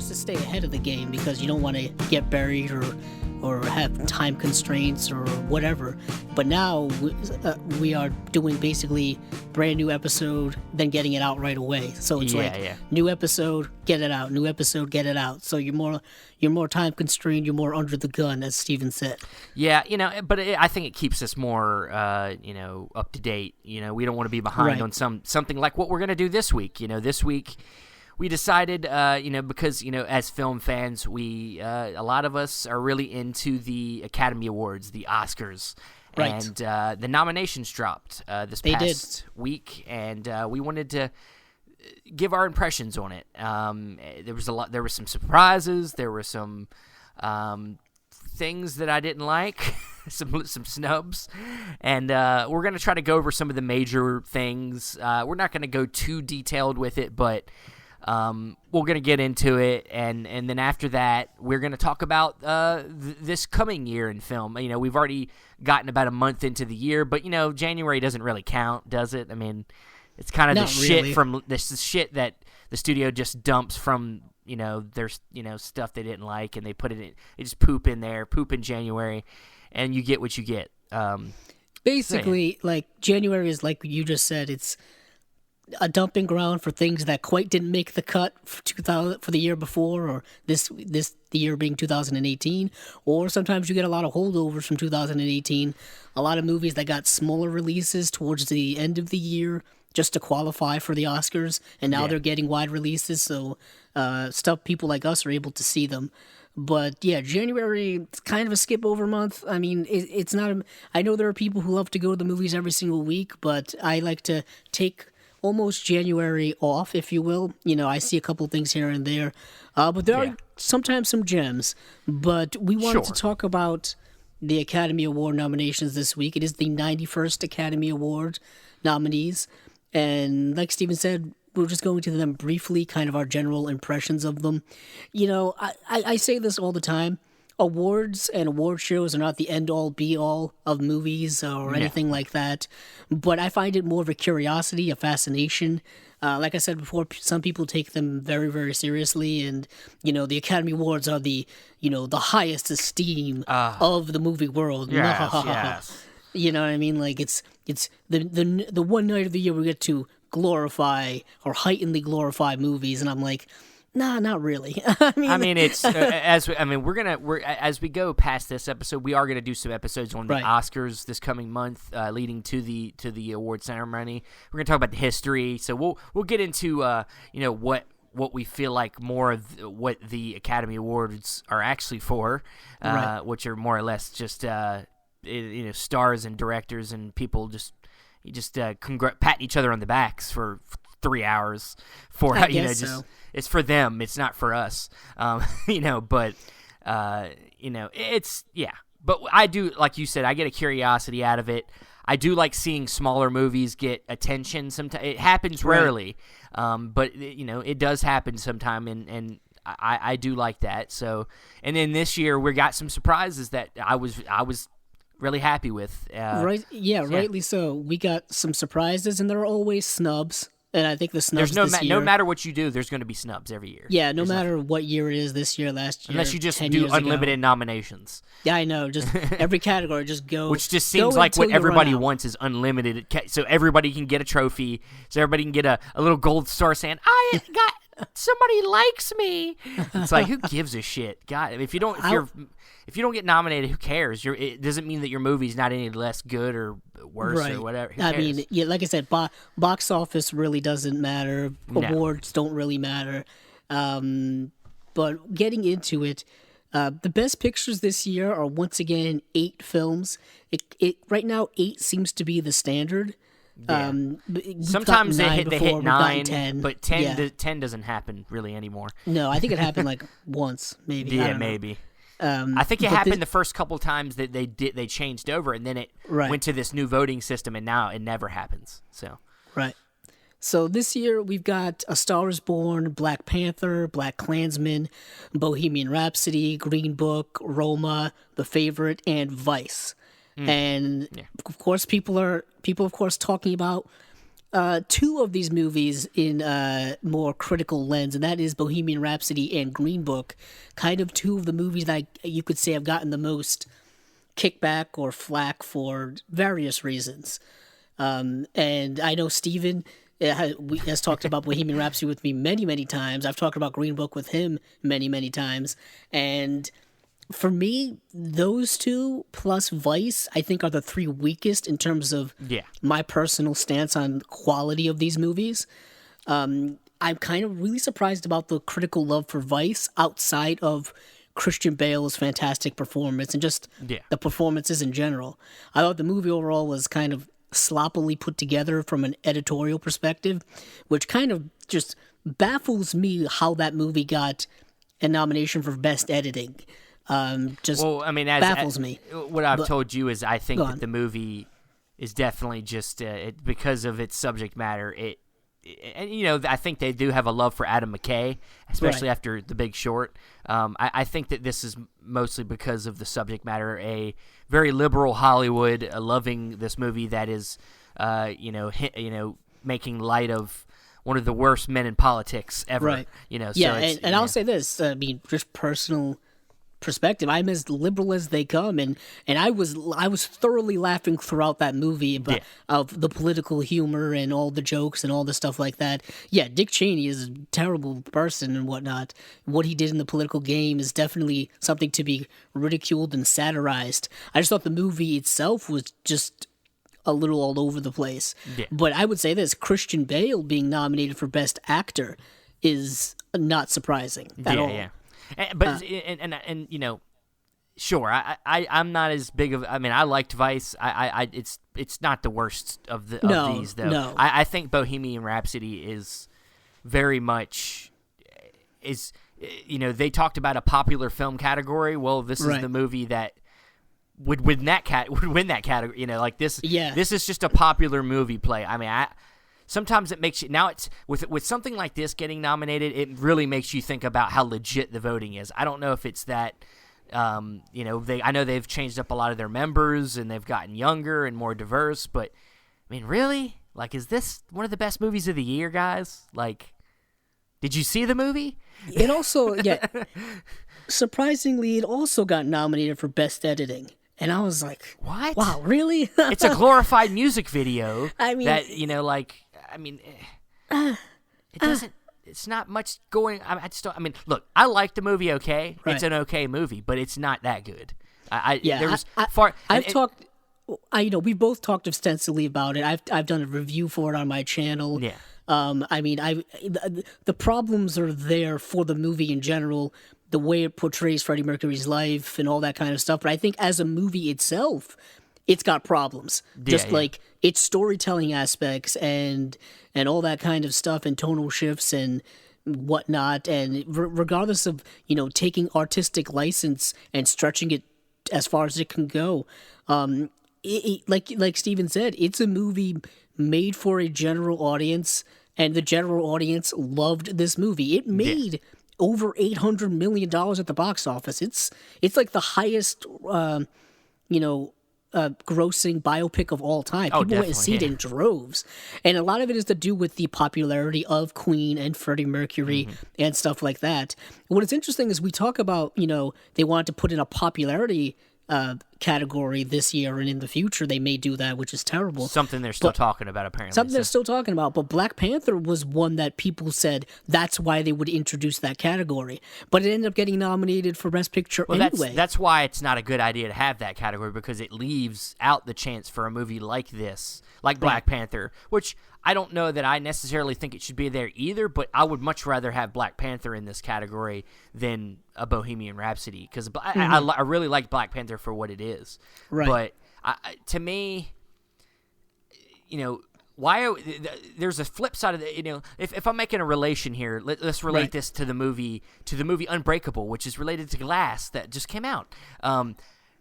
to stay ahead of the game because you don't want to get buried or have time constraints or whatever. But now we are doing basically brand new episode, then getting it out right away. So it's new episode, get it out. New episode, get it out. So you're more time constrained. You're more under the gun, as Steven said. Yeah, but I think it keeps us more, up to date. We don't want to be behind on something like what we're going to do this week. This week we decided, because, as film fans, we a lot of us are really into the Academy Awards, the Oscars. Right. And the nominations dropped this past week, and we wanted to give our impressions on it. There were some surprises. There were some things that I didn't like, some snubs, and we're going to try to go over some of the major things. We're not going to go too detailed with it, but we're going to get into it, and then after that, we're going to talk about this coming year in film. We've already gotten about a month into the year, but January doesn't really count, does it? I mean, it's kind of Not really. shit that the studio just dumps from their stuff they didn't like, and they put it in. They just poop in January, and you get what you get. Basically, like January is like you just said. It's a dumping ground for things that quite didn't make the cut for the year before, or the year being 2018, or sometimes you get a lot of holdovers from 2018. A lot of movies that got smaller releases towards the end of the year just to qualify for the Oscars, and now they're getting wide releases, so stuff people like us are able to see them. But yeah, January, it's kind of a skip over month. I mean, it's not. I know there are people who love to go to the movies every single week, but I like to take almost January off, if you will. I see a couple things here and there, but there are sometimes some gems. But we wanted to talk about the Academy Award nominations this week. It is the 91st Academy Award nominees, and like Steven said, we're just going to them briefly, kind of our general impressions of them. I say this all the time. Awards and award shows are not the end-all, be-all of movies or anything like that, but I find it more of a curiosity, a fascination. Like I said before, some people take them very, very seriously, and, the Academy Awards are the highest esteem of the movie world. Yes. You know what I mean? Like, it's the one night of the year we get to glorify or heightenedly glorify movies, and I'm like, nah, not really. It's as we go past this episode, we are going to do some episodes on the Oscars this coming month, leading to the award ceremony. We're going to talk about the history, so we'll get into what we feel like more of what the Academy Awards are actually for, which are more or less just stars and directors and people just patting each other on the backs for 3 hours for it's for them, it's not for us. But I do, like you said, I get a curiosity out of it. I do like seeing smaller movies get attention. Sometimes it happens rarely, but it does happen sometime, and I do like that. So, and then this year we got some surprises that I was really happy with. Rightly so. We got some surprises, and there are always snubs. And I think the snubs no matter what you do, there's going to be snubs every year. Yeah, no matter what year it is, this year, last year, unless you just do unlimited nominations. Yeah, I know. Just every category, just go. Which just seems like what everybody wants is unlimited, so everybody can get a trophy, so everybody can get a little gold star saying, "I got somebody likes me." It's like, who gives a shit? God, if you don't get nominated, who cares? It doesn't mean that your movie's not any less good or worse or whatever. Who cares? Like I said, box office really doesn't matter. Awards don't really matter. But getting into it, the best pictures this year are once again 8 films. Right now, 8 seems to be the standard. Yeah. Sometimes they hit 9, 10, but 10 doesn't happen really anymore. No, I think it happened like once, maybe. Yeah, maybe. I think it happened the first couple times that they changed over, and then it went to this new voting system, and now it never happens. So this year we've got A Star Is Born, Black Panther, Black Klansman, Bohemian Rhapsody, Green Book, Roma, The Favorite, and Vice. And of course, people are talking about two of these movies in a more critical lens, and that is Bohemian Rhapsody and Green Book, kind of two of the movies that you could say have gotten the most kickback or flack for various reasons. And I know Steven has talked about Bohemian Rhapsody with me many, many times. I've talked about Green Book with him many, many times. And for me, those two plus Vice, I think, are the three weakest in terms of my personal stance on quality of these movies. I'm kind of really surprised about the critical love for Vice outside of Christian Bale's fantastic performance and just the performances in general. I thought the movie overall was kind of sloppily put together from an editorial perspective, which kind of just baffles me how that movie got a nomination for Best Editing. Baffles me. What I've told you is I think that the movie is definitely just because of its subject matter. I think they do have a love for Adam McKay, especially after The Big Short. I think that this is mostly because of the subject matter. A very liberal Hollywood loving this movie that is, making light of one of the worst men in politics ever. Right. I'll say this. I mean, just personal perspective, I'm as liberal as they come, and I was thoroughly laughing throughout that movie of the political humor and all the jokes and all the stuff like that. Yeah, Dick Cheney is a terrible person and whatnot. What he did in the political game is definitely something to be ridiculed and satirized. I just thought the movie itself was just a little all over the place. Yeah. But I would say this, Christian Bale being nominated for Best Actor is not surprising at all. Yeah. Sure. I'm not as big of. I mean, I liked Vice. It's not the worst of these though. No. I think Bohemian Rhapsody is very much they talked about a popular film category. Well, this is the movie that would win that category. This. Yeah. This is just a popular movie play. I mean, sometimes it makes you now. It's with something like this getting nominated, it really makes you think about how legit the voting is. I don't know if it's that, I know they've changed up a lot of their members and they've gotten younger and more diverse. But I mean, really, is this one of the best movies of the year, guys? Did you see the movie? It also, surprisingly, it also got nominated for Best Editing. And I was like, "What? Wow, really?" It's a glorified music video. I mean, that it doesn't. It's not much going. I just don't. I mean, look, I like the movie. Okay, it's an okay movie, but it's not that good. We've both talked extensively about it. I've done a review for it on my channel. Yeah. The problems are there for the movie in general, the way it portrays Freddie Mercury's life and all that kind of stuff. But I think as a movie itself, it's got problems. Like its storytelling aspects and all that kind of stuff and tonal shifts and whatnot. And regardless of, taking artistic license and stretching it as far as it can go, like Steven said, it's a movie made for a general audience, and the general audience loved this movie. It made over $800 million at the box office. It's like the highest, grossing biopic of all time. People went and see it in droves. And a lot of it is to do with the popularity of Queen and Freddie Mercury and stuff like that. What is interesting is we talk about, they wanted to put in a popularity category this year, and in the future they may do that, which is terrible. Something they're still talking about, apparently. They're still talking about, but Black Panther was one that people said that's why they would introduce that category. But it ended up getting nominated for Best Picture anyway. That's why it's not a good idea to have that category, because it leaves out the chance for a movie like this, like Black Panther, which I don't know that I necessarily think it should be there either, but I would much rather have Black Panther in this category than a Bohemian Rhapsody, because I really like Black Panther for what it is. Right. But to me, there's a flip side of the, if I'm making a relation here, let's relate this to the movie Unbreakable, which is related to Glass that just came out.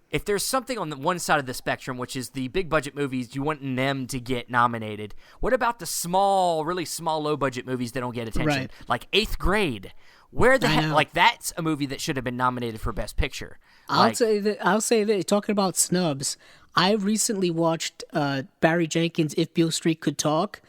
If there's something on the one side of the spectrum, which is the big budget movies, you want them to get nominated. What about the really small, low budget movies that don't get attention? Like Eighth Grade. Where the heck? That's a movie that should have been nominated for Best Picture. I'll say that. Talking about snubs, I recently watched Barry Jenkins' If Beale Street Could Talk.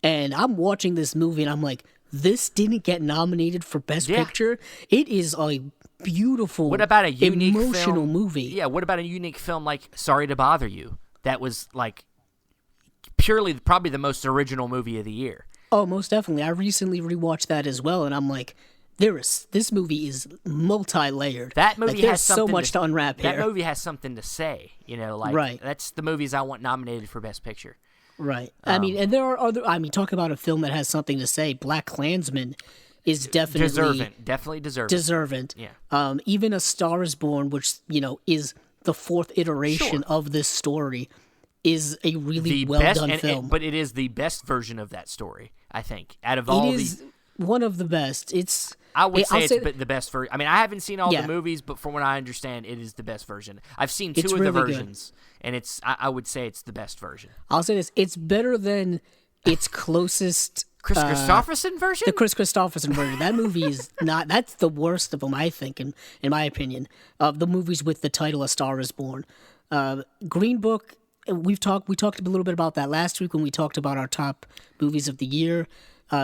And I'm watching this movie, and I'm like, this didn't get nominated for Best Picture. It is a beautiful, what about a unique emotional film? movie. Yeah, what about a unique film like Sorry to Bother You? That was like purely probably the most original movie of the year. Oh, most definitely. I recently rewatched that as well, and I'm like, this movie is multi-layered. That movie like, there's has so much to unwrap here. That movie has something to say, like that's the movies I want nominated for Best Picture. Right. I mean, and there are other. I mean, talk about a film that has something to say. Black Klansman is definitely deserving. Deserving. Yeah. Even A Star Is Born, which is the fourth iteration of this story, is a really well done film. But it is the best version of that story, I think. Out of all it is one of the best. I would say it's the best version. I mean, I haven't seen all Yeah. the movies, but from what I understand, it is the best version. I've seen two It's of the really versions, and I would say it's the best version. I'll say this: it's better than its closest. Chris Christopherson version? The Chris Christopherson version. That movie is not. That's the worst of them, I think, in my opinion. Of the movies with the title "A Star Is Born," Green Book. We talked a little bit about that last week when we talked about our top movies of the year.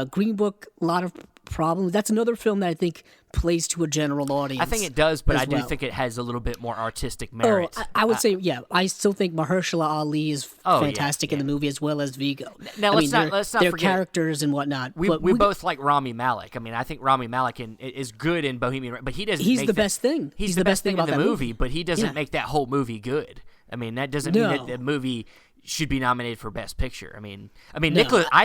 Green Book, a lot of problems. That's another film that I think plays to a general audience. I think it does, but I do well. think it has a little bit more artistic merit. I would say, yeah. I still think Mahershala Ali is fantastic in the movie, as well as Vigo. Now, let's not their forget characters and whatnot. We both like Rami Malek. I mean, I think Rami Malek is good in Bohemian Rhapsody, but he doesn't. He's the best thing. He's the best thing about in the that movie, but he doesn't make that whole movie good. I mean, that doesn't mean that the movie should be nominated for Best Picture. I mean, I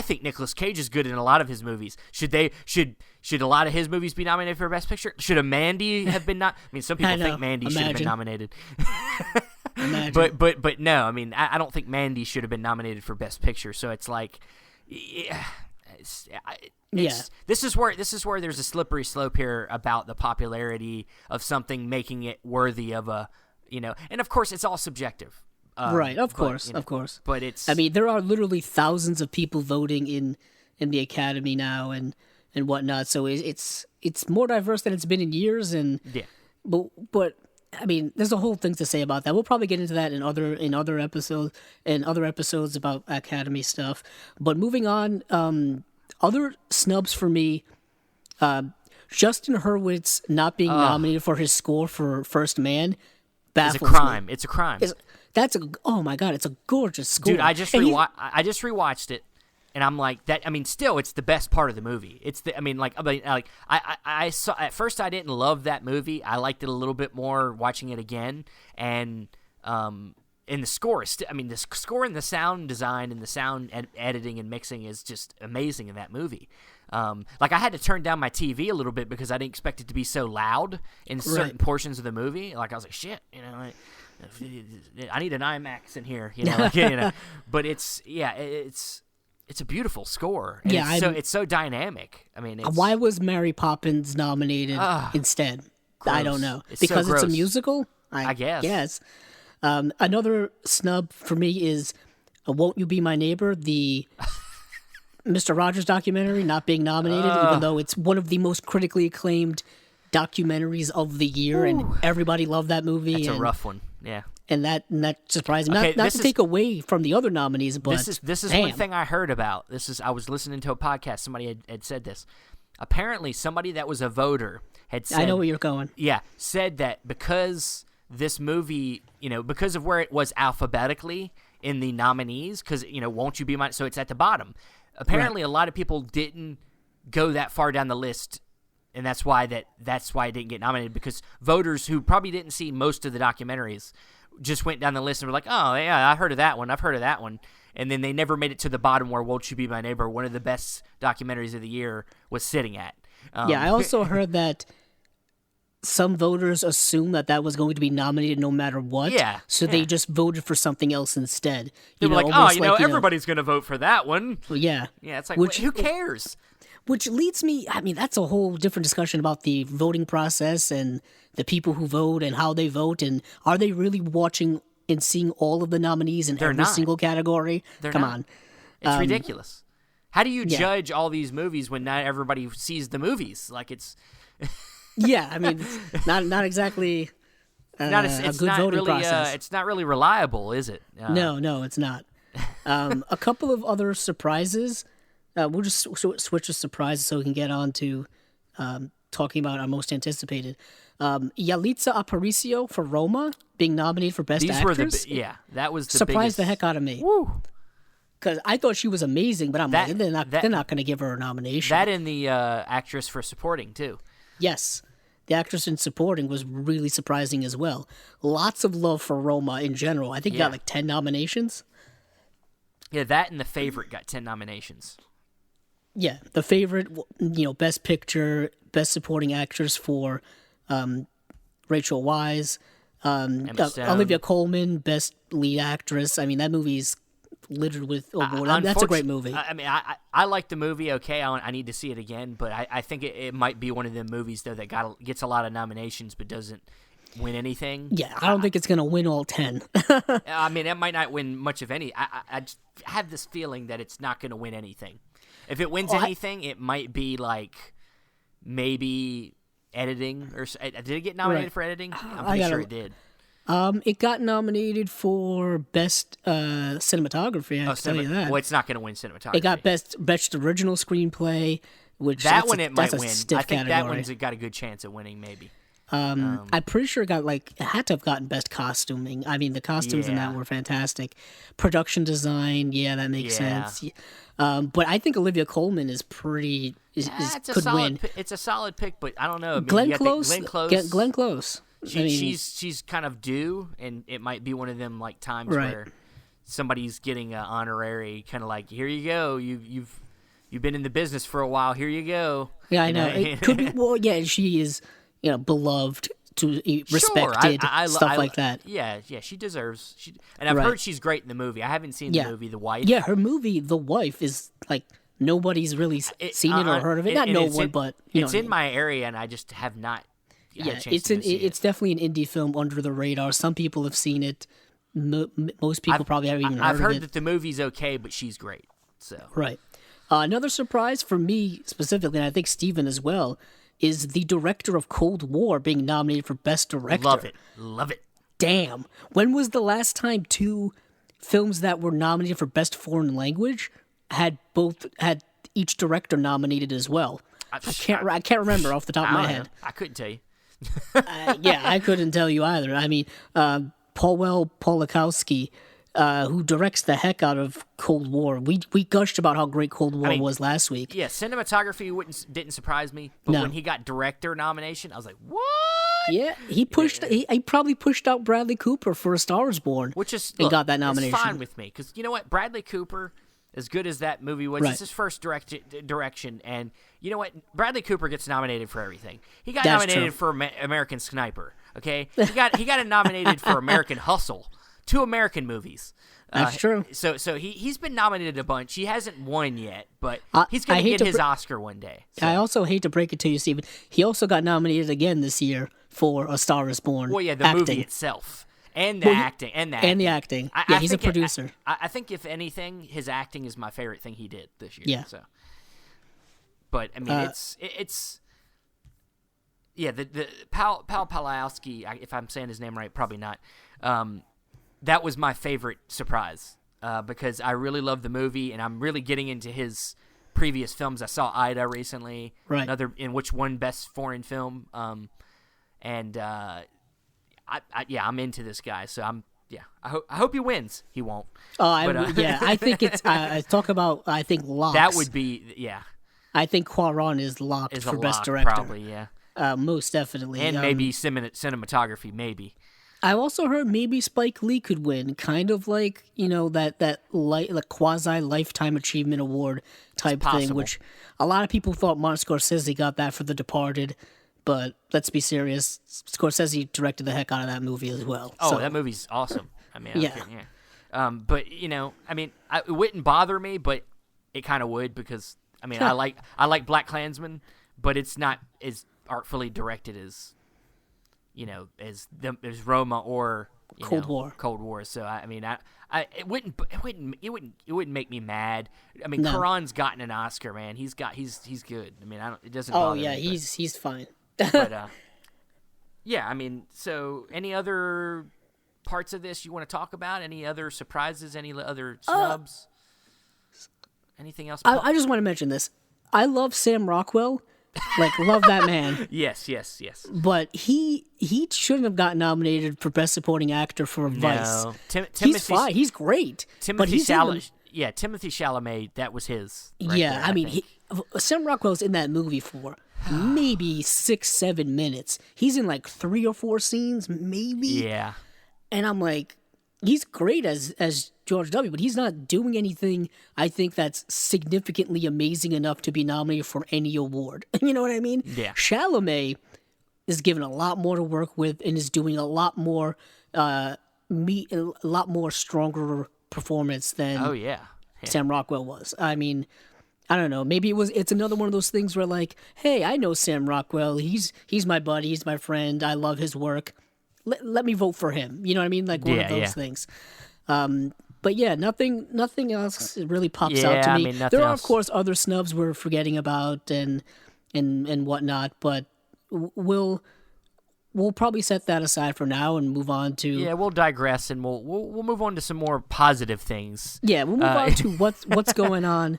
think Nicolas Cage is good in a lot of his movies. Should a lot of his movies be nominated for Best Picture? Should a Mandy have been I mean, some people think Mandy should have been nominated. But no, I mean, I don't think Mandy should have been nominated for Best Picture. So it's like, this is where there's a slippery slope here about the popularity of something, making it worthy of a, and of course it's all subjective. Right, of course. But it's... I mean, there are literally thousands of people voting in the Academy now and whatnot, so it's more diverse than it's been in years. And but I mean, there's a whole thing to say about that. We'll probably get into that in other episodes about Academy stuff. But moving on, other snubs for me, Justin Hurwitz not being nominated for his score for First Man baffles me. It's a crime. Oh my god, it's a gorgeous score. Dude, I just rewatched it, and I'm like that. I mean, still, it's the best part of the movie. I saw at first I didn't love that movie. I liked it a little bit more watching it again, and the score is. The score and the sound design and the sound editing and mixing is just amazing in that movie. I had to turn down my TV a little bit because I didn't expect it to be so loud in certain portions of the movie. Like I was like, shit, I need an IMAX in here, But it's a beautiful score. And it's so dynamic. I mean, why was Mary Poppins nominated instead? Gross. I don't know. Because it's a musical. I guess. Another snub for me is "Won't You Be My Neighbor," the Mr. Rogers documentary, not being nominated, even though it's one of the most critically acclaimed documentaries of the year, and everybody loved that movie. It's a rough one, yeah. And that surprised me. Not to take away from the other nominees, but this is one thing I heard about. I was listening to a podcast. Somebody had said this. Apparently, somebody that was a voter had said, I know where you're going. Yeah, said that because this movie, because of where it was alphabetically in the nominees, because "Won't You Be My," so it's at the bottom. Apparently, a lot of people didn't go that far down the list. And that's why it didn't get nominated, because voters who probably didn't see most of the documentaries just went down the list and were like, oh, yeah, I heard of that one. I've heard of that one. And then they never made it to the bottom where "Won't You Be My Neighbor," one of the best documentaries of the year, was sitting at. I also heard that some voters assumed that was going to be nominated no matter what. Yeah. So they just voted for something else instead. They were like, everybody's going to vote for that one. Well, yeah. Yeah, it's like, who cares? Which leads me, that's a whole different discussion about the voting process and the people who vote and how they vote, and are they really watching and seeing all of the nominees in every single category? Come on. It's ridiculous. How do you judge all these movies when not everybody sees the movies? Like, it's... it's not exactly a good voting process. It's not really reliable, is it? No, it's not. A couple of other surprises. we'll just switch to surprises so we can get on to talking about our most anticipated. Yalitza Aparicio for Roma being nominated for Best These Actress. that was the surprised biggest... the heck out of me. Woo! Because I thought she was amazing, but they're not going to give her a nomination. That and the actress for supporting too. Yes, the actress in supporting was really surprising as well. Lots of love for Roma in general. I think it got like 10 nominations. Yeah, that and The Favorite got 10 nominations. Yeah, The Favorite, Best Picture, Best Supporting Actress for Rachel Weisz, Olivia Colman, Best Lead Actress. I mean, that movie's littered with awards. That's a great movie. I like the movie. Okay, I need to see it again, but I think it might be one of them movies though that gets a lot of nominations but doesn't win anything. Yeah, I don't think it's gonna win all 10. I mean, it might not win much of any. I just have this feeling that it's not gonna win anything. If it wins anything, it might be like maybe editing or did it get nominated for editing? I'm pretty sure it did. It got nominated for Best Cinematography, I can tell you that. Well, it's not going to win Cinematography. It got Best Original Screenplay, which it might win. I think category. that one's got a good chance of winning, maybe. I'm pretty sure it had to have gotten Best Costuming. I mean, the costumes in that were fantastic. Production design, that makes sense. But I think Olivia Colman is pretty could win. It's a solid pick, but I don't know. I mean, Glenn Close. Glenn Close. She's kind of due, and it might be one of them like times where somebody's getting an honorary, kind of like, here you go, you've been in the business for a while, here you go. Yeah, I know. It could be. Well, yeah, she is, beloved, to respected, stuff like that. Yeah, she deserves. And I've heard she's great in the movie. I haven't seen the movie The Wife. Yeah, her movie The Wife is like nobody's really seen it or heard of it. Not no one, but it's in my area, and I just have not. It's definitely an indie film under the radar. Some people have seen it. Most people probably haven't even heard of it. I've heard that the movie's okay, but she's great. So right. Another surprise for me specifically, and I think Steven as well, is the director of Cold War being nominated for Best Director. Love it. Damn. When was the last time 2 films that were nominated for Best Foreign Language had each director nominated as well? I can't remember off the top of my head. I couldn't tell you. I couldn't tell you either. I mean, Paul Polakowski, who directs the heck out of Cold War. We gushed about how great Cold War was last week. Yeah, cinematography didn't surprise me, but when he got director nomination, I was like, what? Yeah, he probably pushed out Bradley Cooper for A Star Is Born, and got that nomination. It's fine with me because you know what, Bradley Cooper, as good as that movie was, it's his first direction, and you know what, Bradley Cooper gets nominated for everything. He got nominated for American Sniper. Okay, he got nominated for American Hustle, 2 American movies. That's true. So he's been nominated a bunch. He hasn't won yet, but he's going to get his Oscar one day. So. I also hate to break it to you, Steven. He also got nominated again this year for A Star Is Born. Well, yeah, the movie itself. And the acting. He's a producer. I think, if anything, his acting is my favorite thing he did this year. Yeah. So. But, I mean, it's... Yeah, the Paul Palowski, if I'm saying his name right, probably not. That was my favorite surprise because I really love the movie, and I'm really getting into his previous films. I saw Ida recently, another in which won Best Foreign Film, and I'm into this guy. So I hope he wins. He won't. I think it's. Talk about locks. That would be I think Cuarón is locked for Best Director. Probably, yeah. Most definitely, and maybe cinematography, maybe. I also heard maybe Spike Lee could win, kind of like that quasi Lifetime Achievement Award type thing, which a lot of people thought Martin Scorsese got that for The Departed, but let's be serious, Scorsese directed the heck out of that movie as well. Oh, so. That movie's awesome. I mean, but I mean, it wouldn't bother me, but it kind of would because I mean, I like Black Klansman, but it's not as artfully directed as. As Roma or Cold War. Cold War. So I mean, it wouldn't make me mad. I mean, Cuarón's gotten an Oscar, man. He's good. I mean, it doesn't. Oh bother me, he's fine. But I mean, so any other parts of this you want to talk about? Any other surprises? Any other snubs? Anything else? I just want to mention this. I love Sam Rockwell. Like, love that man. Yes. But he shouldn't have gotten nominated for Best Supporting Actor for Vice. No. He's fine. He's great. Timothy Chalamet, that was his. Yeah, I mean, Sam Rockwell's in that movie for maybe 6-7 minutes. He's in like 3 or 4 scenes, maybe. Yeah. And I'm like, he's great as George W., but he's not doing anything, I think, that's significantly amazing enough to be nominated for any award. You know what I mean? Yeah. Chalamet is given a lot more to work with and is doing a lot more stronger performance than Sam Rockwell was. I mean, I don't know. Maybe it's another one of those things where, like, hey, I know Sam Rockwell. He's my buddy. He's my friend. I love his work. Let me vote for him. You know what I mean? Like one of those things. But yeah, nothing else really pops out to me. I mean, there are, of course, other snubs we're forgetting about and whatnot, but we'll probably set that aside for now and move on to... Yeah, we'll digress and we'll move on to some more positive things. Yeah, we'll move on to what's going on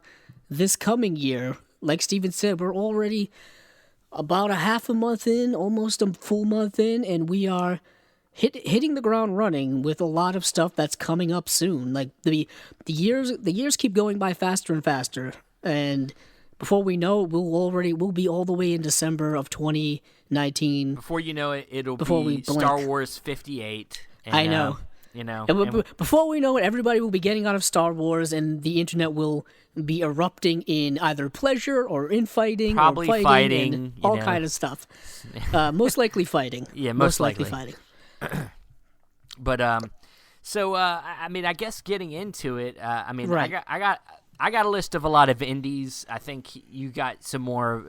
this coming year. Like Steven said, we're already about a half a month in, almost a full month in, and we are hitting the ground running with a lot of stuff that's coming up soon. Like the years keep going by faster and faster, and before we know it, we'll be all the way in December of 2019. Before you know it, it'll be Star Wars 58. And, I know. Before we know it, everybody will be getting out of Star Wars, and the internet will be erupting in either pleasure or infighting, probably or fighting and all kind of stuff. Most likely fighting. Yeah, most likely fighting. But so I mean, I guess getting into it, I mean, right. I got a list of a lot of indies. I think you got some more.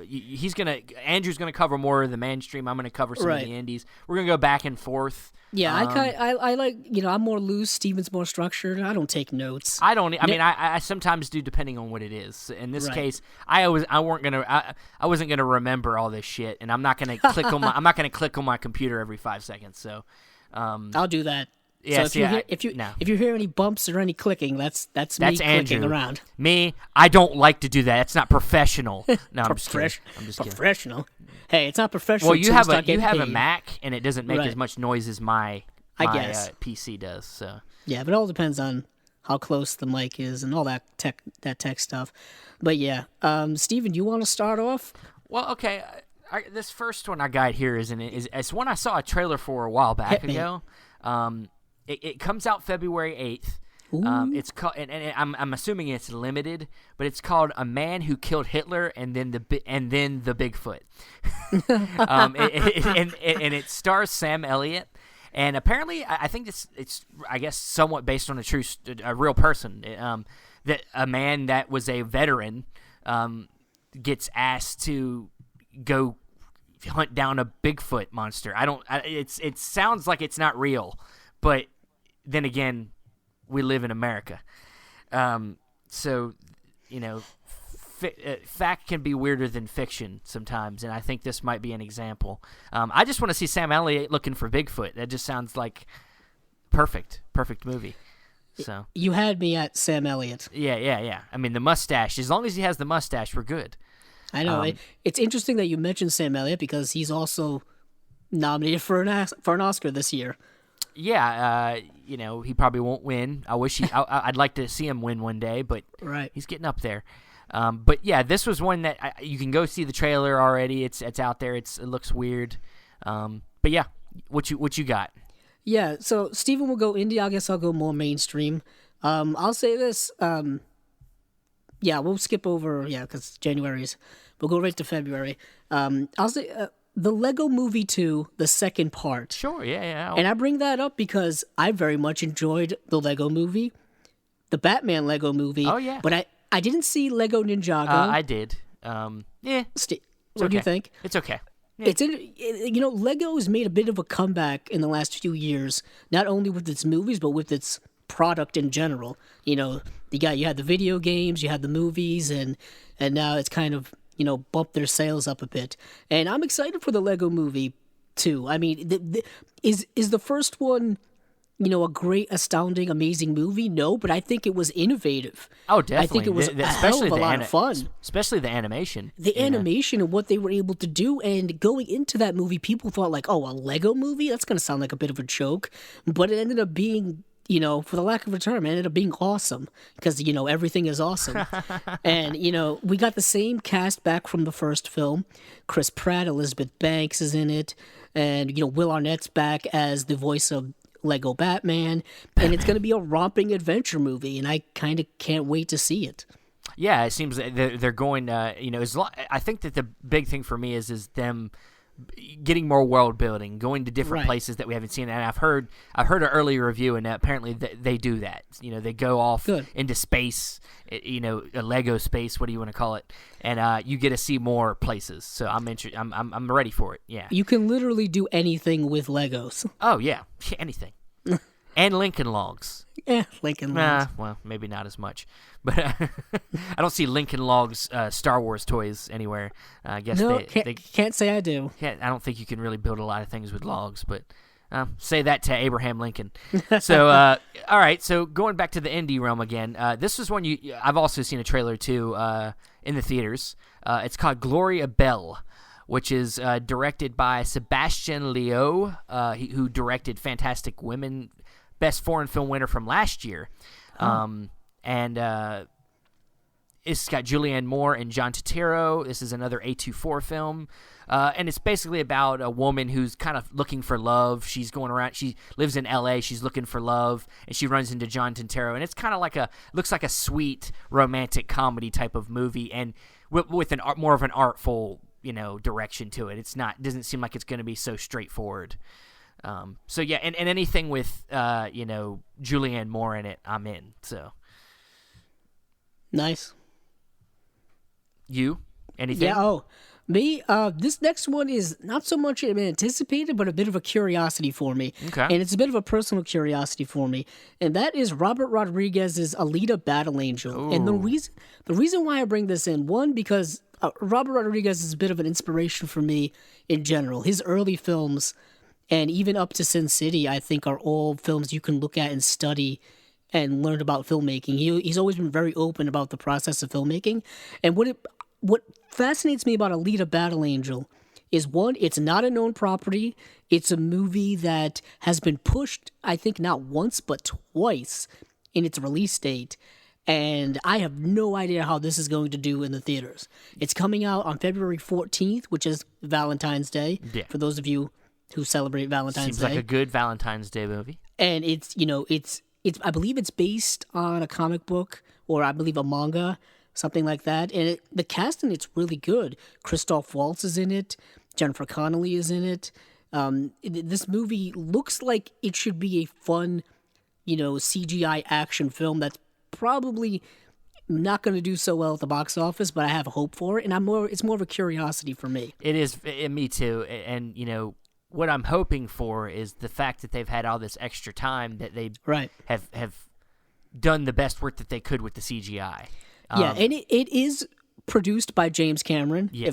Andrew's gonna cover more of the mainstream. I'm gonna cover some of the indies. We're gonna go back and forth. Yeah, I like, I'm more loose. Steven's more structured. I don't take notes. I mean, I sometimes do, depending on what it is. In this case, I wasn't gonna remember all this shit, and I'm not gonna click on my computer every 5 seconds. So, I'll do that. Yeah, so if you hear any bumps or any clicking, that's me clicking Andrew. around. Me, I don't like to do that. It's not professional. No, I'm just kidding. Professional. Hey, it's not professional. Well, you have a Mac, and it doesn't make as much noise as my PC does. So yeah, but it all depends on how close the mic is and all that tech stuff. But yeah, Steven, you want to start off? Well, okay. This first one I got here is one I saw a trailer for a while back ago. It comes out February 8th. It's called, and I'm assuming it's limited, but it's called A Man Who Killed Hitler and then the Bigfoot. And it stars Sam Elliott, and apparently I think it's I guess somewhat based on a real person. That a man that was a veteran gets asked to go hunt down a Bigfoot monster. It sounds like it's not real, but then again, we live in America. So, fact can be weirder than fiction sometimes, and I think this might be an example. I just want to see Sam Elliott looking for Bigfoot. That just sounds like perfect movie. So you had me at Sam Elliott. Yeah. I mean, the mustache. As long as he has the mustache, we're good. I know. It's interesting that you mentioned Sam Elliott because he's also nominated for an Oscar this year. Yeah, he probably won't win. I wish I'd like to see him win one day, but he's getting up there. But yeah, this was one that you can go see the trailer already. It's out there. It looks weird. But yeah, what you got? Yeah, so Steven will go indie. I guess I'll go more mainstream. I'll say this. Yeah, we'll skip over. Yeah, because January's. We'll go right to February. I'll say. The Lego Movie 2, the second part. Sure, yeah. And I bring that up because I very much enjoyed the Lego Movie, the Batman Lego Movie. Oh, yeah. But I didn't see Lego Ninjago. I did. What do you think? It's okay. Yeah. Lego has made a bit of a comeback in the last few years, not only with its movies, but with its product in general. You had the video games, you had the movies, and now it's kind of bump their sales up a bit. And I'm excited for the Lego Movie too. I mean, is the first one, a great, astounding, amazing movie. No, but I think it was innovative. Oh, definitely. I think it was a hell of a lot of fun. Especially the animation. The animation and what they were able to do. And going into that movie, people thought like, oh, a Lego movie? That's going to sound like a bit of a joke. But it ended up being, for the lack of a term, it ended up being awesome. Because, everything is awesome. And, we got the same cast back from the first film. Chris Pratt, Elizabeth Banks is in it. And, Will Arnett's back as the voice of Lego Batman, and it's going to be a romping adventure movie, and I kind of can't wait to see it. Yeah, it seems that they're going. I think that the big thing for me is them getting more world building, going to different places that we haven't seen. And I've heard an earlier review, and apparently they do that. They go off into space, a Lego space. What do you want to call it? And you get to see more places. So I'm interested. I'm ready for it. Yeah. You can literally do anything with Legos. Oh yeah, anything. And Lincoln Logs. Yeah, Lincoln Logs. Well, maybe not as much. But I don't see Lincoln Logs Star Wars toys anywhere. I guess can't say I do. I don't think you can really build a lot of things with logs, but say that to Abraham Lincoln. So, all right, so going back to the indie realm again, this is one I've also seen a trailer too in the theaters. It's called Gloria Bell, which is directed by Sebastian Leo, who directed Fantastic Women, Best Foreign Film winner from last year. And it's got Julianne Moore and John Turturro. This is another A24 film. And it's basically about a woman who's kind of looking for love. She's going around. She lives in L.A. She's looking for love, and she runs into John Turturro. And it's kind of like looks like a sweet romantic comedy type of movie, and with more of an artful, direction to it. Doesn't seem like it's going to be so straightforward. So yeah, and anything with Julianne Moore in it, I'm in. So nice. You anything? Yeah. Me. This next one is not so much anticipated, but a bit of a curiosity for me. Okay. And it's a bit of a personal curiosity for me, and that is Robert Rodriguez's Alita: Battle Angel. Ooh. And the reason why I bring this in, one, because Robert Rodriguez is a bit of an inspiration for me in general. His early films, and even up to Sin City, I think are all films you can look at and study and learn about filmmaking. He's always been very open about the process of filmmaking. And what fascinates me about Alita: Battle Angel is, one, it's not a known property. It's a movie that has been pushed, I think, not once but twice in its release date. And I have no idea how this is going to do in the theaters. It's coming out on February 14th, which is Valentine's Day, for those of you who celebrate Valentine's Day. Seems like a good Valentine's Day movie. And it's I believe it's based on a comic book, or I believe a manga, something like that. And the cast in it's really good. Christoph Waltz is in it. Jennifer Connelly is in it. This movie looks like it should be a fun, CGI action film that's probably not going to do so well at the box office, but I have hope for it. And it's more of a curiosity for me. It is, me too. And, what I'm hoping for is the fact that they've had all this extra time that they have done the best work that they could with the CGI. Yeah, and it is produced by James Cameron. Yeah.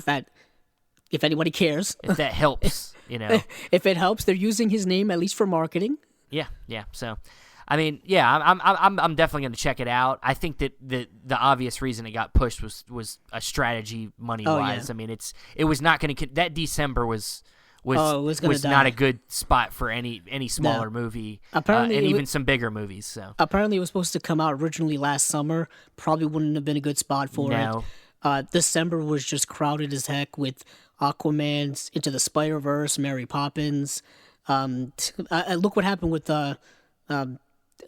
If anybody cares, if that helps, if it helps, they're using his name at least for marketing. Yeah. So, I mean, yeah, I'm definitely going to check it out. I think that the obvious reason it got pushed was a strategy money wise. Yeah. I mean, it was not going to that December was die. Not a good spot for any smaller movie, apparently, and even some bigger movies. So apparently, it was supposed to come out originally last summer. Probably wouldn't have been a good spot for it. December was just crowded as heck with Aquaman, Into the Spider-Verse, Mary Poppins. Look what happened with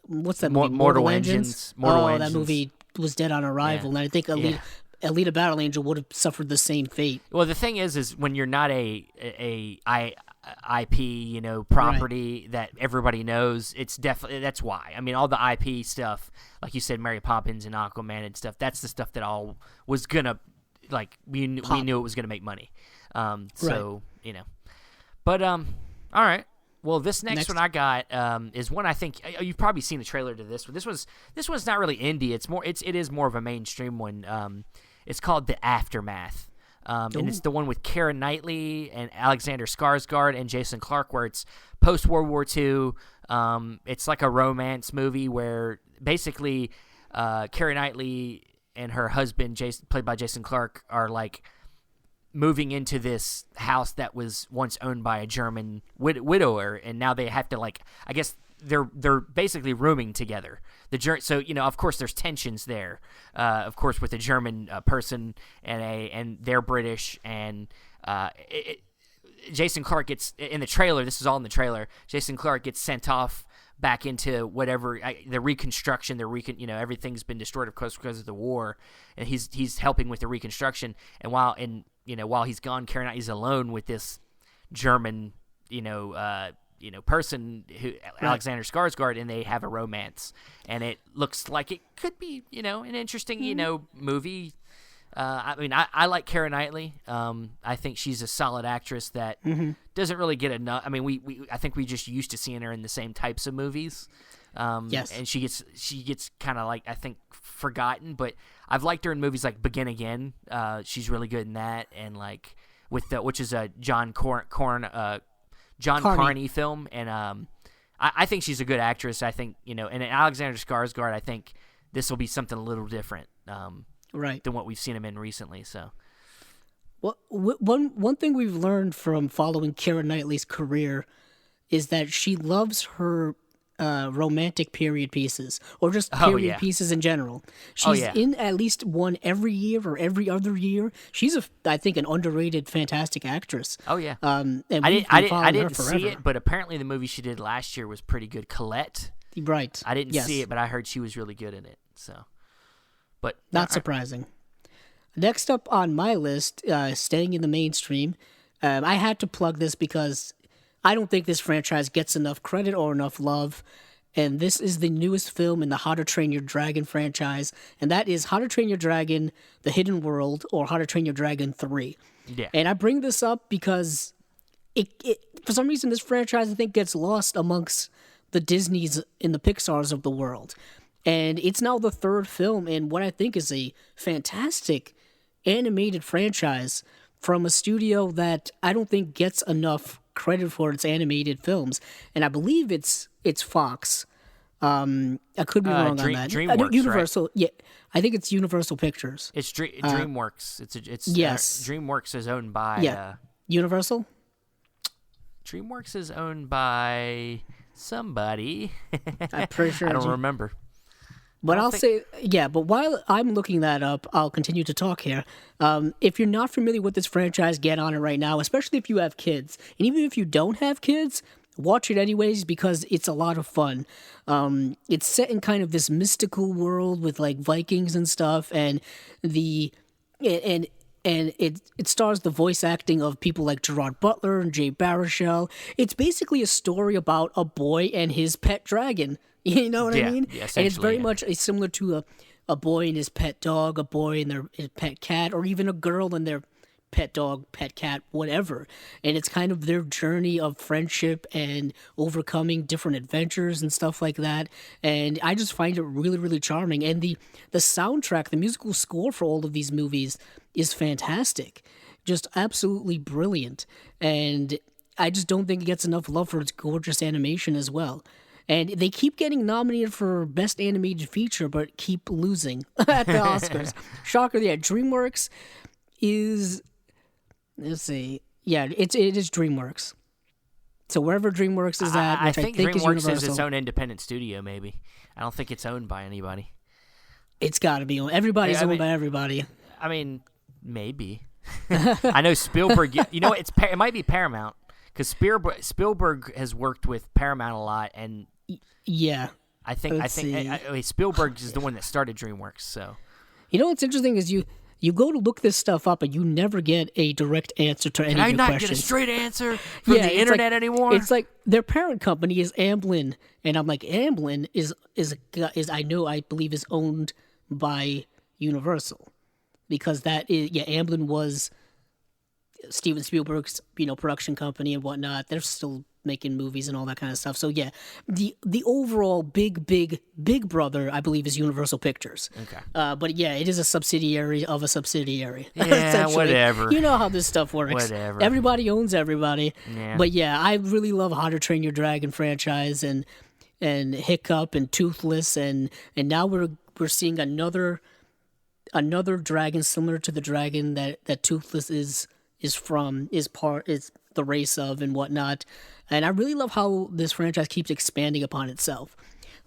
what's that movie? Mortal Engines. That movie was dead on arrival, and I think Alita: Battle Angel would have suffered the same fate. Well, the thing is when you're not a IP, property that everybody knows, it's definitely, that's why. I mean, all the IP stuff, like you said, Mary Poppins and Aquaman and stuff, that's the stuff that all was gonna, like, we knew it was gonna make money. So, but all right. Well, this next one I got is one I think you've probably seen the trailer to this one. This one's not really indie. It is more of a mainstream one. It's called The Aftermath. and it's the one with Keira Knightley and Alexander Skarsgård and Jason Clarke, where it's post World War II. It's like a romance movie where basically Keira Knightley and her husband, Jason, played by Jason Clarke, are like moving into this house that was once owned by a German widower, and now they have to, like, I guess they're basically rooming together. So of course there's tensions there, of course, with a German person and they're British, and Jason Clarke gets in the trailer. This is all in the trailer. Jason Clarke gets sent off back into whatever the reconstruction. Everything's been destroyed, of course, because of the war, and he's helping with the reconstruction. And while he's gone, Keira Knightley's alone with this German, person who Alexander Skarsgård, and they have a romance, and it looks like it could be, an interesting, movie. I like Keira Knightley. I think she's a solid actress that doesn't really get enough. I mean, I think we just used to seeing her in the same types of movies. Yes. And she gets kind of, like, I think, forgotten, but I've liked her in movies like Begin Again. She's really good in that, and like which is a John Carney film, and I think she's a good actress. I think, and Alexander Skarsgård, I think this will be something a little different, right, than what we've seen him in recently. So, well, one thing we've learned from following Keira Knightley's career is that she loves her romantic period pieces, or just period pieces in general. She's in at least one every year or every other year. She's I think an underrated, fantastic actress. Oh yeah. And I didn't see it, but apparently the movie she did last year was pretty good. Colette. Right. I didn't see it, but I heard she was really good in it. So, but not surprising. Next up on my list, staying in the mainstream, I had to plug this because I don't think this franchise gets enough credit or enough love, and this is the newest film in the How to Train Your Dragon franchise, and that is How to Train Your Dragon: The Hidden World, or How to Train Your Dragon 3. Yeah. And I bring this up because it for some reason this franchise, I think, gets lost amongst the Disneys and the Pixars of the world. And it's now the third film in what I think is a fantastic animated franchise from a studio that I don't think gets enough credit for its animated films, and I believe it's Fox. I could be wrong on that. DreamWorks, Universal, right? Yeah, I think it's Universal Pictures. It's DreamWorks. It's yes. DreamWorks is owned by Universal. DreamWorks is owned by somebody. I'm pretty sure I don't remember. But but while I'm looking that up, I'll continue to talk here. If you're not familiar with this franchise, get on it right now, especially if you have kids. And even if you don't have kids, watch it anyways, because it's a lot of fun. It's set in kind of this mystical world with, like, Vikings and stuff, and it stars the voice acting of people like Gerard Butler and Jay Baruchel. It's basically a story about a boy and his pet dragon. You know what I mean? Yeah, and it's very much similar to a boy and his pet dog, a boy and his pet cat, or even a girl and their pet dog, pet cat, whatever. And it's kind of their journey of friendship and overcoming different adventures and stuff like that. And I just find it really, really charming. And the soundtrack, the musical score for all of these movies is fantastic. Just absolutely brilliant. And I just don't think it gets enough love for its gorgeous animation as well. And they keep getting nominated for Best Animated Feature, but keep losing at the Oscars. Shocker, yeah. DreamWorks is... Let's see. Yeah, it is DreamWorks. So wherever DreamWorks is at, which I think DreamWorks is Universal. is its own independent studio, maybe. I don't think it's owned by anybody. It's got to be owned. Everybody's owned by everybody. I mean, maybe. I know Spielberg... You know what? It might be Paramount, because Spielberg has worked with Paramount a lot, and... Yeah. I think Spielberg is the one that started DreamWorks, so... You know what's interesting is you go to look this stuff up and you never get a direct answer to any of your questions. Can I not get a straight answer from the internet anymore? It's like their parent company is Amblin, and I'm like, Amblin is I believe is owned by Universal, because Amblin was Steven Spielberg's production company and whatnot. They're still making movies and all that kind of stuff. So yeah, the overall big brother, I believe, is Universal Pictures. Okay. But yeah, it is a subsidiary of a subsidiary. Yeah, essentially. whatever. You know how this stuff works. Whatever. Everybody owns everybody. Yeah. But yeah, I really love How to Train Your Dragon franchise and Hiccup and Toothless and now we're seeing another dragon similar to the dragon that Toothless is the race of and whatnot. And I really love how this franchise keeps expanding upon itself.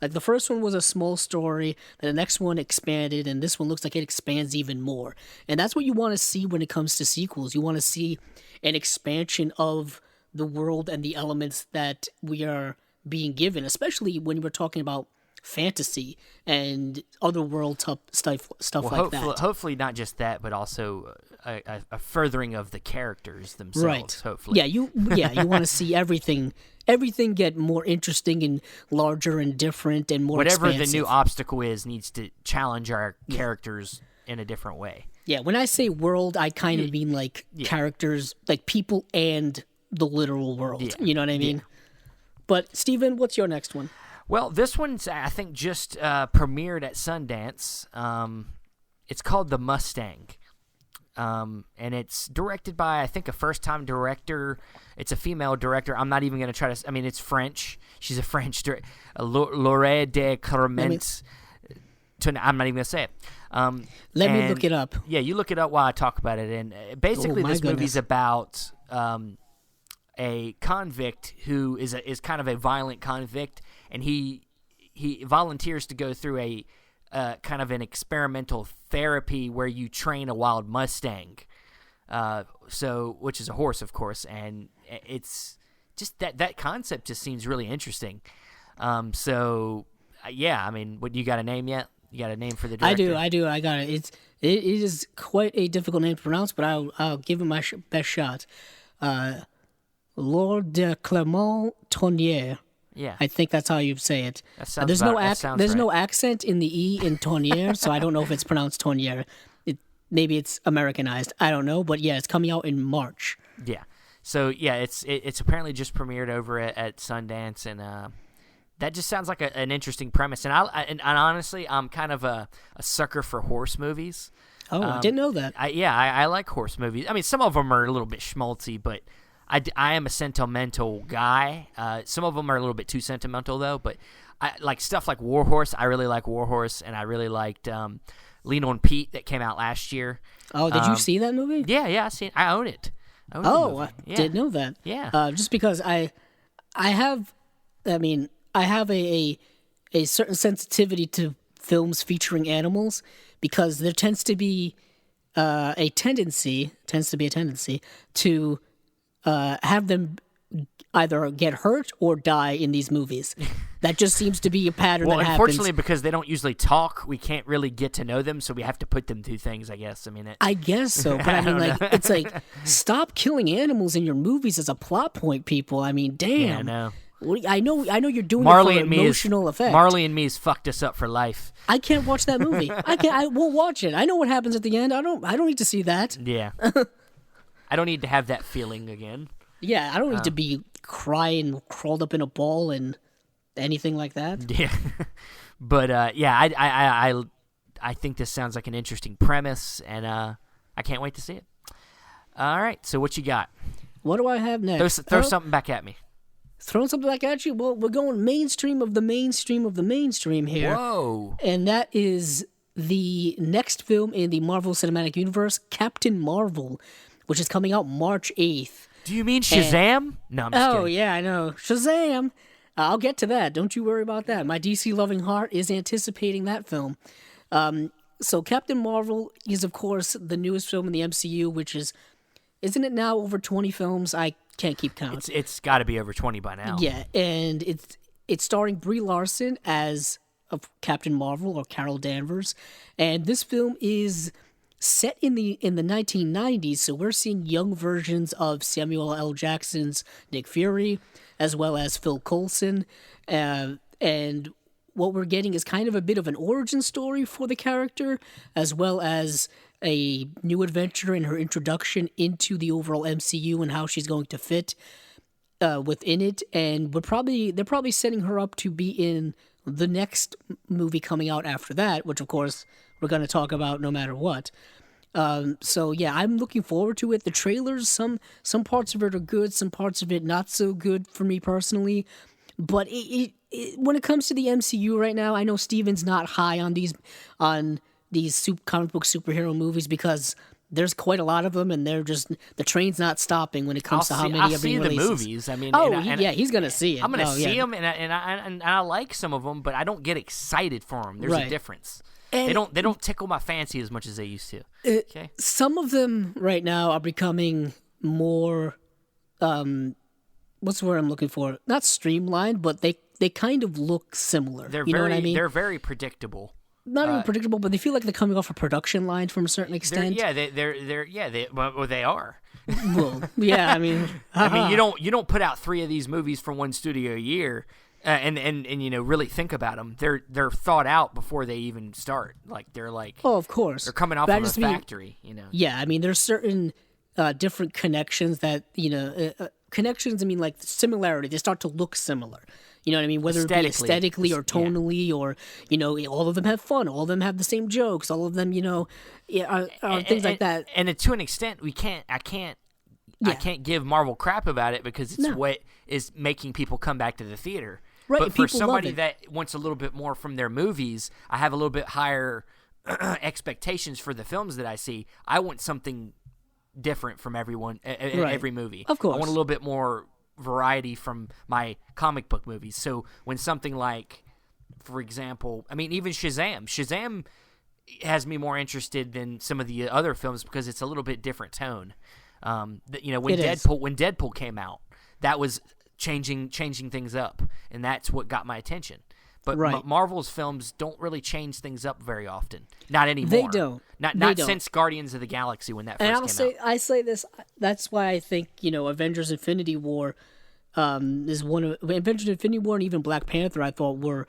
Like the first one was a small story, then the next one expanded, and this one looks like it expands even more. And that's what you want to see when it comes to sequels. You want to see an expansion of the world and the elements that we are being given, especially when we're talking about fantasy and other world stuff like that. Hopefully not just that, but also a furthering of the characters themselves. Right. Hopefully. Yeah. You want to see everything get more interesting and larger and different and more. Whatever expansive. the new obstacle is needs to challenge our characters in a different way. Yeah. When I say world, I kind of mean like characters, like people and the literal world. Yeah. You know what I mean? Yeah. But Steven, what's your next one? Well, this one's, I think, just premiered at Sundance. It's called The Mustang. And it's directed by, I think, a first-time director. It's a female director. I'm not even going to try to... I mean, it's French. She's a French director. Laure de Clement. I'm not even going to say it. Let me look it up. Yeah, you look it up while I talk about it. And basically, this movie's about a convict who is kind of a violent convict, and he volunteers to go through a kind of an experimental therapy where you train a wild Mustang, which is a horse, of course, and it's just that concept just seems really interesting. Yeah, I mean, what, you got a name yet? You got a name for the director? I do. I got it. It is quite a difficult name to pronounce, but I'll give it my best shot. Lord de Clement Tonnier. Yeah, I think that's how you say it. There's no accent in the E in Tonnier, so I don't know if it's pronounced Tonnier. Maybe it's Americanized. I don't know, but yeah, it's coming out in March. Yeah. So yeah, it's apparently just premiered over at Sundance, and that just sounds like an interesting premise. And I honestly, I'm kind of a sucker for horse movies. Oh, I didn't know that. I like horse movies. I mean, some of them are a little bit schmaltzy, but I am a sentimental guy. Some of them are a little bit too sentimental, though. But I like stuff like War Horse. I really like War Horse, and I really liked Lean on Pete that came out last year. Oh, did you see that movie? Yeah, I seen. I own it. I didn't know that. Yeah. Just because I have a certain sensitivity to films featuring animals, because there tends to be a tendency to have them either get hurt or die in these movies. That just seems to be a pattern that happens. Well, unfortunately, because they don't usually talk, we can't really get to know them, so we have to put them through things, I guess. I guess so, but I mean, like, it's like, stop killing animals in your movies as a plot point, people. I mean, damn. Yeah, I know you're doing it for emotional effect. Marley and Me's fucked us up for life. I can't watch that movie. I won't watch it. I know what happens at the end. I don't need to see that. Yeah. I don't need to have that feeling again. Yeah, I don't need to be crying, crawled up in a ball, and anything like that. Yeah, but I think this sounds like an interesting premise, and I can't wait to see it. All right, so what you got? What do I have next? Throw something back at me. Throwing something back at you? Well, we're going mainstream of the mainstream of the mainstream here. Whoa! And that is the next film in the Marvel Cinematic Universe, Captain Marvel, which is coming out March 8th. Do you mean Shazam? No, I'm just kidding. Oh, yeah, I know. Shazam! I'll get to that. Don't you worry about that. My DC-loving heart is anticipating that film. So Captain Marvel is, of course, the newest film in the MCU, which is... Isn't it now over 20 films? I can't keep count. It's got to be over 20 by now. Yeah, and it's starring Brie Larson as Captain Marvel, or Carol Danvers. And this film is... set in the 1990s, so we're seeing young versions of Samuel L. Jackson's Nick Fury, as well as Phil Coulson, and what we're getting is kind of a bit of an origin story for the character, as well as a new adventure in her introduction into the overall MCU and how she's going to fit. within it, and they're probably setting her up to be in the next movie coming out after that, which of course we're going to talk about no matter what. So yeah, I'm looking forward to it. The trailers, some parts of it are good, some parts of it not so good for me personally. But when it comes to the MCU right now, I know Steven's not high on these comic book superhero movies because there's quite a lot of them, and the train's not stopping when it comes to how many are being released. I'll see the movies. I mean, he's gonna see it. I'm gonna see them, and I like some of them, but I don't get excited for them. There's a difference. And they don't tickle my fancy as much as they used to. Okay. Some of them right now are becoming more, what's the word I'm looking for? Not streamlined, but they kind of look similar. Know what I mean? They're very predictable. Not even predictable, but they feel like they're coming off a production line from a certain extent. They are. Well, yeah, I mean, I mean, you don't put out 3 of these movies from one studio a year, and really think about them. They're thought out before they even start. Like they're like, oh, of course, they're coming off of a factory. Yeah, I mean, there's certain different connections that connections. I mean, like similarity. They start to look similar. You know what I mean? Whether it be aesthetically or tonally, or all of them have fun. All of them have the same jokes. All of them, are things like that. And to an extent, I can't give Marvel crap about it because it's what is making people come back to the theater. Right, but for somebody that wants a little bit more from their movies, I have a little bit higher expectations for the films that I see. I want something different from everyone, every movie. Of course, I want a little bit more variety from my comic book movies. So when something like, for example, I mean, even Shazam has me more interested than some of the other films because it's a little bit different tone. When Deadpool came out, that was changing things up, and that's what got my attention. But Marvel's films don't really change things up very often. Not anymore. They don't. Not since Guardians of the Galaxy when that first came out. I say this. That's why I think Avengers: Infinity War is one of Avengers: Infinity War and even Black Panther. I thought were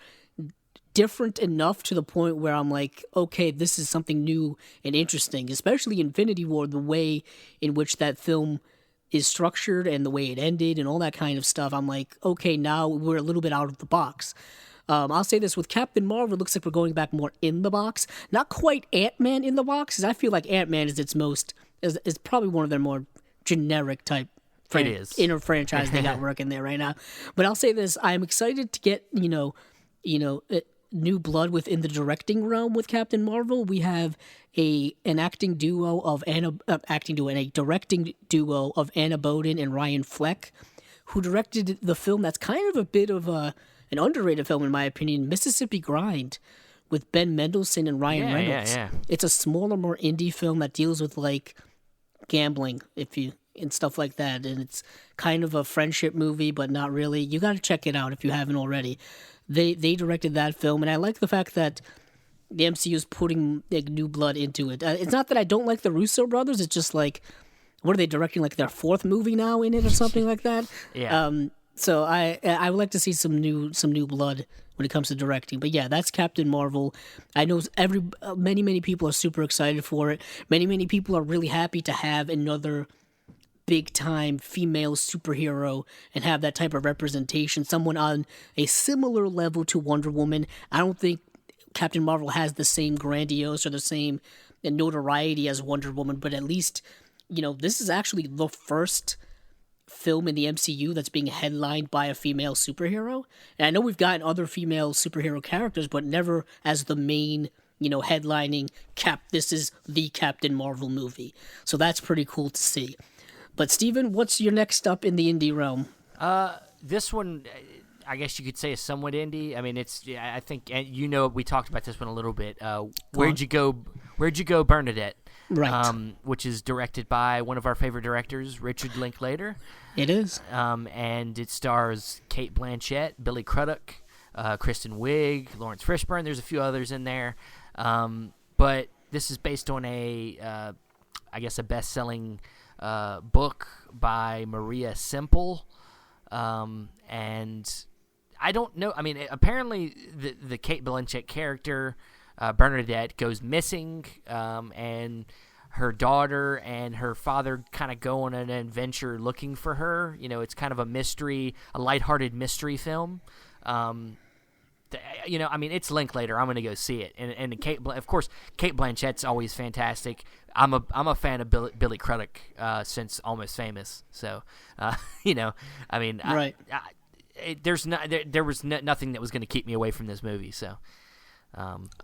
different enough to the point where I'm like, okay, this is something new and interesting. Especially Infinity War, the way in which that film is structured and the way it ended and all that kind of stuff. I'm like, okay, now we're a little bit out of the box. I'll say this, with Captain Marvel, it looks like we're going back more in the box. Not quite Ant-Man in the box, because I feel like Ant-Man is probably one of their more generic type inner franchise they got working there right now. But I'll say this, I'm excited to get, new blood within the directing realm with Captain Marvel. We have a directing duo of Anna Boden and Ryan Fleck, who directed the film that's kind of a bit of an underrated film in my opinion, Mississippi Grind, with Ben Mendelsohn and Ryan Reynolds. Yeah. It's a smaller, more indie film that deals with like gambling, and stuff like that, and it's kind of a friendship movie, but not really. You got to check it out if you haven't already. They directed that film, and I like the fact that the MCU is putting like new blood into it. It's not that I don't like the Russo brothers. It's just like, what are they directing? Like their 4th movie now in it or something like that. Yeah. So I would like to see some new blood when it comes to directing. But yeah, that's Captain Marvel. I know many people are super excited for it. Many people are really happy to have another big time female superhero and have that type of representation. Someone on a similar level to Wonder Woman. I don't think Captain Marvel has the same grandiose or the same notoriety as Wonder Woman, but at least this is actually the first film in the MCU that's being headlined by a female superhero. And I know we've gotten other female superhero characters, but never as the main, headlining this is the Captain Marvel movie. So that's pretty cool to see. But Steven, what's your next up in the indie realm? This one, I guess you could say is somewhat indie. I mean, I think we talked about this one a little bit. Where'd you go, Bernadette? Right. Which is directed by one of our favorite directors, Richard Linklater. It is. And it stars Cate Blanchett, Billy Crudup, Kristen Wiig, Lawrence Fishburne. There's a few others in there. But this is based on a best-selling book by Maria Semple. And I don't know. I mean, apparently the Cate Blanchett character, Bernadette, goes missing, and her daughter and her father kind of go on an adventure looking for her. You know, it's kind of a mystery, a lighthearted mystery film. You know, I mean, it's Linklater. I'm going to go see it. And of course, Kate Blanchett's always fantastic. I'm a fan of Billy Crudup since Almost Famous. So, you know, I mean, right. There was nothing that was going to keep me away from this movie. So,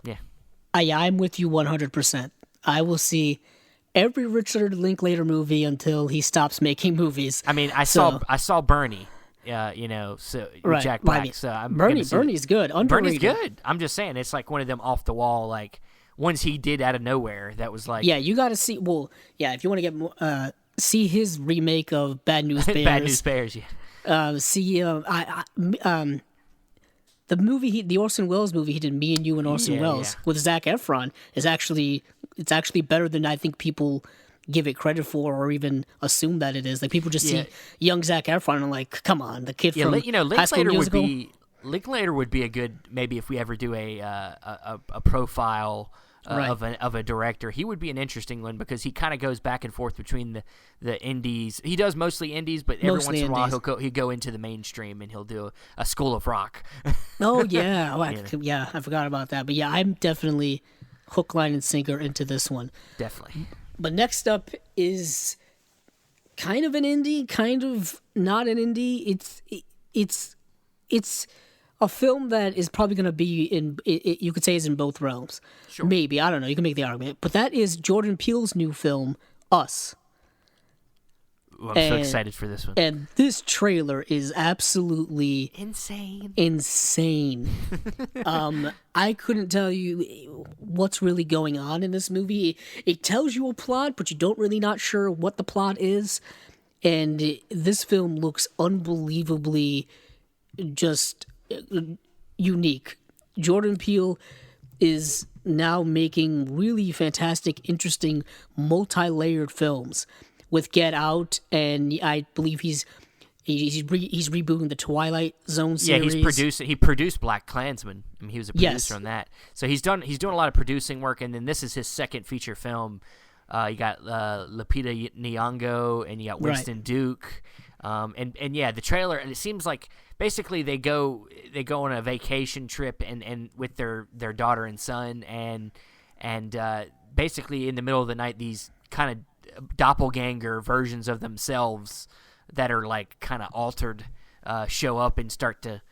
yeah. I'm with you 100%. I will see every Richard Linklater movie until he stops making movies. I mean, I saw Bernie. You know, so right. Jack Black. I mean, So Bernie's good. Underrated. Bernie's good. I'm just saying, it's like one of them off the wall, like ones he did out of nowhere. That was like, yeah, you got to see. Well, yeah, if you want to get more, see his remake of Bad News Bears. Bad News Bears. Yeah. See, the movie, the Orson Welles movie he did, Me and You and Orson Welles with Zac Efron, is actually better than I think people give it credit for, or even assume that it is. Like, people just see young Zac Efron and like, come on, the kid from High School Musical. Linklater would be a good, maybe if we ever do a profile of a director, he would be an interesting one, because he kind of goes back and forth between the indies. He does mostly indies, but every once in a while he'll go into the mainstream and he'll do a School of Rock. Oh yeah, I forgot about that. But yeah, I'm definitely hook, line, and sinker into this one. Definitely. But next up is kind of an indie, kind of not an indie. It's a film that is probably going to be in, you could say, is in both realms. Sure. Maybe, I don't know. You can make the argument. But that is Jordan Peele's new film, Us. Ooh, I'm so excited for this one. And this trailer is absolutely insane. I couldn't tell you what's really going on in this movie. It tells you a plot, but you don't really not sure what the plot is. And this film looks unbelievably just unique. Jordan Peele is now making really fantastic, interesting, multi-layered films with Get Out, and I believe he's rebooting the Twilight Zone series. Yeah, he produced Black Klansman. I mean, he was a producer on that. So he's doing a lot of producing work, and then this is his second feature film. You got Lupita Nyong'o, and you got Winston Duke. And yeah, the trailer, and it seems like basically they go on a vacation trip and with their daughter and son, and basically in the middle of the night, these kind of doppelganger versions of themselves that are like kind of altered show up and start to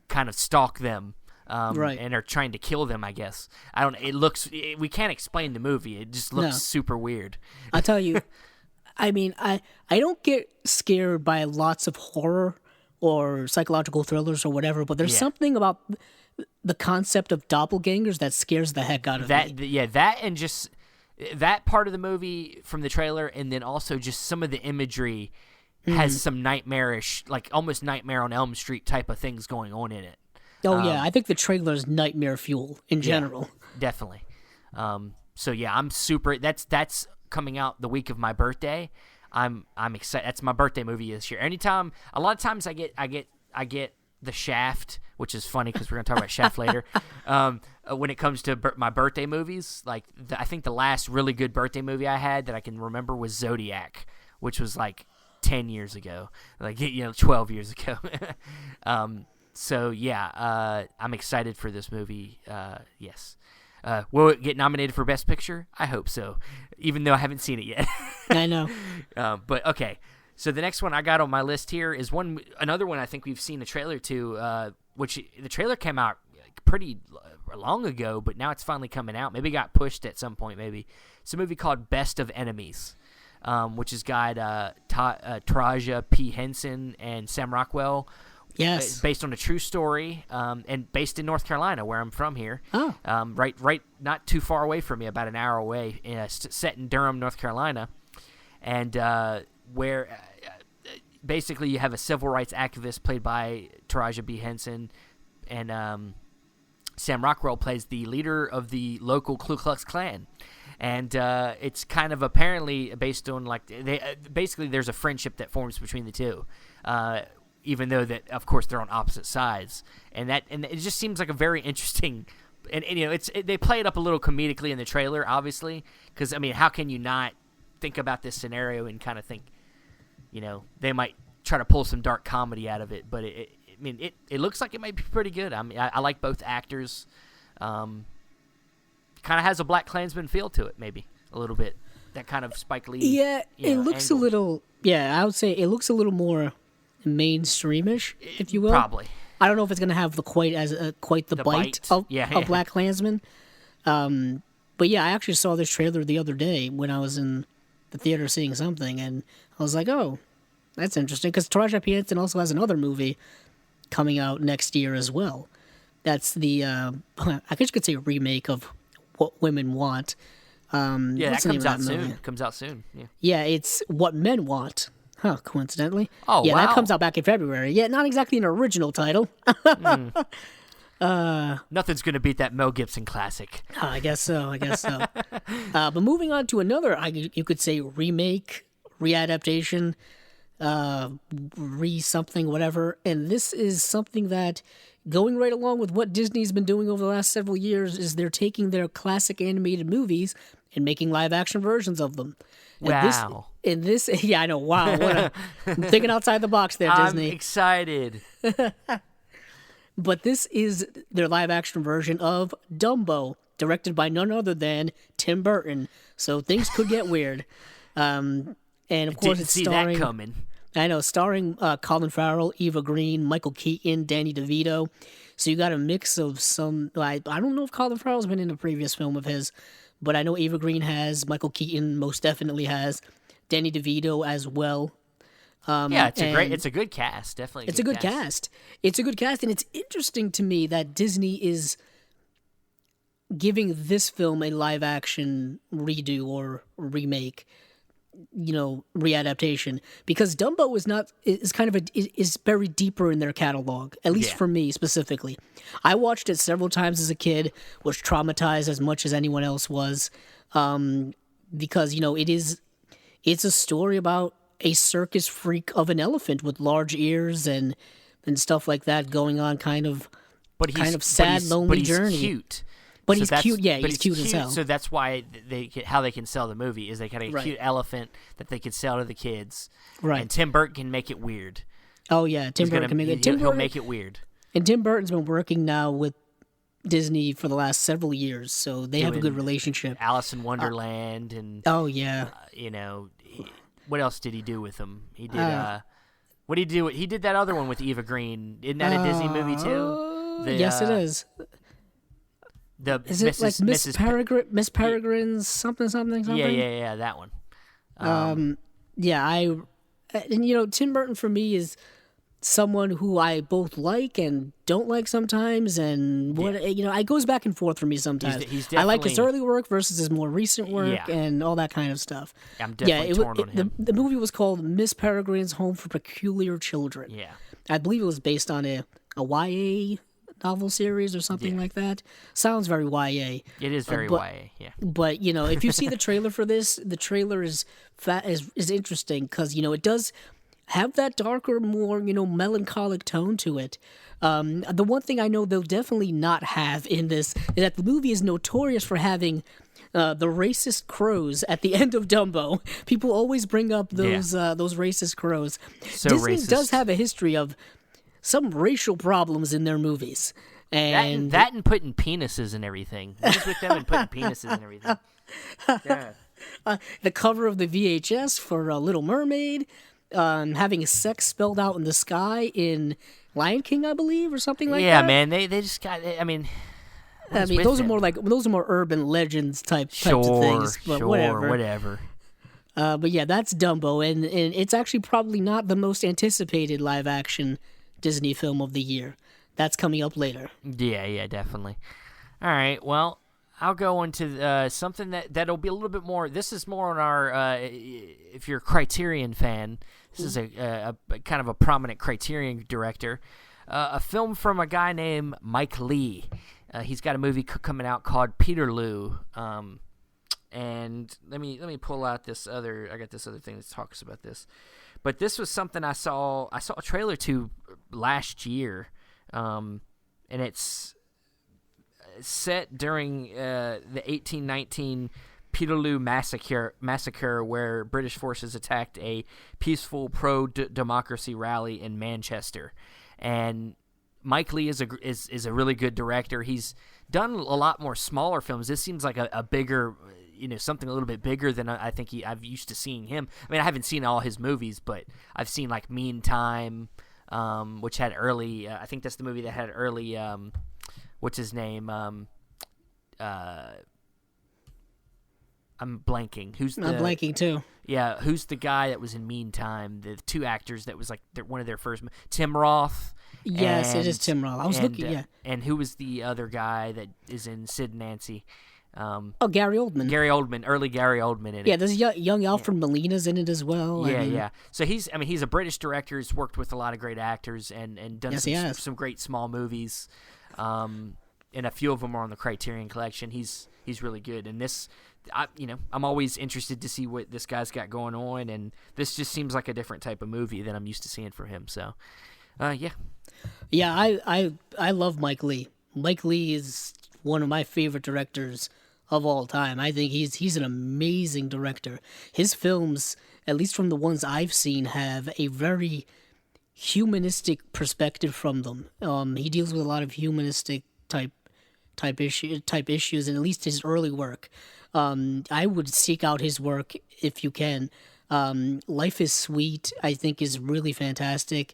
kind of stalk them, and are trying to kill them, I guess. We can't explain the movie. It just looks super weird. I'll tell you, I mean, I don't get scared by lots of horror or psychological thrillers or whatever, but there's something about the concept of doppelgangers that scares the heck out of me. That and just that part of the movie from the trailer, and then also just some of the imagery has some nightmarish, like almost Nightmare on Elm Street type of things going on in it. Oh yeah, I think the trailer is nightmare fuel in general. Definitely. So yeah, I'm super. That's coming out the week of my birthday. I'm excited. That's my birthday movie this year. A lot of times I get The Shaft, which is funny because we're gonna talk about Shaft later. When it comes to my birthday movies, like I think the last really good birthday movie I had that I can remember was Zodiac, which was like 10 years ago, 12 years ago. So yeah, I'm excited for this movie. Yes. Will it get nominated for Best Picture? I hope so, even though I haven't seen it yet. I know. But okay. So the next one I got on my list here is another one I think we've seen a trailer to, which the trailer came out pretty long ago, but now it's finally coming out. Maybe it got pushed at some point, maybe. It's a movie called Best of Enemies, which has got Taraji P. Henson and Sam Rockwell. Yes. Based on a true story, and based in North Carolina, where I'm from here. Oh. Right, not too far away from me, about an hour away, set in Durham, North Carolina, and where basically you have a civil rights activist played by Taraji B. Henson, and Sam Rockwell plays the leader of the local Ku Klux Klan. And it's kind of apparently based on basically there's a friendship that forms between the two. Even though that, of course, they're on opposite sides, and it just seems like a very interesting and they play it up a little comedically in the trailer, obviously, because I mean, how can you not think about this scenario and kind of think, they might try to pull some dark comedy out of it, but it looks like it might be pretty good. I mean, I like both actors. Kind of has a Black Klansman feel to it, maybe a little bit. That kind of Spike Lee. Yeah, it looks angle. a little. Yeah, I would say it looks a little more mainstreamish, if you will. Probably. I don't know if it's gonna have quite the bite of Black Klansman. But yeah, I actually saw this trailer the other day when I was in the theater seeing something, and I was like, oh, that's interesting, because Taraji P. Henson also has another movie coming out next year as well. That's the I guess you could say remake of What Women Want. That comes out soon. Comes out soon. Yeah. Yeah, it's What Men Want. Huh, coincidentally. Oh, yeah, wow. that comes out back in February. Yeah, not exactly an original title. Nothing's going to beat that Mel Gibson classic. I guess so. But moving on to another, you could say remake, readaptation, something, whatever. And this is something that, going right along with what Disney's been doing over the last several years, is they're taking their classic animated movies and making live action versions of them. Wow. Yeah, I know. Wow. I'm thinking outside the box there, Disney. I'm excited. But this is their live action version of Dumbo, directed by none other than Tim Burton. So things could get weird. And of course, Didn't it's see starring. that coming. I know, starring Colin Farrell, Eva Green, Michael Keaton, Danny DeVito. So you got a mix of some. I don't know if Colin Farrell's been in a previous film of his, but I know Eva Green has. Michael Keaton most definitely has. Danny DeVito as well. It's a good cast. Definitely, It's a good cast. It's a good cast, and it's interesting to me that Disney is giving this film a live action redo or remake, readaptation, because Dumbo is buried deeper in their catalog, at least for me specifically. I watched it several times as a kid, was traumatized as much as anyone else was, because it's a story about a circus freak of an elephant with large ears and stuff like that going on, kind of sad, lonely journey. Cute. But he's cute. Yeah, he's cute as hell. So that's why how they can sell the movie is they got a cute elephant that they can sell to the kids. Right. And Tim Burton can make it weird. Oh yeah, Tim Burton can make it. He'll make it weird. And Tim Burton's been working now with Disney for the last several years, so they have a good relationship. Alice in Wonderland and oh yeah, what else did he do with them? He did what did he do? He did that other one with Eva Green. Isn't that a Disney movie too? Yes, it is. Is it like Miss Peregrine's something? Yeah, that one. And Tim Burton for me is someone who I both like and don't like sometimes, and it goes back and forth for me sometimes. He's I like his early work versus his more recent work and all that kind of stuff. I'm definitely torn on him. The movie was called Miss Peregrine's Home for Peculiar Children. Yeah, I believe it was based on a YA novel series or something like that. Sounds very YA. It is very YA, yeah. But if you see the trailer for this, the trailer is interesting because it does have that darker, more melancholic tone to it. The one thing I know they'll definitely not have in this is that the movie is notorious for having the racist crows at the end of Dumbo. People always bring up those racist crows. So Disney racist. does have a history of some racial problems in their movies. And that and putting penises and everything. What is with them and putting penises and everything? Yeah. The cover of the VHS for Little Mermaid, having sex spelled out in the sky in Lion King, I believe, or something like that. Yeah, man, they just got. Those are more urban legends types of things. But whatever. But yeah, that's Dumbo, and it's actually probably not the most anticipated live action Disney film of the year. That's coming up later. Yeah, definitely. All right, well, I'll go into something that'll be a little bit more. This is more on our. If you're a Criterion fan, this is a kind of a prominent Criterion director. A film from a guy named Mike Lee. He's got a movie coming out called Peterloo. And let me pull out this other. I got this other thing that talks about this. But this was something I saw a trailer to last year, and it's set during the 1819 Peterloo massacre, where British forces attacked a peaceful pro-democracy rally in Manchester. And Mike Leigh is a really good director. He's done a lot more smaller films. This seems like a bigger, something a little bit bigger than I think I've used to seeing him. I mean, I haven't seen all his movies, but I've seen like Meantime, which had early. I think that's the movie that had early. What's his name? I'm blanking. I'm blanking too. Yeah, who's the guy that was in Meantime? The two actors that was like one of their first. Tim Roth. Yes, it is Tim Roth. I was looking. Yeah. And who was the other guy that is in Sid and Nancy? Gary Oldman. Early Gary Oldman in it. Yeah, there's young Alfred Molina's in it as well. Yeah. So he's a British director. He's worked with a lot of great actors and done some great small movies. And a few of them are on the Criterion Collection. He's really good. And this, I'm always interested to see what this guy's got going on. And this just seems like a different type of movie than I'm used to seeing from him. So, yeah. Yeah, I love Mike Leigh. Mike Leigh is one of my favorite directors of all time. I think he's an amazing director. His films, at least from the ones I've seen, have a very humanistic perspective from them. He deals with a lot of humanistic type issues, and at least his early work. I would seek out his work if you can. Life is Sweet, I think, is really fantastic.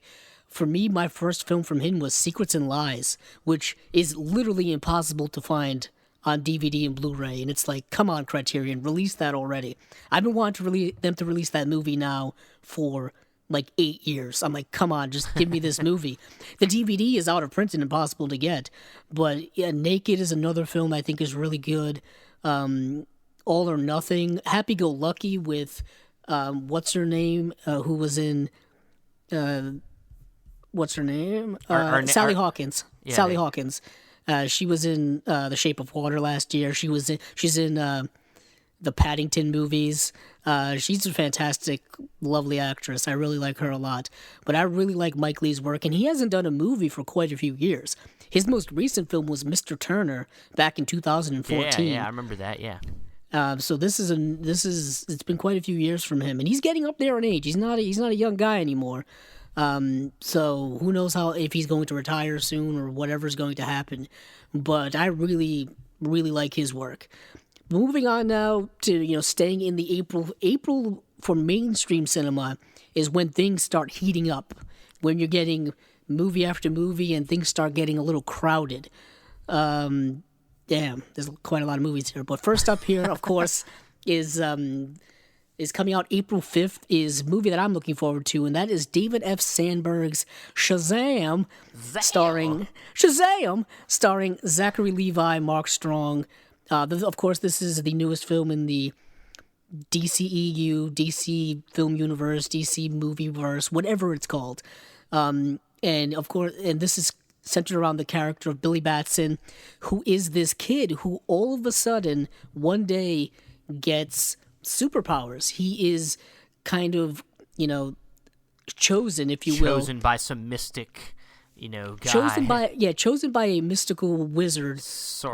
For me, my first film from him was Secrets and Lies, which is literally impossible to find on DVD and Blu-ray. And it's like, come on, Criterion, release that already. I've been wanting them to release that movie now for like 8 years. I'm like, come on, just give me this movie. The DVD is out of print and impossible to get. But yeah, Naked is another film I think is really good. All or Nothing. Happy Go Lucky with, what's her name, who was in... what's her name? Sally Hawkins. Yeah, Sally Hawkins. She was in The Shape of Water last year. She's in the Paddington movies. She's a fantastic, lovely actress. I really like her a lot. But I really like Mike Leigh's work, and he hasn't done a movie for quite a few years. His most recent film was Mr. Turner back in 2014. Yeah, I remember that. Yeah. So it's been quite a few years from him, and he's getting up there in age. He's not a young guy anymore. So who knows if he's going to retire soon or whatever's going to happen. But I really, really like his work. Moving on now to, staying in the April for mainstream cinema is when things start heating up, when you're getting movie after movie and things start getting a little crowded. Damn, there's quite a lot of movies here. But first up here, of course, is coming out April 5th, is a movie that I'm looking forward to, and that is David F. Sandberg's Shazam, starring Zachary Levi, Mark Strong. Of course, this is the newest film in the DCEU, DC Film Universe, DC Movieverse, whatever it's called. And of course, and this is centered around the character of Billy Batson, who is this kid who all of a sudden one day gets superpowers. He is kind of, chosen, if you will. Chosen by some mystic, guy. Chosen by a mystical wizard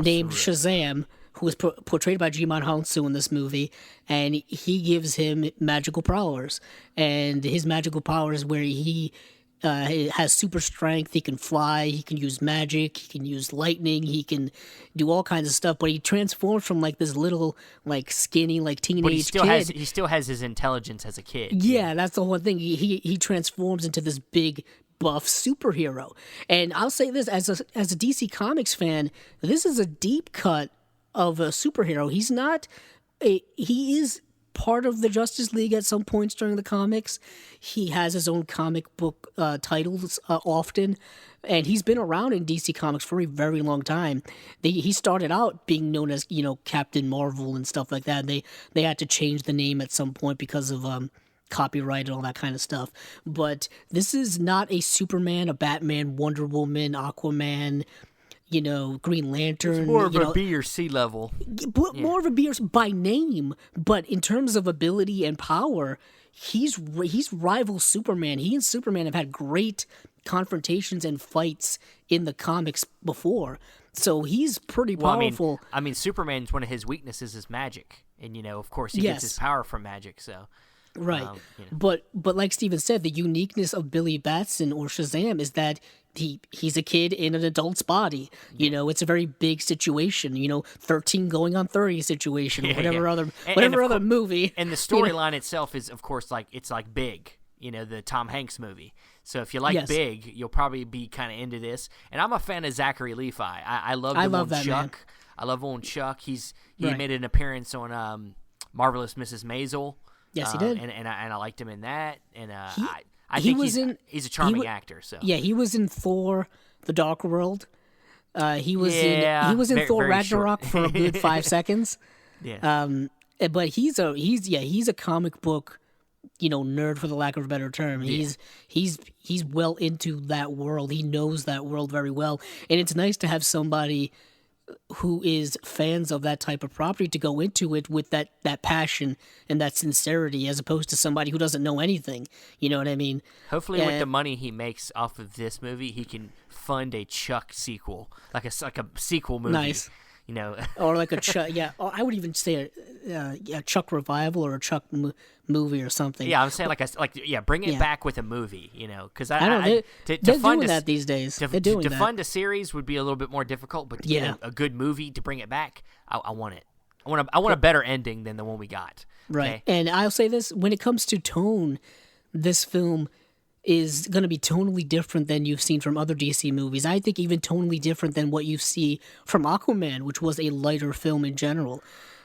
named Shazam, who is portrayed by Jimon Hounsou in this movie, and he gives him magical powers. And his magical powers where he has super strength, he can fly, he can use magic, he can use lightning, he can do all kinds of stuff, but he transforms from like this little skinny teenage kid. He still has his intelligence as a kid. Yeah, that's the whole thing. He transforms into this big buff superhero. And I'll say this, as a DC Comics fan, this is a deep cut of a superhero. He is part of the Justice League at some points during the comics. He has his own comic book titles often, and he's been around in DC Comics for a very long time. He started out being known as, Captain Marvel and stuff like that. They had to change the name at some point because of copyright and all that kind of stuff. But this is not a Superman, a Batman, Wonder Woman, Aquaman, Green Lantern. It's more of a B or C level. More of a B or C by name, but in terms of ability and power, he's rival Superman. He and Superman have had great confrontations and fights in the comics before, so he's pretty powerful. I mean, Superman's one of his weaknesses is magic, and of course, he gets his power from magic. So, right. But like Steven said, the uniqueness of Billy Batson or Shazam is that he's a kid in an adult's body. It's a very big situation. 13 going on 30 situation, whatever other movie. And the storyline itself is, of course, it's like Big. The Tom Hanks movie. So if you like Big, you'll probably be kind of into this. And I'm a fan of Zachary Levi. I love that Chuck. Man. I love old Chuck. He made an appearance on Marvelous Mrs. Maisel. Yes, he did. And I liked him in that. And I think he's a charming actor. So yeah, he was in Thor: The Dark World. He was in Thor Ragnarok for a good 5 seconds. Yeah. But he's a comic book nerd, for the lack of a better term. He's well into that world. He knows that world very well, and it's nice to have somebody who is fans of that type of property to go into it with that passion and that sincerity, as opposed to somebody who doesn't know anything. You know what I mean? Hopefully, with the money he makes off of this movie, he can fund a Chuck sequel, like a sequel movie. Nice. Or like a Chuck, or I would even say a Chuck revival or a Chuck movie or something. Yeah, I'm saying bring it back with a movie, because I don't know, they're doing that these days. They're doing that. To fund a series would be a little bit more difficult, but to get a good movie to bring it back, I want it. I want a better ending than the one we got. Right, okay? And I'll say this: when it comes to tone, this film is going to be tonally different than you've seen from other DC movies. I think even tonally different than what you see from Aquaman, which was a lighter film in general.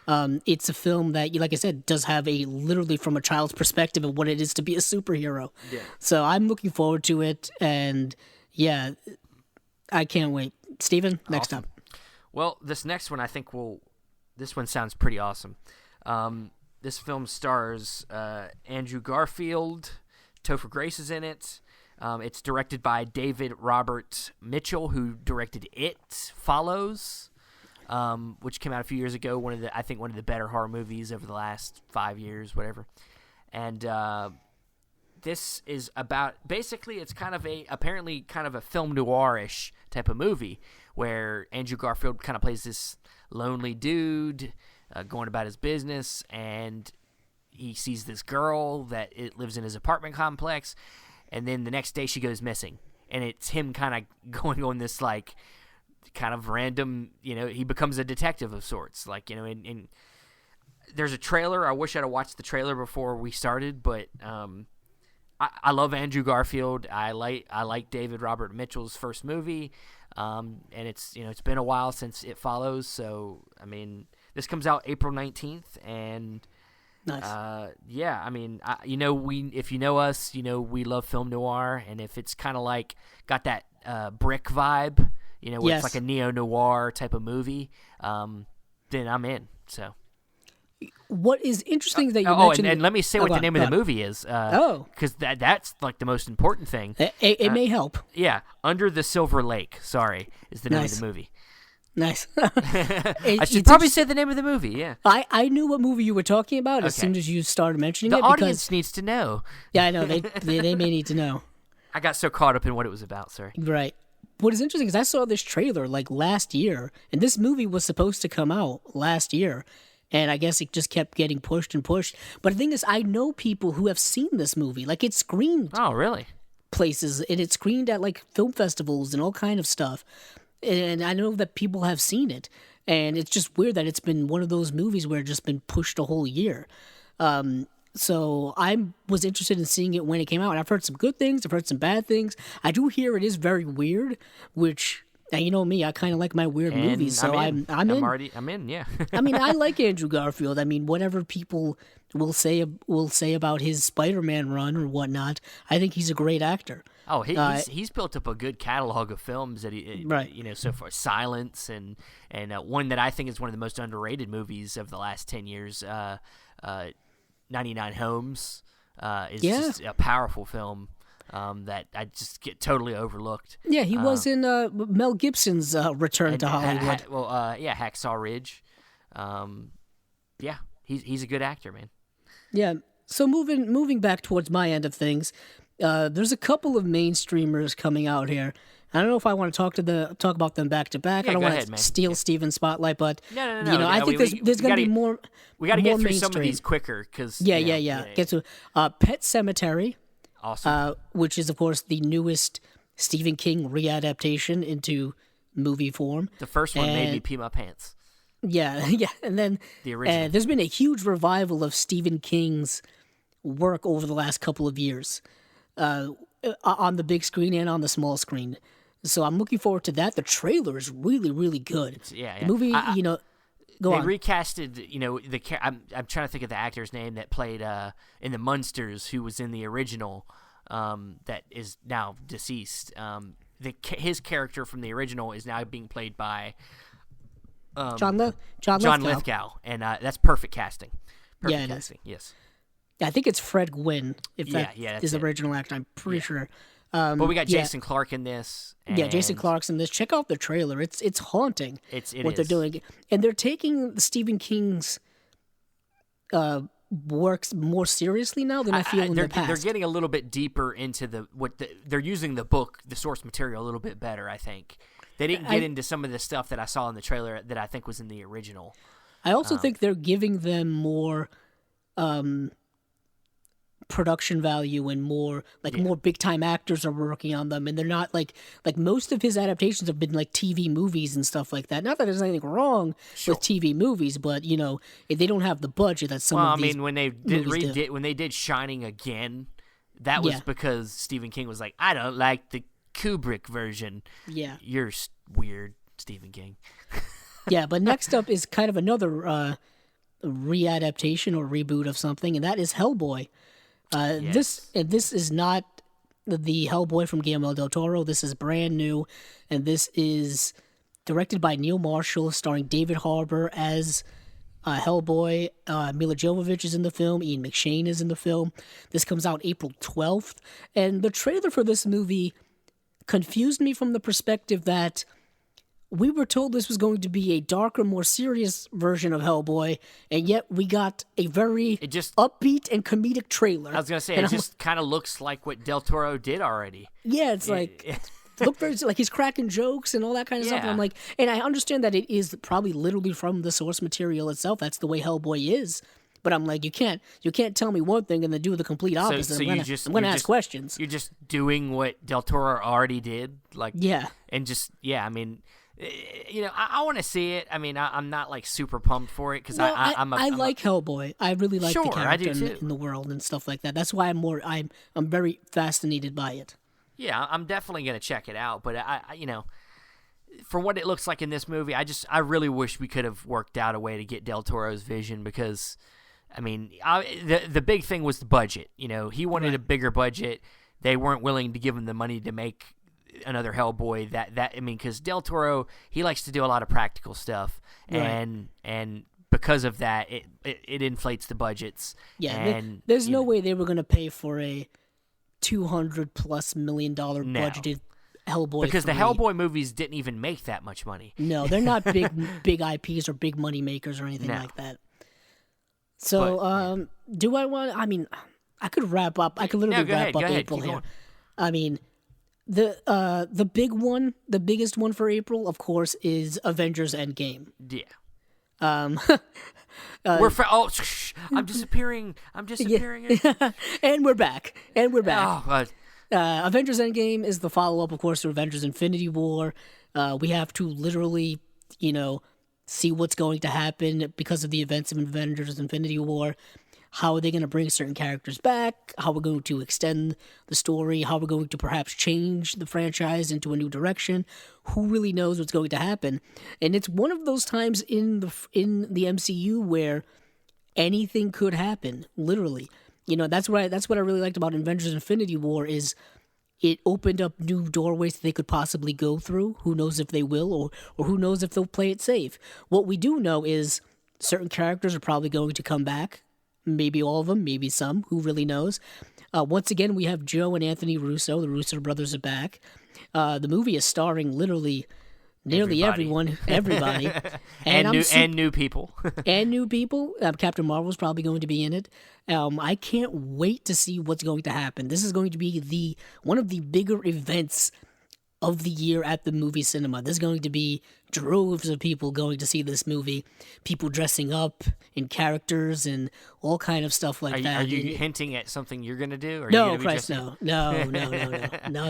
It's a film that, like I said, does have literally from a child's perspective of what it is to be a superhero. Yeah. So I'm looking forward to it, and I can't wait. Steven, next up. Well, this next one, I think this one sounds pretty awesome. This film stars Andrew Garfield. Topher Grace is in it. It's directed by David Robert Mitchell, who directed It Follows, which came out a few years ago. One of the better horror movies over the last 5 years, whatever. And this is about, basically, it's apparently kind of a film noir-ish type of movie where Andrew Garfield kind of plays this lonely dude going about his business, and he sees this girl that lives in his apartment complex, and then the next day she goes missing. And it's him kind of going on this, kind of random, he becomes a detective of sorts. And there's a trailer. I wish I'd have watched the trailer before we started, but I love Andrew Garfield. I like David Robert Mitchell's first movie, and it's been a while since It Follows. So, I mean, this comes out April 19th, and nice. If you know us, we love film noir, and if it's kind of got that Brick vibe, where it's like a neo-noir type of movie, then I'm in. So, what is interesting that you mentioned... and let me say what the name of the movie is. Because that's the most important thing. It may help. Yeah, Under the Silver Lake, is the name of the movie. Nice. I should probably say the name of the movie, yeah. I knew what movie you were talking about as soon as you started mentioning it. The audience needs to know. Yeah, I know. They may need to know. I got so caught up in what it was about, sorry. Right. What is interesting is I saw this trailer last year, and this movie was supposed to come out last year, and I guess it just kept getting pushed and pushed. But the thing is, I know people who have seen this movie. It screened. Oh, really? Places, and it screened at film festivals and all kind of stuff. And I know that people have seen it, and it's just weird that it's been one of those movies where it's just been pushed a whole year. So I was interested in seeing it when it came out, and I've heard some good things, I've heard some bad things. I do hear it is very weird, which, and you know me, I kind of like my weird movies, so I'm in. I'm in, yeah. I mean, I like Andrew Garfield. I mean, whatever people will say about his Spider-Man run or whatnot, I think he's a great actor. Oh, he's built up a good catalog of films that so far. Silence and one that I think is one of the most underrated movies of the last 10 years. 99 Homes is just a powerful film that I just get totally overlooked. Yeah, he was in Mel Gibson's return to Hollywood. Hacksaw Ridge. He's a good actor, man. Yeah. So moving back towards my end of things. There's a couple of mainstreamers coming out here. I don't know if I want to talk about them back to back. Yeah, I don't go want ahead, to man. steal Steven's spotlight, but No. I think there's going to be more. We got to get through mainstream. some of these quicker because Yeah. Get to Pet Sematary, awesome. which is of course the newest Stephen King readaptation into movie form. The first one made me and- pee my pants. Yeah, and then The original. there's been a huge revival of Stephen King's work over the last couple of years, on the big screen and on the small screen. So I'm looking forward to that. The trailer is really, really good. Yeah. The movie, go They on. recasted, I'm trying to think of the actor's name that played in the Munsters, who was in the original, that is now deceased. His character from the original is now being played by John Lithgow, and that's perfect casting. Perfect Yeah, it is. casting. Yes. I think it's Fred Gwynn, if that that's is the it. original actor. I'm pretty sure. But we got Jason Clarke in this. Jason and Clarke's in this. Check out the trailer. It's haunting It what they're is. doing. And they're taking Stephen King's works more seriously now than I feel in the past. They're getting a little bit deeper into they're using the book, the source material, a little bit better. I think they didn't get into some of the stuff that I saw in the trailer that I think was in the original. I also think they're giving them more production value and more more big time actors are working on them, and they're not like most of his adaptations have been like TV movies and stuff like that. Not that there's anything wrong with TV movies, but they don't have the budget that some of these. When they when they did Shining again, that was because Stephen King was like, I don't like the Kubrick version. Yeah, you're weird, Stephen King. Yeah, but next up is kind of another readaptation or reboot of something, and that is Hellboy. This is not the Hellboy from Guillermo del Toro. This is brand new, and this is directed by Neil Marshall, starring David Harbour as Hellboy. Mila Jovovich is in the film. Ian McShane is in the film. This comes out April 12th, and the trailer for this movie confused me from the perspective that we were told this was going to be a darker, more serious version of Hellboy, and yet we got a very upbeat and comedic trailer. I was going to say, it just kind of looks like what Del Toro did already. Yeah, it's look very like he's cracking jokes and all that kind of stuff. And I'm like, and I understand that it is probably literally from the source material itself. That's the way Hellboy is. But I'm like, you can't tell me one thing and then do the complete opposite. So I'm going to ask questions. You're just doing what Del Toro already did, and I mean. I want to see it. I mean, I'm not like super pumped for it because I like Hellboy. I really like the character in the world and stuff like that. That's why I'm very fascinated by it. Yeah, I'm definitely gonna check it out. But I for what it looks like in this movie, I really wish we could have worked out a way to get Del Toro's vision because, I mean, the big thing was the budget. He wanted a bigger budget. They weren't willing to give him the money to make another Hellboy. Because Del Toro, he likes to do a lot of practical stuff, and because of that, it inflates the budgets. Yeah, and there's no way they were going to pay for a $200+ million budgeted Hellboy because 3. the Hellboy movies didn't even make that much money. No, they're not big IPs or big money makers or anything like that. So, do I want? I mean, I could wrap up. I could literally wrap up April here. I mean. The big one, the biggest one for April, of course, is Avengers Endgame. Yeah. I'm disappearing. Yeah. And we're back. Oh, God. Avengers Endgame is the follow-up, of course, to Avengers Infinity War. We have to literally, see what's going to happen because of the events of Avengers Infinity War. How are they going to bring certain characters back? How we're going to extend the story? How we're going to perhaps change the franchise into a new direction? Who really knows what's going to happen? And it's one of those times in the MCU where anything could happen. Literally, that's what I really liked about Avengers Infinity War is it opened up new doorways that they could possibly go through. Who knows if they will, or who knows if they'll play it safe? What we do know is certain characters are probably going to come back. Maybe all of them, maybe some. Who really knows? Once again, we have Joe and Anthony Russo. The Russo brothers are back. The movie is starring literally nearly everybody, and new people. and new people. Captain Marvel's probably going to be in it. I can't wait to see what's going to happen. This is going to be one of the bigger events of the year at the movie cinema. There's going to be droves of people going to see this movie, people dressing up in characters and all kind of stuff like that. Are you hinting at something you're going to do? Or no, Christ, no. No,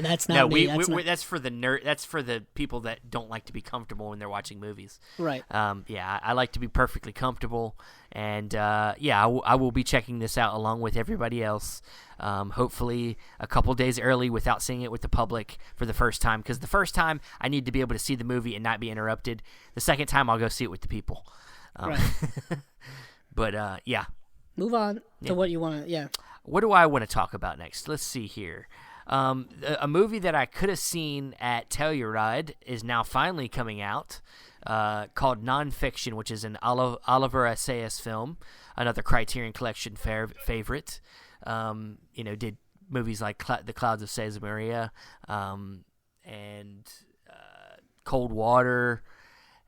that's not me. That's for the nerd. That's for the people that don't like to be comfortable when they're watching movies. Right. I like to be perfectly comfortable, and I will be checking this out along with everybody else. Hopefully a couple days early without seeing it with the public for the first time, because the first time I need to be able to see the movie and not be interrupted. The second time I'll go see it with the people. Right. But yeah. Move on to what you want to, yeah. What do I want to talk about next? Let's see here. A movie that I could have seen at Telluride is now finally coming out, called Nonfiction, which is an Oliver Assayas film, another Criterion Collection favorite. Did movies like The Clouds of Caesarea, and Cold Water,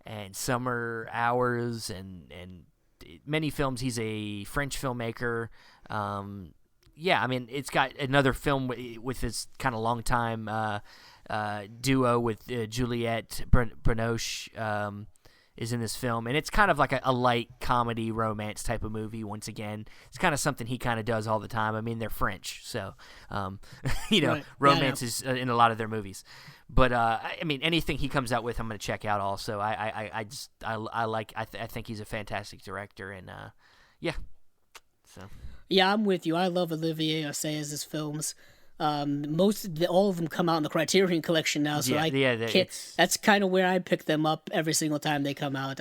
and Summer Hours, and many films. He's a French filmmaker. It's got another film with his kind of long time duo with Juliette Binoche. Is in this film, and it's kind of like a light comedy romance type of movie. Once again, it's kind of something he kind of does all the time. I mean, they're French, so right. Romance is in a lot of their movies. But anything he comes out with, I'm going to check out. Also, I think he's a fantastic director, and so yeah, I'm with you. I love Olivier Assayas' films. All of them come out in the Criterion Collection now, so that's kind of where I pick them up every single time they come out.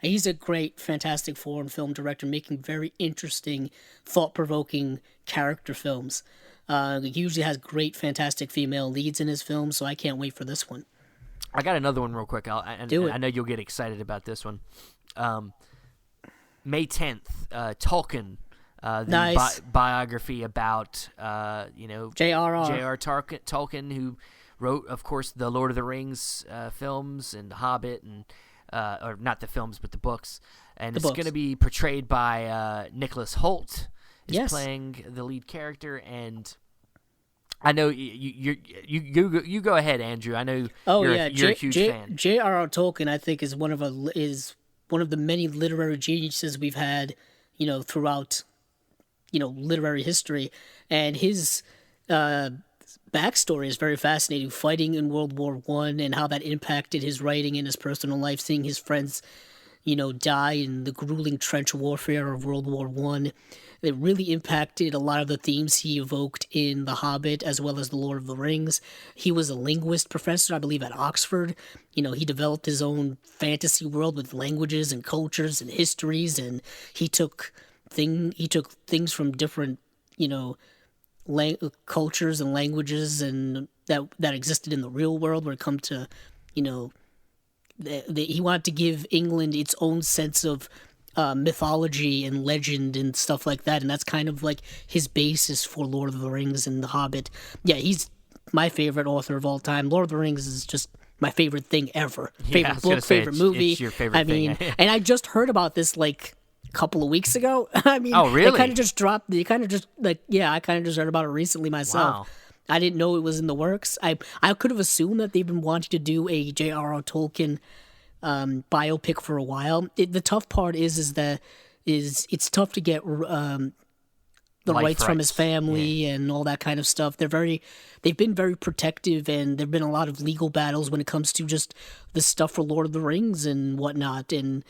He's a great, fantastic foreign film director, making very interesting, thought-provoking character films. He usually has great, fantastic female leads in his films, so I can't wait for this one. I got another one real quick. Do it. I know you'll get excited about this one. May 10th, Tolkien. Nice. Biography about J.R.R. Tolkien, who wrote, of course, the Lord of the Rings films and The Hobbit, and or not the films but the books. And it's going to be portrayed by Nicholas Hoult is playing the lead character. And I know you go ahead, Andrew. I know you're a huge fan. J.R.R. Tolkien, I think, is one of the many literary geniuses we've had, throughout literary history, and his backstory is very fascinating. Fighting in World War I and how that impacted his writing and his personal life, seeing his friends, die in the grueling trench warfare of World War I. It really impacted a lot of the themes he evoked in The Hobbit as well as The Lord of the Rings. He was a linguist professor, I believe, at Oxford. He developed his own fantasy world with languages and cultures and histories, and he took things from different, cultures and languages and that existed in the real world when it comes to, he wanted to give England its own sense of mythology and legend and stuff like that, and that's kind of like his basis for Lord of the Rings and The Hobbit. Yeah, he's my favorite author of all time. Lord of the Rings is just my favorite thing ever. Favorite book, favorite movie. It's your favorite thing. And I just heard about this couple of weeks ago. Oh, really? They kind of just dropped. I kind of just heard about it recently myself. Wow. I didn't know it was in the works. I could have assumed that they've been wanting to do a J.R.R. Tolkien biopic for a while. The tough part is it's tough to get the rights from his family and all that kind of stuff. They've been very protective, and there've been a lot of legal battles when it comes to just the stuff for Lord of the Rings and whatnot, and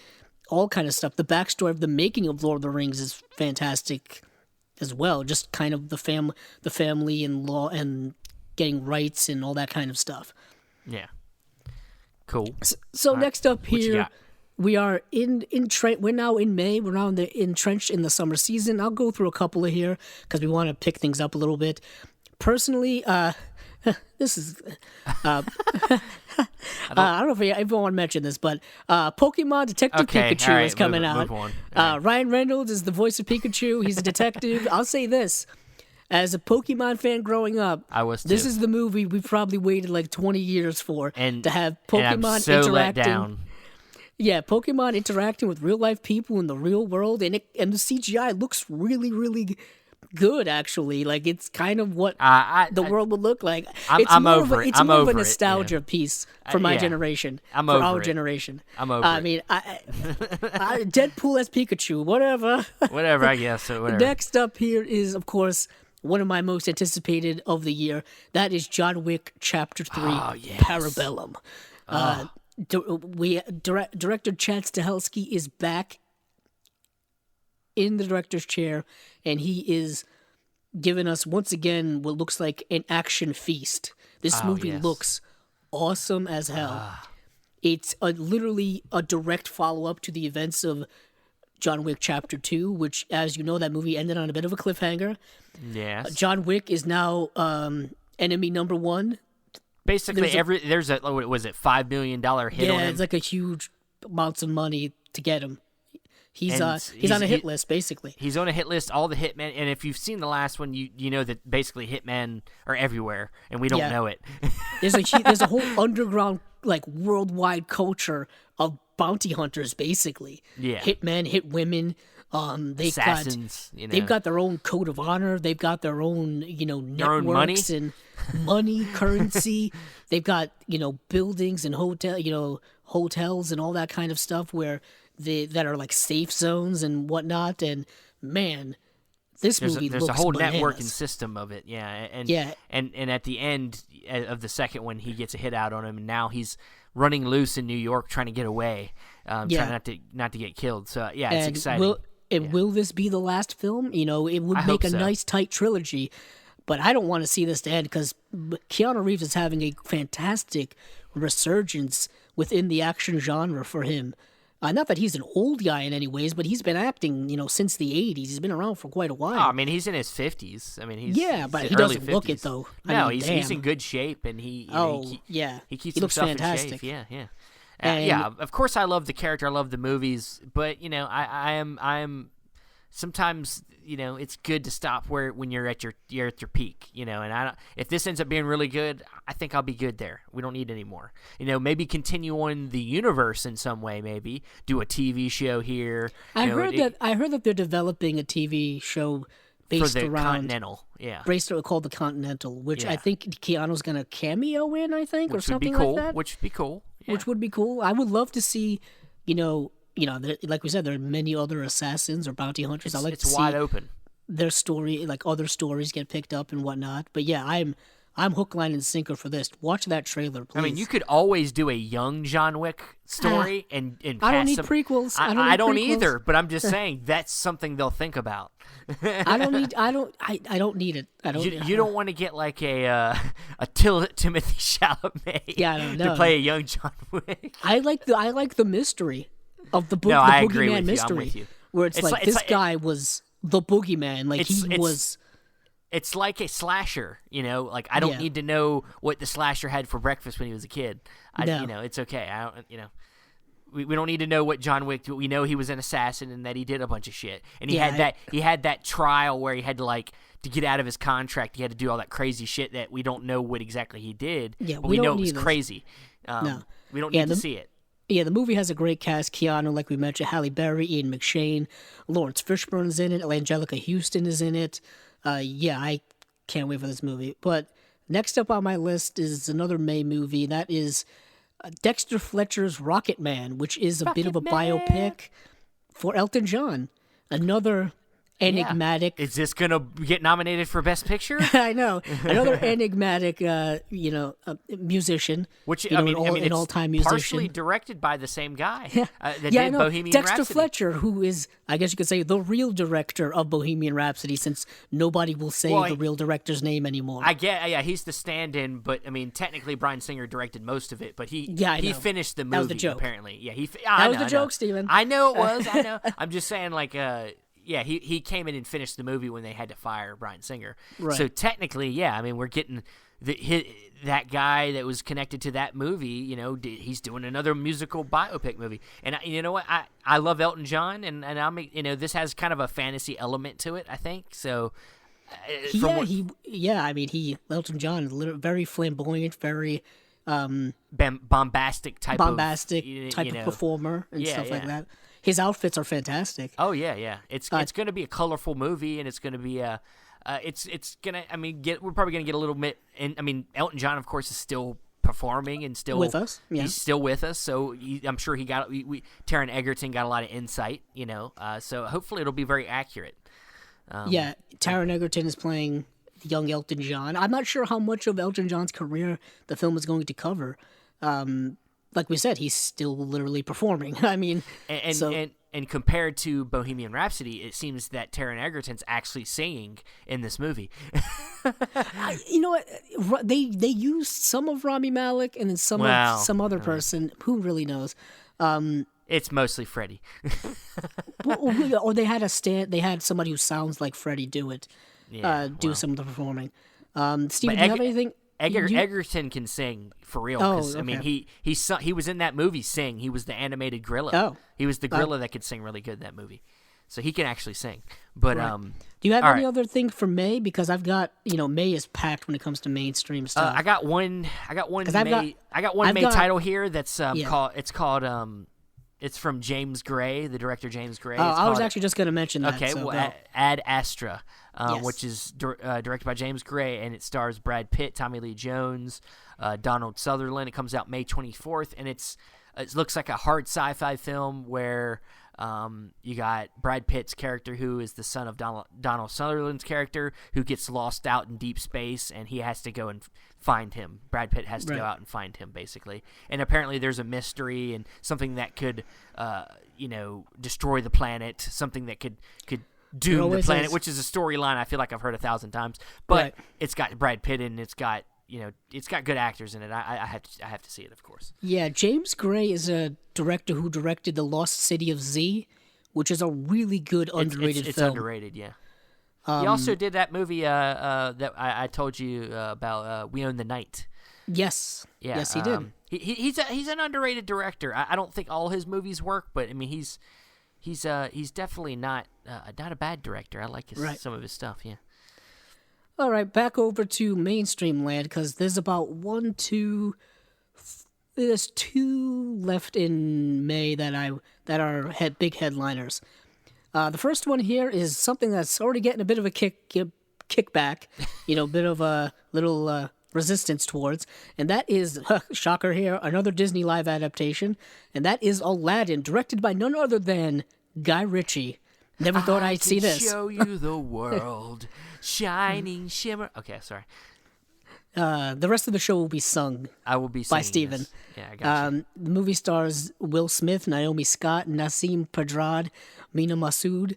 all kind of stuff. The backstory of the making of Lord of the Rings is fantastic as well. Just kind of the family and law and getting rights and all that kind of stuff. Yeah. Cool. So next up here, we are we're now in May. We're now entrenched in the summer season. I'll go through a couple of here because we want to pick things up a little bit. Personally, this is I don't know if everyone want to mention this, but Pokemon Detective Pikachu is coming out. Move on. Ryan Reynolds is the voice of Pikachu. He's a detective. I'll say this. as a Pokemon fan growing up, I was too. This is the movie we probably waited like 20 years for to have Pokemon and I'm so interacting. let down. Yeah, Pokemon interacting with real life people in the real world, and the CGI looks really, really good. Actually, like it's kind of what the world would look like. It's more of a nostalgia piece for my generation, for our generation. I'm over it. I mean, Deadpool as Pikachu, whatever. Whatever, I guess. So whatever. Next up here is, of course, one of my most anticipated of the year. That is John Wick Chapter 3, Parabellum. Director Chad Stahelski is back in the director's chair, and he is giving us once again what looks like an action feast. This movie looks awesome as hell. It's literally a direct follow-up to the events of John Wick Chapter 2, which, as you know, that movie ended on a bit of a cliffhanger. Yes. John Wick is now enemy number one. Basically, there's a was it $5 million hit on him? Yeah, it's like a huge amounts of money to get him. He's on a hit list, basically. He's on a hit list, all the hitmen, and if you've seen the last one, you know that basically hitmen are everywhere, and we don't know it. There's a whole underground, like, worldwide culture of bounty hunters, basically. Yeah. Hitmen, hit women. Assassins, they've got their own code of honor. They've got their own, networks and money, currency. They've got, buildings and hotels and all that kind of stuff where that are like safe zones and whatnot. And man, this movie looks there's a whole bananas. networking system of it, and at the end of the second one, he gets a hit out on him, and now he's running loose in New York trying to get away, trying not to get killed. So it's exciting. Will this be the last film? It would make a nice tight trilogy, but I don't want to see this to end because Keanu Reeves is having a fantastic resurgence within the action genre for him. Not that he's an old guy in any ways, but he's been acting, since the 80s. He's been around for quite a while. Oh, I mean, he's in his 50s. I mean, but he doesn't look it, though. He's in good shape, and he keeps looks himself fantastic. in shape. Yeah. Of course, I love the character. I love the movies, but I am sometimes it's good to stop when you're at your peak. And if this ends up being really good, I think I'll be good there. We don't need any more. Maybe continue on the universe in some way. Maybe do a TV show here. I heard that they're developing a TV show based for the around Continental, called the Continental, which I think Keanu's going to cameo in, or something cool, like that. Which would be cool. Yeah. Which would be cool. I would love to see, like we said, there are many other assassins or bounty hunters. I like to see wide open. Their story, like other stories, get picked up and whatnot. But yeah, I'm hook, line, and sinker for this. Watch that trailer, please. I mean, you could always do a young John Wick story and I don't need prequels. I don't either, but I'm just saying that's something they'll think about. I don't need it. You don't want to get like a Timothy Chalamet to play a young John Wick. I like the mystery of the No, I the agree boogeyman with mystery, you. I'm with you. Where it's like this guy was the boogeyman, like he was. It's like a slasher, Like I don't need to know what the slasher had for breakfast when he was a kid. It's okay. I don't. We don't need to know what John Wick. We know he was an assassin and that he did a bunch of shit. And he had that trial where he had to get out of his contract. He had to do all that crazy shit that we don't know what exactly he did. Yeah, but we know it was crazy. We don't need to see it. Yeah, the movie has a great cast. Keanu, like we mentioned, Halle Berry, Ian McShane, Lawrence Fishburne's in it, Angelica Houston is in it. I can't wait for this movie. But next up on my list is another May movie. That is Dexter Fletcher's Rocket Man, which is a bit of a biopic for Elton John. Another enigmatic. Is this gonna get nominated for Best Picture? I know, another enigmatic, musician. Which an all-time musician. Partially directed by the same guy that did Bohemian Dexter Rhapsody. Fletcher, who is, I guess you could say, the real director of Bohemian Rhapsody, since nobody will say the real director's name anymore. He's the stand-in, but I mean, technically, Bryan Singer directed most of it, but he finished the movie. That was the joke. Apparently, that was the joke, Steven. I know it was. I know. I'm just saying, he came in and finished the movie when they had to fire Bryan Singer. Right. So technically, we're getting that guy that was connected to that movie. He's doing another musical biopic movie. And you know what? I love Elton John, and this has kind of a fantasy element to it, I think. So I mean, Elton John, very flamboyant, very bombastic type of performer and stuff like that. His outfits are fantastic. Oh yeah. It's going to be a colorful movie, and it's going to be it's gonna. I mean, we're probably gonna get a little bit. And I mean, Elton John, of course, is still performing and still with us. Yeah. He's still with us, so I'm sure he got. Taron Egerton got a lot of insight, So hopefully it'll be very accurate. Taron Egerton is playing young Elton John. I'm not sure how much of Elton John's career the film is going to cover. Like we said, he's still literally performing. I mean, and compared to Bohemian Rhapsody, it seems that Taron Egerton's actually singing in this movie. You know what? They used some of Rami Malek and then some other person. Who really knows? It's mostly Freddie. Or they had They had somebody who sounds like Freddie do it. Do some of the performing. Steven, do you have anything? Egerton can sing for real. I mean, he was in that movie Sing. He was the animated gorilla. Oh. He was the gorilla that could sing really good in that movie. So he can actually sing. But do you have any other thing for May? Because I've got, May is packed when it comes to mainstream stuff. I got one May title here that's called it's from James Gray, the director James Gray. I was actually just going to mention that. Okay, Ad Astra, which is directed by James Gray, and it stars Brad Pitt, Tommy Lee Jones, Donald Sutherland. It comes out May 24th, and it looks like a hard sci-fi film where you got Brad Pitt's character, who is the son of Donald Sutherland's character, who gets lost out in deep space, and he has to go and find him. Brad Pitt has to go out and find him, basically. And apparently there's a mystery and something that could, destroy the planet, something that could doom the planet, which is a storyline I feel like I've heard 1,000 times. But it's got Brad Pitt in, it's got good actors in it. I have to see it, of course. Yeah, James Gray is a director who directed The Lost City of Z, which is a really good underrated film. It's underrated, yeah. He also did that movie that I told you about, We Own the Night. Yes. Yeah, yes, he did. He's an underrated director. I don't think all his movies work, but I mean he's definitely not a bad director. I like some of his stuff. Yeah. All right, back over to mainstream land, because there's about there's two left in May that are big headliners. The first one here is something that's already getting a bit of a kickback, bit of a little resistance towards, and that is, shocker here, another Disney live adaptation, and that is Aladdin, directed by none other than Guy Ritchie. Never thought I'd see this. Show you the world, shining shimmer. Okay, sorry. The rest of the show will be sung. I will be by Steven. This. Yeah, I got you. The movie stars Will Smith, Naomi Scott, Nassim Pedrad, Mina Masood.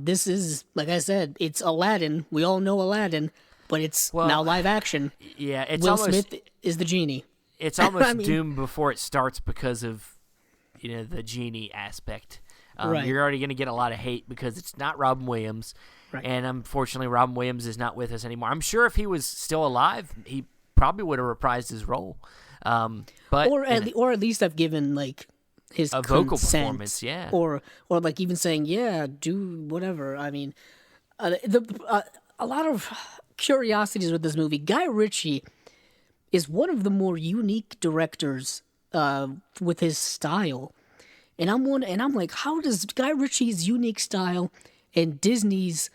This is, like I said, it's Aladdin. We all know Aladdin, but it's now live action. Yeah, it's Will Smith is the genie. It's almost doomed before it starts because of the genie aspect. You're already going to get a lot of hate because it's not Robin Williams. Right. And unfortunately, Robin Williams is not with us anymore. I'm sure if he was still alive, he probably would have reprised his role. Or at least have given his a vocal performance, yeah. Or even saying, yeah, do whatever. I mean, a lot of curiosities with this movie. Guy Ritchie is one of the more unique directors with his style. And I'm like, how does Guy Ritchie's unique style and Disney's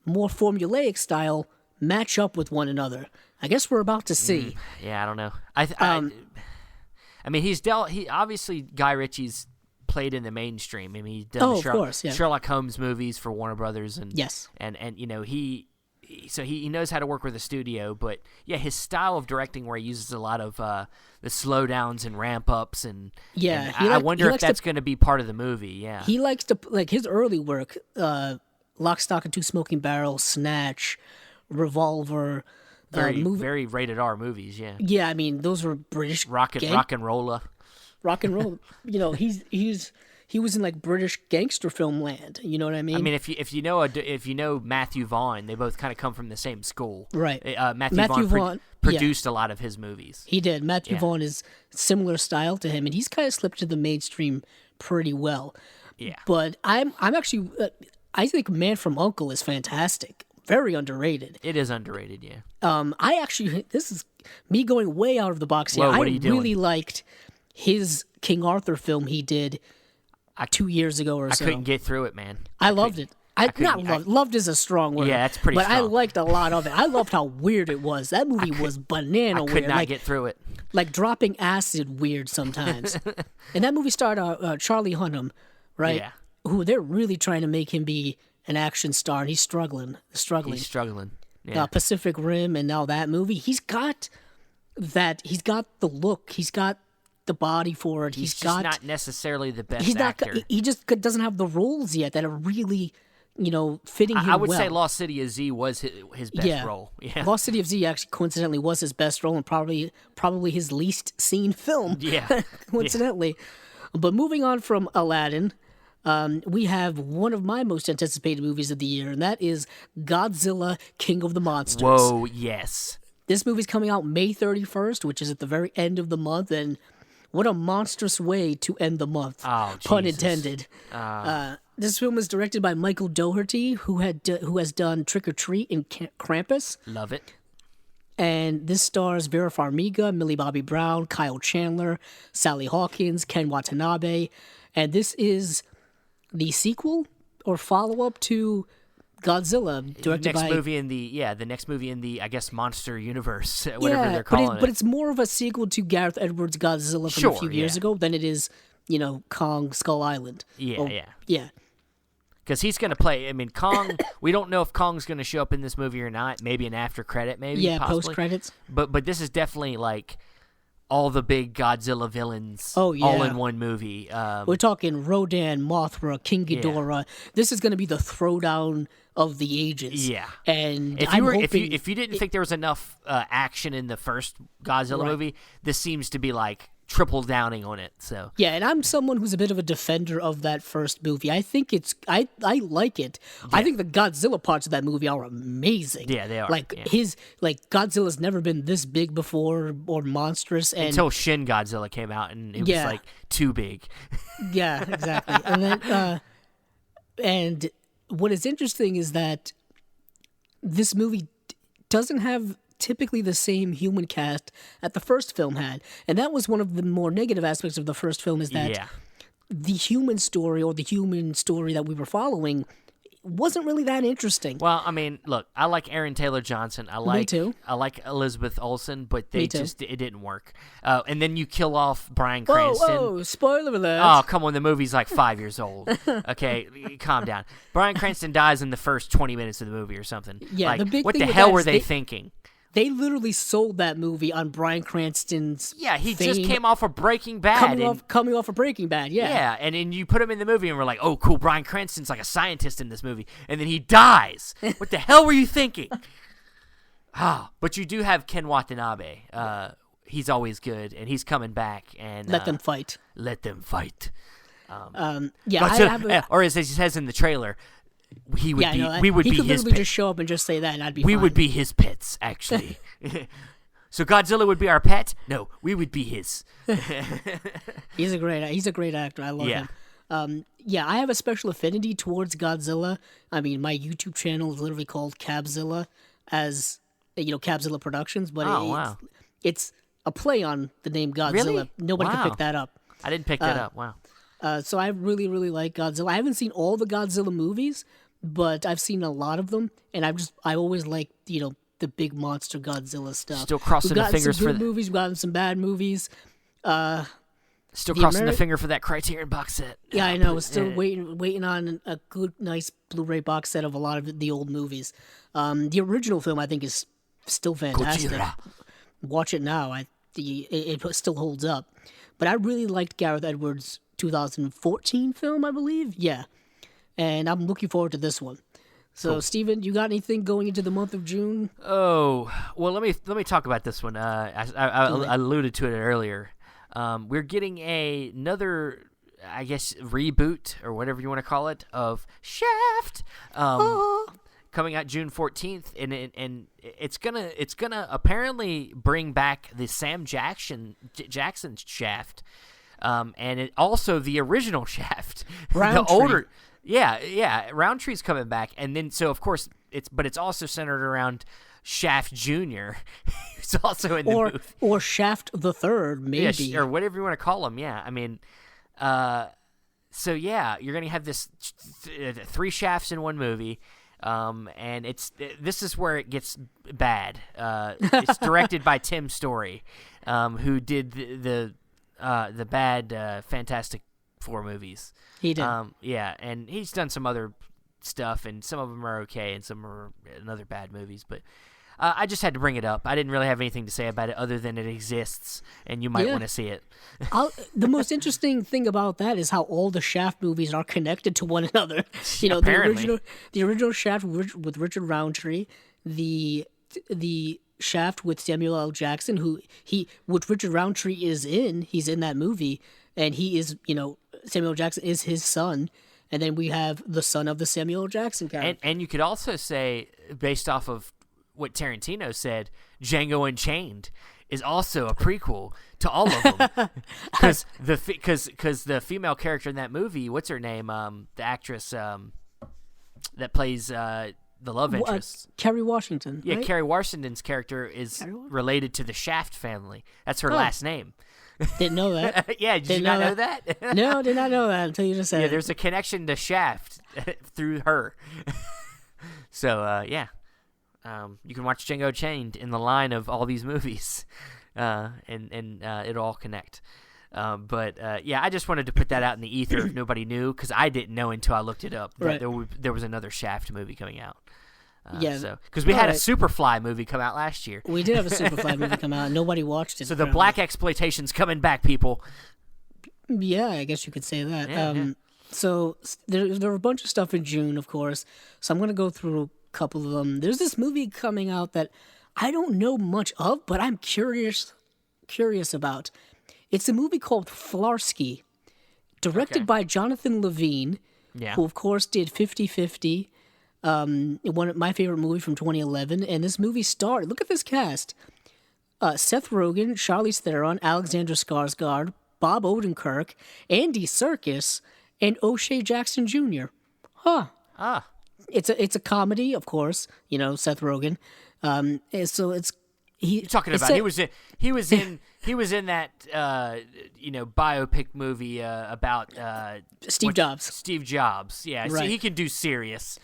more formulaic style match up with one another? I guess we're about to see. Yeah, I don't know. I mean, he obviously Guy Ritchie's played in the mainstream. I mean, he's done Sherlock Holmes movies for Warner Brothers, and he knows how to work with a studio. But yeah, his style of directing, where he uses a lot of the slowdowns and ramp ups, and I wonder if that's going to be part of the movie. Yeah, he likes to his early work, Lock, Stock, and Two Smoking Barrels, Snatch, Revolver. Very rated R movies, yeah. Yeah, I mean those were British rock and roller. Rock and roll. He was in British gangster film land. You know what I mean? I mean, if you know Matthew Vaughn, they both kind of come from the same school, right? Matthew Vaughn produced a lot of his movies. He did. Matthew Vaughn is similar style to him, and he's kind of slipped to the mainstream pretty well. Yeah. But I'm actually I think Man from U.N.C.L.E. is fantastic. very underrated. It is underrated, yeah. I actually, this is me going way out of the box here. Whoa, what are you doing? Really liked his King Arthur film he did 2 years ago or so. I couldn't get through it, man. I loved it. Loved is a strong word. Yeah, that's pretty but strong. I liked a lot of it. I loved how weird it was. That movie was banana weird. I could not get through it. Like dropping acid weird sometimes. And that movie starred Charlie Hunnam, right? Yeah. Who they're really trying to make him be an action star, and he's struggling. He's struggling. Yeah. Pacific Rim and now that movie. He's got that. He's got the look. He's got the body for it. He's just not necessarily the best actor. He just doesn't have the roles yet that are really, fitting him I would well. say Lost City of Z was his best role. Yeah. Lost City of Z actually coincidentally was his best role and probably his least seen film. Yeah. Coincidentally. Yeah. But moving on from Aladdin, we have one of my most anticipated movies of the year, and that is Godzilla, King of the Monsters. Whoa, yes. This movie's coming out May 31st, which is at the very end of the month, and what a monstrous way to end the month. Oh, pun Jesus. intended. This film is directed by Michael Dougherty, who has done Trick or Treat and Krampus. Love it. And this stars Vera Farmiga, Millie Bobby Brown, Kyle Chandler, Sally Hawkins, Ken Watanabe. And this is the sequel or follow-up to Godzilla, directed by... The next movie in the, I guess, monster universe, whatever they're calling it. But it's more of a sequel to Gareth Edwards' Godzilla from a few years ago than it is, Kong Skull Island. Yeah. Because he's going to play, Kong, we don't know if Kong's going to show up in this movie or not. Maybe an after credit, Yeah, post-credits. But this is definitely like all the big Godzilla villains all in one movie. We're talking Rodan, Mothra, King Ghidorah. This is going to be the throwdown of the ages. Yeah. And if you didn't think there was enough action in the first Godzilla movie, this seems to be like triple downing on it. So yeah, and I'm someone who's a bit of a defender of that first movie. I think I like it. Yeah. I think the Godzilla parts of that movie are amazing. Yeah, they are. Godzilla's never been this big before or monstrous, and until Shin Godzilla came out and it was like too big. Yeah, exactly. And then and what is interesting is that this movie doesn't have typically the same human cast that the first film had. And that was one of the more negative aspects of the first film, is that the human story that we were following wasn't really that interesting. Well, look, I like Aaron Taylor Johnson. Me too. I like Elizabeth Olsen, but it didn't work. And then you kill off Bryan Cranston. Whoa, spoiler alert. Oh, come on, the movie's like 5 years old. Okay, calm down. Bryan Cranston dies in the first 20 minutes of the movie or something. Yeah, like, the big what thing the with hell that were is they thinking? They literally sold that movie on Bryan Cranston's he fame. just came off of Breaking Bad. Coming off of Breaking Bad, yeah. Yeah, and then you put him in the movie and we're like, oh, cool, Bryan Cranston's like a scientist in this movie. And then he dies. What the hell were you thinking? But you do have Ken Watanabe. He's always good, and he's coming back. And Let them fight. Let them fight. Or as he says in the trailer, we would be his could literally pets. just show up and just say that, and I'd be We fine. would be his pets, actually. So Godzilla would be our pet? No, we would be his. He's a great actor. I love him. I have a special affinity towards Godzilla. My YouTube channel is literally called Cabzilla, as Cabzilla Productions, but it's a play on the name Godzilla. Really? Nobody can pick that up. I didn't pick that up. Wow. So I really, really like Godzilla. I haven't seen all the Godzilla movies, but I've seen a lot of them, and I always like the big monster Godzilla stuff. Still crossing the fingers for movies. We've gotten some bad movies. Still crossing the finger for that Criterion box set. Yeah, I know. Still waiting on a good, nice Blu-ray box set of a lot of the old movies. The original film, I think, is still fantastic. Gojira. Watch it now. It still holds up. But I really liked Gareth Edwards' 2014 film, I believe. Yeah, and I'm looking forward to this one. So, cool. Steven, you got anything going into the month of June? Oh, well, let me talk about this one. I alluded to it earlier. We're getting another, I guess, reboot or whatever you want to call it of Shaft. Coming out June 14th, and it's gonna apparently bring back the Sam Jackson Shaft, and it also the original Shaft, Roundtree. the older. Yeah, Roundtree's coming back, and then so of course it's also centered around Shaft Jr., who's also in the movie. Or Shaft the Third, maybe. Yeah, or whatever you want to call him, yeah. I mean, so yeah, you're going to have this 3 Shafts in one movie, and this is where it gets bad. It's directed by Tim Story, who did the bad Fantastic Four movies. He did. Yeah, and he's done some other stuff, and some of them are okay, and some are another bad movies, but I just had to bring it up. I didn't really have anything to say about it other than it exists, and you might want to see it. The most interesting thing about that is how all the Shaft movies are connected to one another. You know, Apparently. the original Shaft with Richard Roundtree, the Shaft with Samuel L. Jackson, which Richard Roundtree is in. He's in that movie, and he is, Samuel L. Jackson is his son. And then we have the son of the Samuel L. Jackson character. And you could also say, based off of what Tarantino said, Django Unchained is also a prequel to all of them, because the female character in that movie, what's her name, the actress that plays the love interest, Kerry Washington. Yeah, right? Kerry Washington's character is related to the Shaft family. That's her last name. Didn't know that. Yeah, did you not know that? No, did not know that until you just said it. There's a connection to Shaft through her. So, yeah. You can watch Django Chained in the line of all these movies, and it'll all connect. But yeah, I just wanted to put that out in the ether if nobody knew, because I didn't know until I looked it up that there was another Shaft movie coming out. Because we had a Superfly movie come out last year. We did have a Superfly movie come out, and nobody watched it. So the black exploitation's coming back, people. Yeah, I guess you could say that. Yeah. So there were a bunch of stuff in June, of course. So I'm going to go through a couple of them. There's this movie coming out that I don't know much of, but I'm curious about. It's a movie called Flarsky, directed by Jonathan Levine, who of course did 50-50, one of my favorite movie from 2011. And this movie starred, look at this cast: Seth Rogen, Charlize Theron, Alexander Skarsgård, Bob Odenkirk, Andy Serkis, and O'Shea Jackson Jr. It's a comedy, of course. Seth Rogen. So it's You're talking about he was in that biopic movie about Steve Jobs. Steve Jobs, yeah. Right. So he can do serious.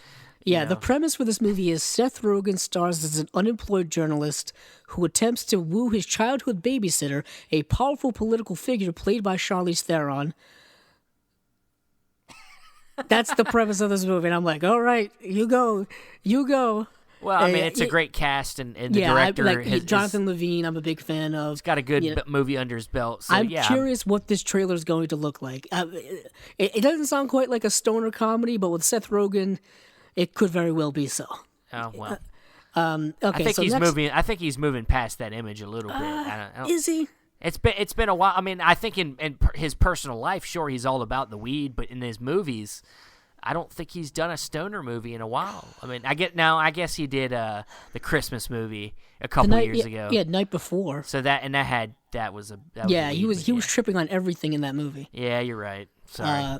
Yeah, the premise for this movie is Seth Rogen stars as an unemployed journalist who attempts to woo his childhood babysitter, a powerful political figure played by Charlize Theron. That's the premise of this movie, and I'm like, all right, you go. Well, I mean, it's a great cast, and the director Jonathan Levine, I'm a big fan of. He's got a good movie under his belt. So, I'm curious what this trailer is going to look like. It doesn't sound quite like a stoner comedy, but with Seth Rogen, it could very well be so. Oh well. Okay, I think he's moving past that image a little bit. I don't, is he? It's been a while. I mean, I think in his personal life, sure, he's all about the weed, but in his movies, I don't think he's done a stoner movie in a while. I mean, I guess he did the Christmas movie a couple years ago. Yeah, Night Before. So that was he was tripping on everything in that movie. Yeah, you're right. Sorry.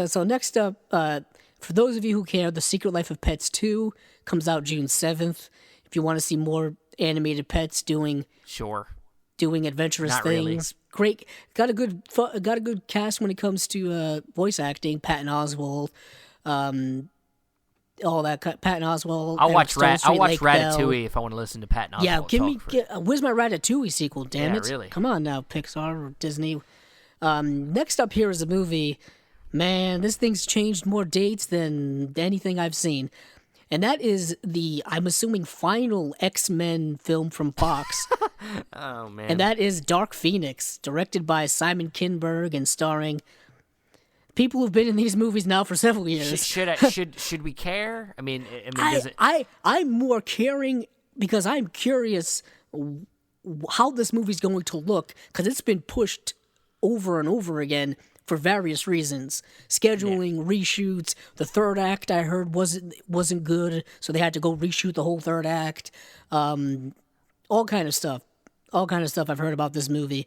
So next up, for those of you who care, The Secret Life of Pets 2 comes out June 7th. If you want to see more animated pets doing adventurous Not things, really. great. Got a good cast when it comes to voice acting. Patton Oswalt, all that. Patton Oswalt. I'll watch Lake Ratatouille Bell. if I want to listen to Patton Oswalt. Yeah, where's my Ratatouille sequel? Damn it! Really? Come on now, Pixar or Disney. Next up here is a movie. Man, this thing's changed more dates than anything I've seen. And that is I'm assuming, final X-Men film from Fox. Oh, man. And that is Dark Phoenix, directed by Simon Kinberg and starring people who've been in these movies now for several years. Should we care? I mean, does it... I'm more caring because I'm curious how this movie's going to look, because it's been pushed over and over again for various reasons. Scheduling, reshoots. The third act, I heard, wasn't good, so they had to go reshoot the whole third act. All kind of stuff. I've heard about this movie.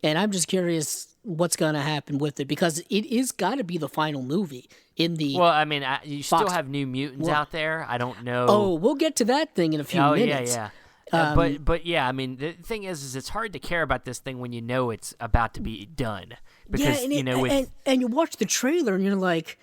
And I'm just curious what's going to happen with it, because it is got to be the final movie in the Well, I mean, you still Fox. have New Mutants out there. I don't know. Oh, we'll get to that thing in a few minutes. Yeah. But yeah, I mean, the thing is it's hard to care about this thing when you know it's about to be done. Because, and you watch the trailer and you're like,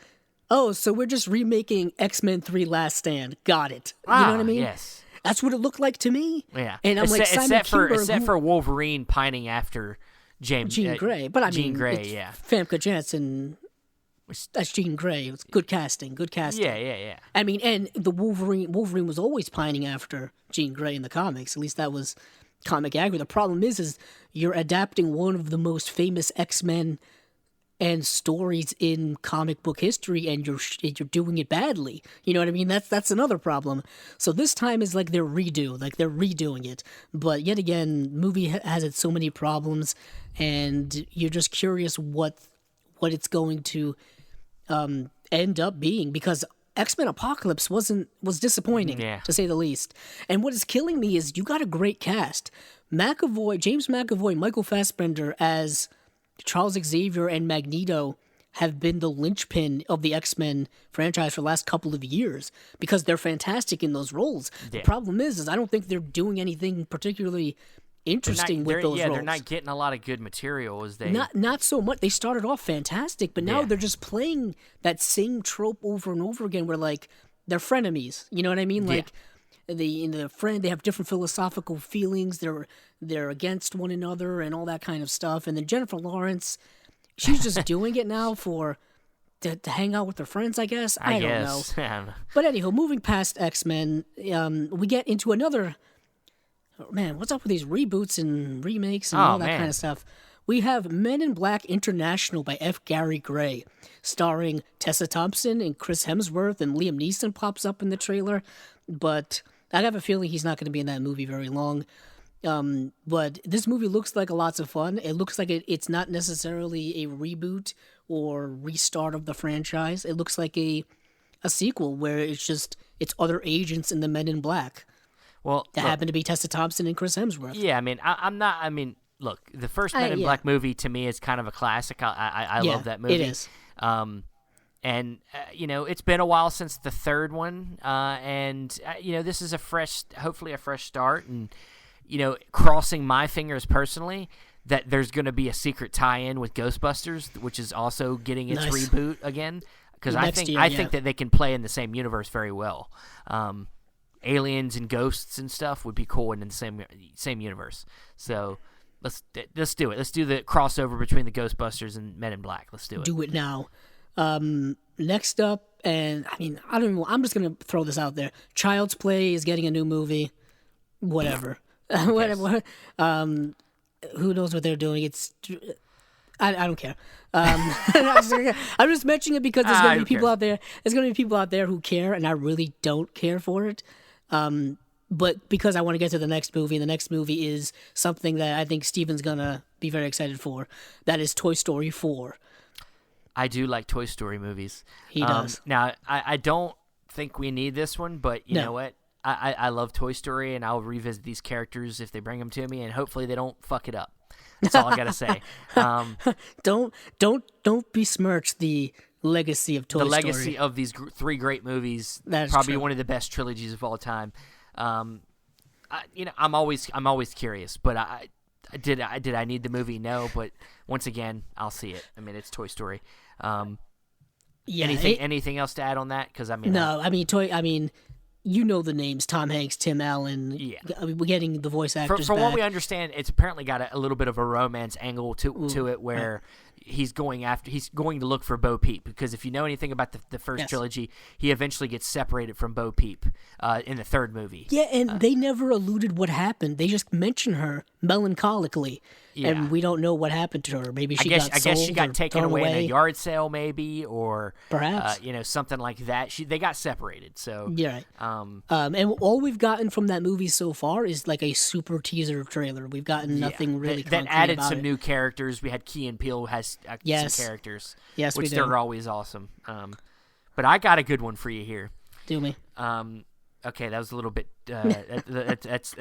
oh, so we're just remaking X-Men 3 Last Stand. Got it. You know what I mean? Yes. That's what it looked like to me. Yeah. And I'm like, Simon Kinberg, except for Wolverine pining after Jean Grey. But I mean, Jean Grey, yeah. Famke Janssen, that's Jean Grey. It's good casting. Yeah. I mean, and the Wolverine was always pining after Jean Grey in the comics. At least that was comic accurate. The problem is you're adapting one of the most famous X-Men and stories in comic book history, and you're doing it badly. You know what I mean? That's another problem. So this time is like they're redoing it. But yet again, movie has so many problems, and you're just curious what it's going to end up being, because X-Men Apocalypse was disappointing, to say the least. And what is killing me is you got a great cast. James McAvoy, Michael Fassbender as Charles Xavier and Magneto have been the linchpin of the X-Men franchise for the last couple of years because they're fantastic in those roles. Yeah. The problem is I don't think they're doing anything particularly interesting with those roles. They're not getting a lot of good material as they... Not so much. They started off fantastic, but now they're just playing that same trope over and over again where, like, they're frenemies. You know what I mean? Like, they have different philosophical feelings. They're against one another and all that kind of stuff. And then Jennifer Lawrence, she's just doing it now to hang out with her friends, I guess. I don't know. But anyhow, moving past X-Men, we get into another... Man, what's up with these reboots and remakes and all that kind of stuff? We have Men in Black International by F. Gary Gray, starring Tessa Thompson and Chris Hemsworth, and Liam Neeson pops up in the trailer. But I have a feeling he's not going to be in that movie very long. But this movie looks like lots of fun. It looks like it's not necessarily a reboot or restart of the franchise. It looks like a sequel where it's other agents in the Men in Black. Well, that happened to be Tessa Thompson and Chris Hemsworth. Yeah, I mean, I'm not. I mean, look, the first Men in Black movie to me is kind of a classic. I love that movie. It is. And it's been a while since the third one. This is hopefully a fresh start. And crossing my fingers personally that there's going to be a secret tie-in with Ghostbusters, which is also getting its reboot again. Because I think that they can play in the same universe very well. Aliens and ghosts and stuff would be cool in the same universe. So let's do it. Let's do the crossover between the Ghostbusters and Men in Black. Let's do it. Do it now. Next up, and I mean, I don't know. I'm just gonna throw this out there. Child's Play is getting a new movie. Whatever. Whatever. Who knows what they're doing? I don't care. I'm just mentioning it because there's gonna be people out there. There's gonna be people out there who care, and I really don't care for it. But because I want to get to the next movie, and the next movie is something that I think Steven's gonna be very excited for. That is Toy Story 4. I do like Toy Story movies. He does. Now, I don't think we need this one, but you know what? I love Toy Story, and I'll revisit these characters if they bring them to me, and hopefully they don't fuck it up. That's all I gotta say. Don't besmirch the legacy of Toy Story. The legacy of these three great movies. That's probably one of the best trilogies of all time. I'm always curious, but did I need the movie? No, but once again, I'll see it. I mean, it's Toy Story. Anything else to add on that? Because you know the names: Tom Hanks, Tim Allen. Yeah, I mean, we're getting the voice actors. From what we understand, it's apparently got a little bit of a romance angle to it, where he's going to look for Bo Peep, because if you know anything about the first trilogy, he eventually gets separated from Bo Peep in the third movie. Yeah, and they never alluded what happened. They just mention her melancholically. Yeah. And we don't know what happened to her. Maybe I guess she got taken away in a yard sale, maybe, or perhaps something like that. They got separated. So yeah, right. And all we've gotten from that movie so far is like a super teaser trailer. We've gotten nothing really concrete that added about some it. new characters. We had Key and Peele has some characters, which they're always awesome. But I got a good one for you here. Do me. Okay, that was a little bit. It's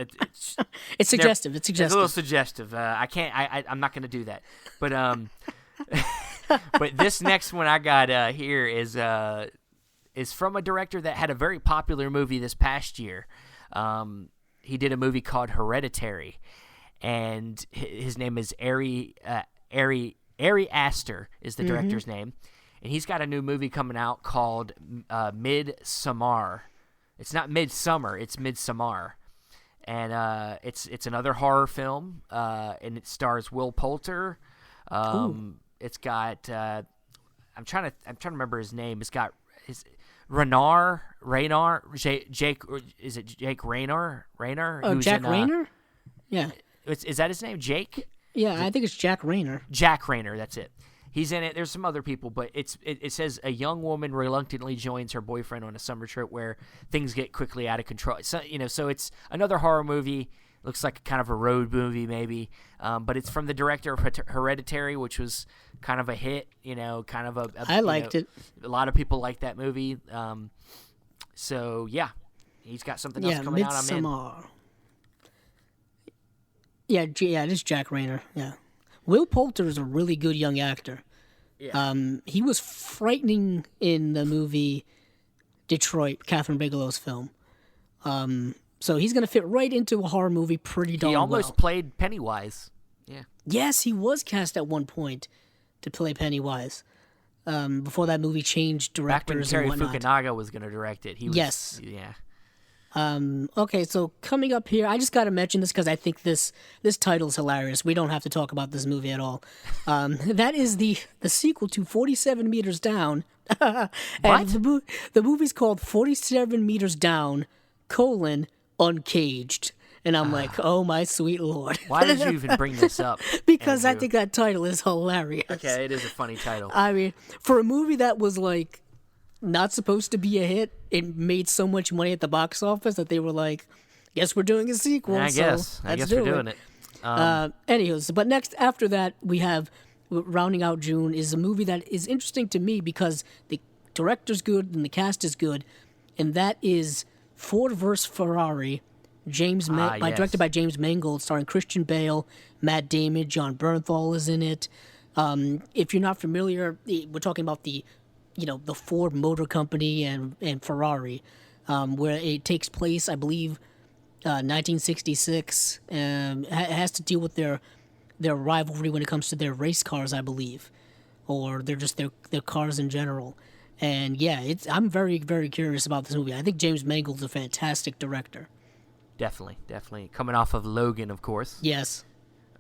suggestive. It's a suggestive. little suggestive. I can't. I'm not going to do that. But but this next one I got here is from a director that had a very popular movie this past year. He did a movie called Hereditary, and his name is Ari Aster is the director's name, and he's got a new movie coming out called Midsommar. It's not Midsummer, it's Midsommar, and it's another horror film, and it stars Will Poulter. It's got I'm trying to remember his name. It's got his Jake. Is it Jake Rayner? Oh, Jack Rayner? Yeah. Is that his name, Jake? Yeah, I think it's Jack Rayner. Jack Rayner, that's it. He's in it. There's some other people, but it says a young woman reluctantly joins her boyfriend on a summer trip where things get quickly out of control. So so it's another horror movie. Looks like kind of a road movie maybe, but it's from the director of Hereditary, which was kind of a hit. Kind of I liked it. A lot of people like that movie. So yeah, he's got something else coming out. I'm in. Yeah, it is Jack Rayner. Yeah. Will Poulter is a really good young actor. Yeah. He was frightening in the movie Detroit, Catherine Bigelow's film. So he's going to fit right into a horror movie pretty darn well. He almost played Pennywise. Yeah. Yes, he was cast at one point to play Pennywise. Before that movie changed directors and whatnot. Terry Fukunaga was going to direct it. Yes. Yeah. Okay, so coming up here, I just got to mention this because I think this title is hilarious. We don't have to talk about this movie at all. That is the sequel to 47 Meters Down. And what? The movie's called 47 Meters Down, Uncaged. And I'm like, oh my sweet Lord. Why did you even bring this up? Because Andrew? I think that title is hilarious. Okay, it is a funny title. I mean, for a movie that was like not supposed to be a hit, it made so much money at the box office that they were like, guess we're doing a sequel. I guess we're doing it. Anyways, but next after that, we have, rounding out June, is a movie that is interesting to me because the director's good and the cast is good, and that is Ford vs. Ferrari, directed by James Mangold, starring Christian Bale, Matt Damon, John Bernthal is in it. If you're not familiar, we're talking about the Ford Motor Company and Ferrari, where it takes place, I believe, 1966. It has to deal with their rivalry when it comes to their race cars, I believe, or they're just their cars in general. And yeah, I'm very, very curious about this movie. I think James Mangold's a fantastic director. Definitely. Coming off of Logan, of course. Yes.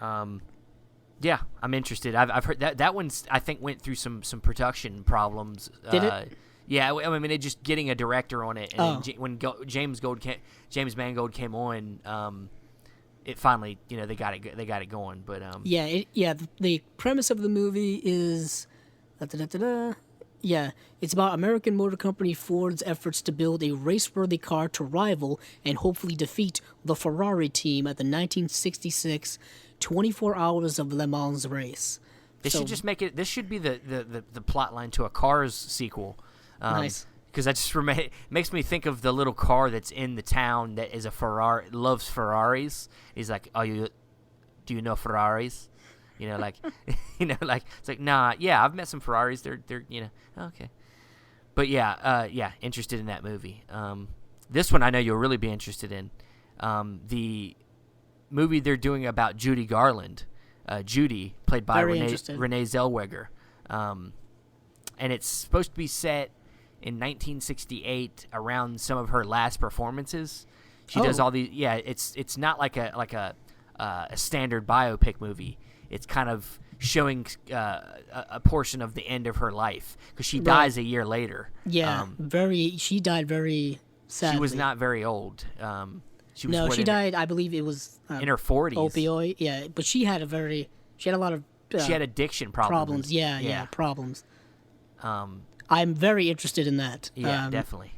Yeah, I'm interested. I've heard that one. I think went through some production problems. Did it? Yeah, I mean, it just getting a director on it, and then when James Mangold came on, it finally, they got it going. But the premise of the movie is, it's about American Motor Company Ford's efforts to build a race-worthy car to rival and hopefully defeat the Ferrari team at the 1966 24 Hours of Le Mans race. Should just make it. This should be the plot line to a Cars sequel. Nice. Because that just makes me think of the little car that's in the town that is a Ferrari, loves Ferraris. He's like, do you know Ferraris? It's like, nah, yeah, I've met some Ferraris. They're okay. But interested in that movie. This one I know you'll really be interested in. The movie they're doing about Judy Garland, Judy, played by Renee Zellweger, and it's supposed to be set in 1968 around some of her last performances. She does all these. Yeah, it's not like a standard biopic movie. It's kind of showing a portion of the end of her life because she dies a year later. Yeah, she died very sadly. She was not very old. She died. I believe it was in her 40s. Opioid, yeah, but she had a lot of. She had addiction problems. Yeah, problems. I'm very interested in that. Yeah, definitely.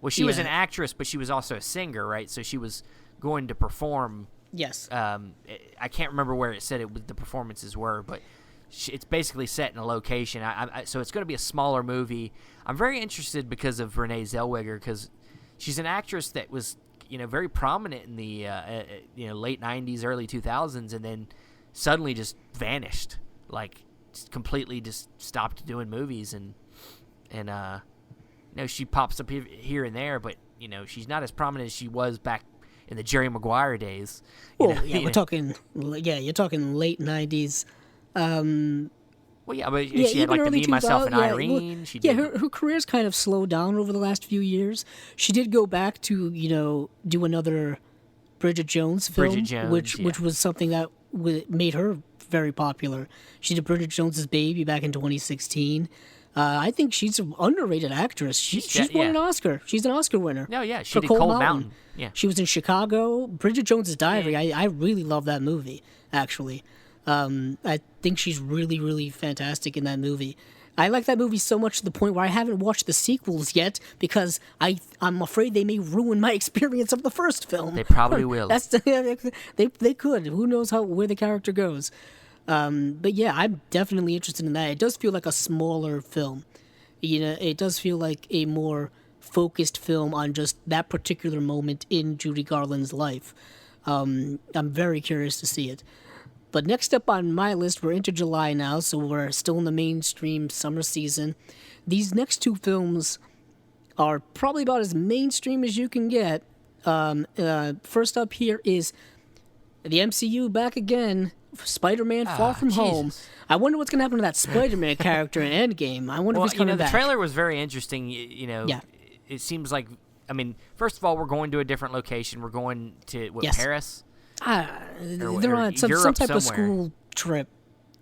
Well, she was an actress, but she was also a singer, right? So she was going to perform. Yes. I can't remember where it said the performances were, but it's basically set in a location. So it's going to be a smaller movie. I'm very interested because of Renee Zellweger because she's an actress that was very prominent in the late 90s, early 2000s, and then suddenly just vanished, like just completely just stopped doing movies, and she pops up here and there, but she's not as prominent as she was back in the Jerry Maguire days. You're talking late 90s. Well, yeah, but she had like the Me, Myself, and Irene. She did. Her career's kind of slowed down over the last few years. She did go back to do another Bridget Jones film, which was something that made her very popular. She did Bridget Jones's Baby back in 2016. I think she's an underrated actress. She's won an Oscar. She's an Oscar winner. No, yeah, she did Cold Mountain. Yeah, she was in Chicago. Bridget Jones's Diary. I really love that movie. Actually, I think she's really, really fantastic in that movie. I like that movie so much to the point where I haven't watched the sequels yet because I'm afraid they may ruin my experience of the first film. They probably will. They could. Who knows where the character goes. But yeah, I'm definitely interested in that. It does feel like a smaller film. It does feel like a more focused film on just that particular moment in Judy Garland's life. I'm very curious to see it. But next up on my list, we're into July now, so we're still in the mainstream summer season. These next two films are probably about as mainstream as you can get. First up here is the MCU back again. Spider-Man Far From Home. I wonder what's going to happen to that Spider-Man character in Endgame. I wonder if he's coming back. The trailer was very interesting. It seems like, first of all, we're going to a different location. We're going to, Paris? They're on some type of school trip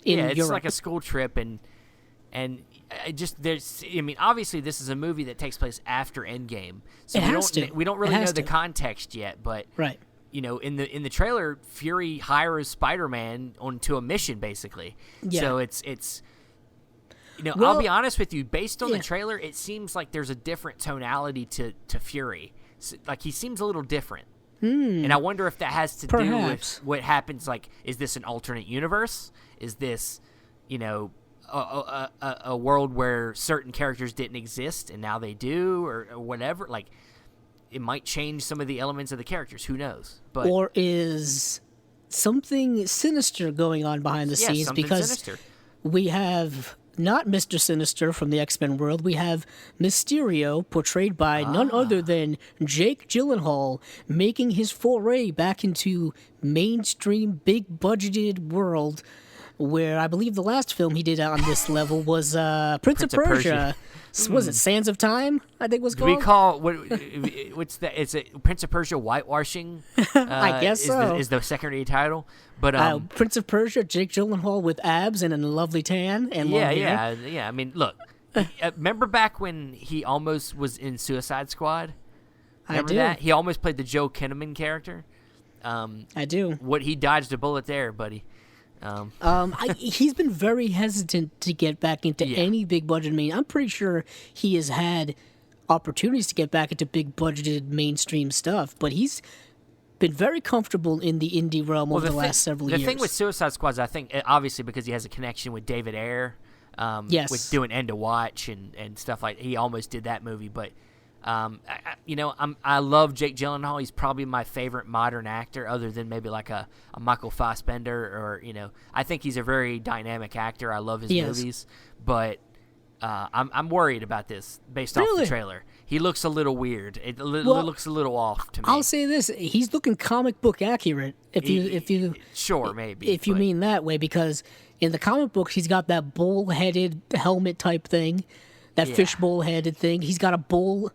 in Europe. It's like a school trip, and obviously this is a movie that takes place after Endgame. So we don't really know the context yet, but right. In the trailer, Fury hires Spider-Man onto a mission, basically. Yeah. So it's I'll be honest with you. Based on the trailer, it seems like there's a different tonality to Fury. Like he seems a little different, and I wonder if that has to do with what happens. Like, is this an alternate universe? Is this, a world where certain characters didn't exist and now they do, or whatever? Like, it might change some of the elements of the characters. Who knows? But or is something sinister going on behind the scenes? Because sinister. We have not Mr. Sinister from the X-Men world. We have Mysterio, portrayed by none other than Jake Gyllenhaal, making his foray back into mainstream, big-budgeted world, where I believe the last film he did on this level was Prince of Persia. Was it Sands of Time? I think it was called. Do we call what's that? Is it Prince of Persia whitewashing? I guess so. Is the secondary title? But Prince of Persia, Jake Gyllenhaal with abs and a lovely tan and long hair. Yeah. Look, remember back when he almost was in Suicide Squad? Remember that? He almost played the Joe Kinnaman character. I do. He dodged a bullet there, buddy. He's been very hesitant to get back into any big budget. I'm pretty sure he has had opportunities to get back into big budgeted mainstream stuff, but he's been very comfortable in the indie realm over the last several years. The thing with Suicide Squad is, I think, obviously because he has a connection with David Ayer, with doing End of Watch and stuff like. He almost did that movie, but. I love Jake Gyllenhaal. He's probably my favorite modern actor, other than maybe like a Michael Fassbender, or I think he's a very dynamic actor. I love his movies, but I'm worried about this based off the trailer. He looks a little weird. It looks a little off to me. I'll say this: he's looking comic book accurate. If you mean that way, because in the comic books he's got that bull-headed helmet type thing, that fishbowl-headed thing. He's got a bowl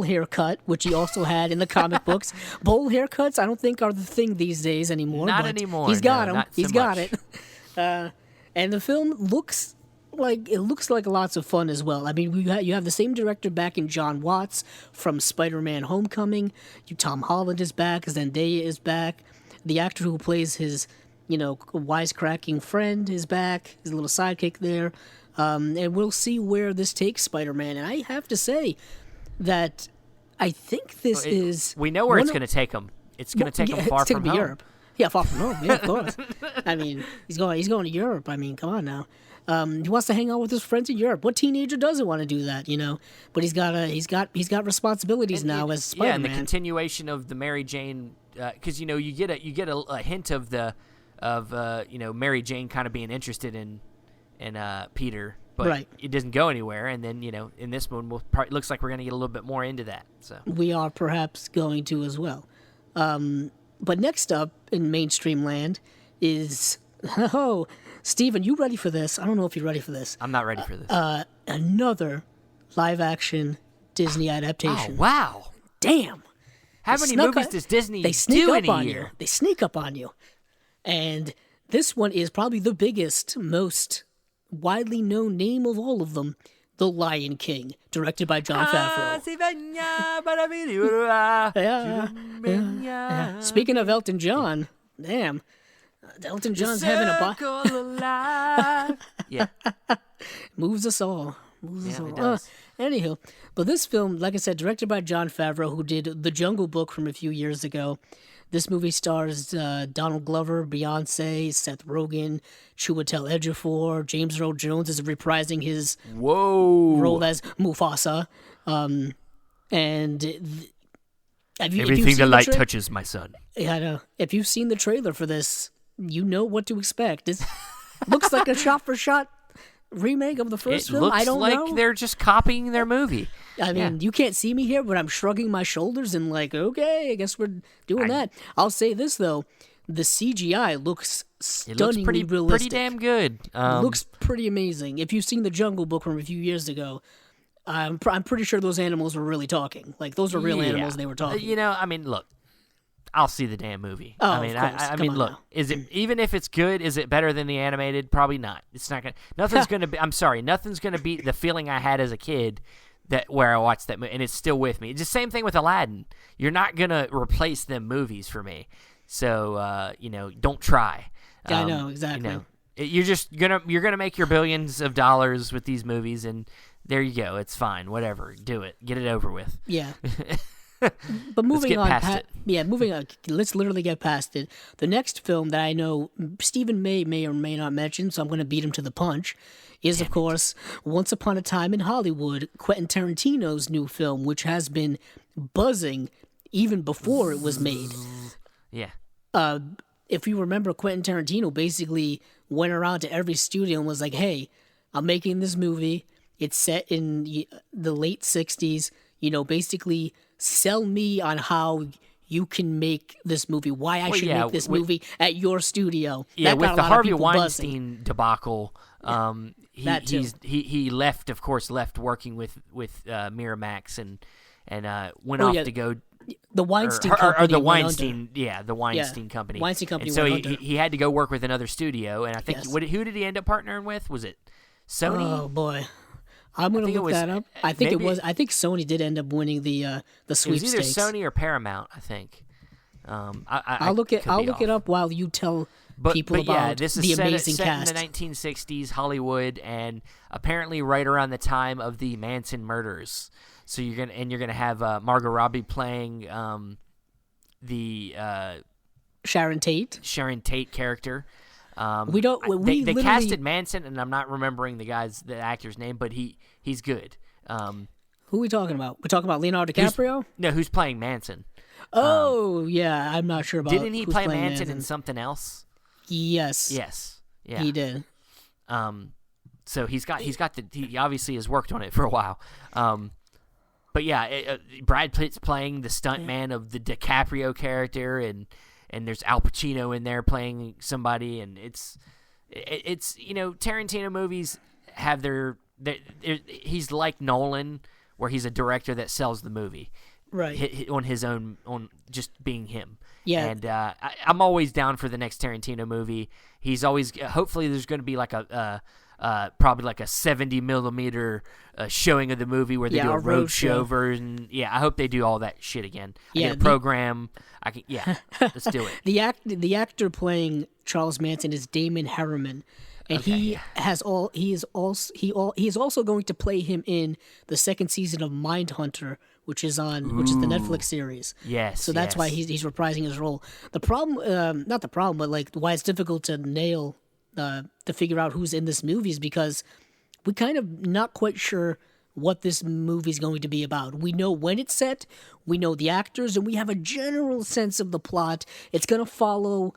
haircut, which he also had in the comic books. Bowl haircuts, I don't think are the thing these days anymore. Not anymore. He's got them. He's got it. And the film looks like lots of fun as well. You have the same director back in John Watts from Spider-Man: Homecoming. Tom Holland is back. Zendaya is back. The actor who plays his, wisecracking friend is back. His little sidekick there. And we'll see where this takes Spider-Man. And I have to say that I think this is... We know where it's going to take him. It's going to take him far from home. Europe. Yeah, far from home. Yeah, of course. He's going to Europe. Come on now. He wants to hang out with his friends in Europe. What teenager doesn't want to do that, But he's got responsibilities now as Spider-Man. Yeah, and the continuation of the Mary Jane, because you get a hint of Mary Jane kind of being interested in Peter, but it doesn't go anywhere. And then in this one, it looks like we're going to get a little bit more into that. So we are perhaps going to as well. But next up in mainstream land is Steven, you ready for this? I don't know if you're ready for this. I'm not ready for this. Another live-action Disney adaptation. Oh, wow. Damn. How many movies does Disney do in a year? They sneak up on you. And this one is probably the biggest, most widely known name of all of them, The Lion King, directed by Jon Favreau. Yeah. Speaking of Elton John, damn. Elton John's having a Yeah. Moves us all. It does. Anywho, but this film, like I said, directed by Jon Favreau, who did The Jungle Book from a few years ago. This movie stars Donald Glover, Beyonce, Seth Rogen, Chiwetel Ejiofor. James Earl Jones is reprising his role as Mufasa. Everything the light touches, my son. Yeah, I know. If you've seen the trailer for this, you know what to expect. It looks like a shot-for-shot remake of the first film. I don't know. It looks like they're just copying their movie. I mean, you can't see me here, but I'm shrugging my shoulders and like, okay, I guess we're doing that. I'll say this, though. The CGI looks stunningly realistic. Pretty damn good. Looks pretty amazing. If you've seen The Jungle Book from a few years ago, I'm pretty sure those animals were really talking. Like, those are real animals and they were talking. I mean, look. I'll see the damn movie. Oh, I mean, of course. I mean, look. Is it even if it's good? Is it better than the animated? Probably not. It's not gonna. Nothing's gonna be. I'm sorry. Nothing's gonna beat the feeling I had as a kid where I watched that movie, and it's still with me. It's the same thing with Aladdin. You're not gonna replace them movies for me. So don't try. I know exactly. You're gonna make your billions of dollars with these movies, and there you go. It's fine. Whatever. Do it. Get it over with. Yeah. But moving on, moving on. Let's literally get past it. The next film that I know Stephen may or may not mention, so I'm going to beat him to the punch, is of course Once Upon a Time in Hollywood, Quentin Tarantino's new film, which has been buzzing even before it was made. Yeah. If you remember, Quentin Tarantino basically went around to every studio and was like, "Hey, I'm making this movie. It's set in the late '60s. Basically." Sell me on how you can make this movie, why I should make this movie at your studio. Yeah, that with the Harvey Weinstein buzzing. debacle, he left working with Miramax and went off to go. The Weinstein company. Or the Weinstein, the Weinstein company. Weinstein company. And so he had to go work with another studio, and I think who did he end up partnering with? Was it Sony? Oh boy. I'm gonna look that up. I think Sony did end up winning the sweepstakes. It was either Sony or Paramount, I think. I'll look it up while you tell people about this is the amazing set cast. in the 1960s Hollywood, and apparently right around the time of the Manson murders. So you're gonna have Margot Robbie playing the Sharon Tate character. They casted Manson, and I'm not remembering the actor's name, but he's good. Who are we talking about? We're talking about Leonardo DiCaprio? Who's playing Manson? Yeah, I'm not sure about. Didn't he play Manson in something else? Yes. Yeah. He did. So he obviously has worked on it for a while. But yeah, Brad Pitt's playing the stuntman of the DiCaprio character, and there's Al Pacino in there playing somebody, and it's Tarantino movies have he's like Nolan, where he's a director that sells the movie, right, on his own, on just being him. Yeah, and I'm always down for the next Tarantino movie. He's always hopefully there's going to be like probably like a 70 millimeter showing of the movie where they do a road show version. Yeah, I hope they do all that shit again. A program. Let's do it. The actor playing Charles Manson is Damon Herriman, and he is also going to play him in the second season of Mindhunter, which is the Netflix series. Yes. So that's why he's reprising his role. The problem, not the problem, but like why it's difficult to nail to figure out who's in this movie is because we kind of not quite sure what this movie's going to be about. We know when it's set, we know the actors, and we have a general sense of the plot. It's going to follow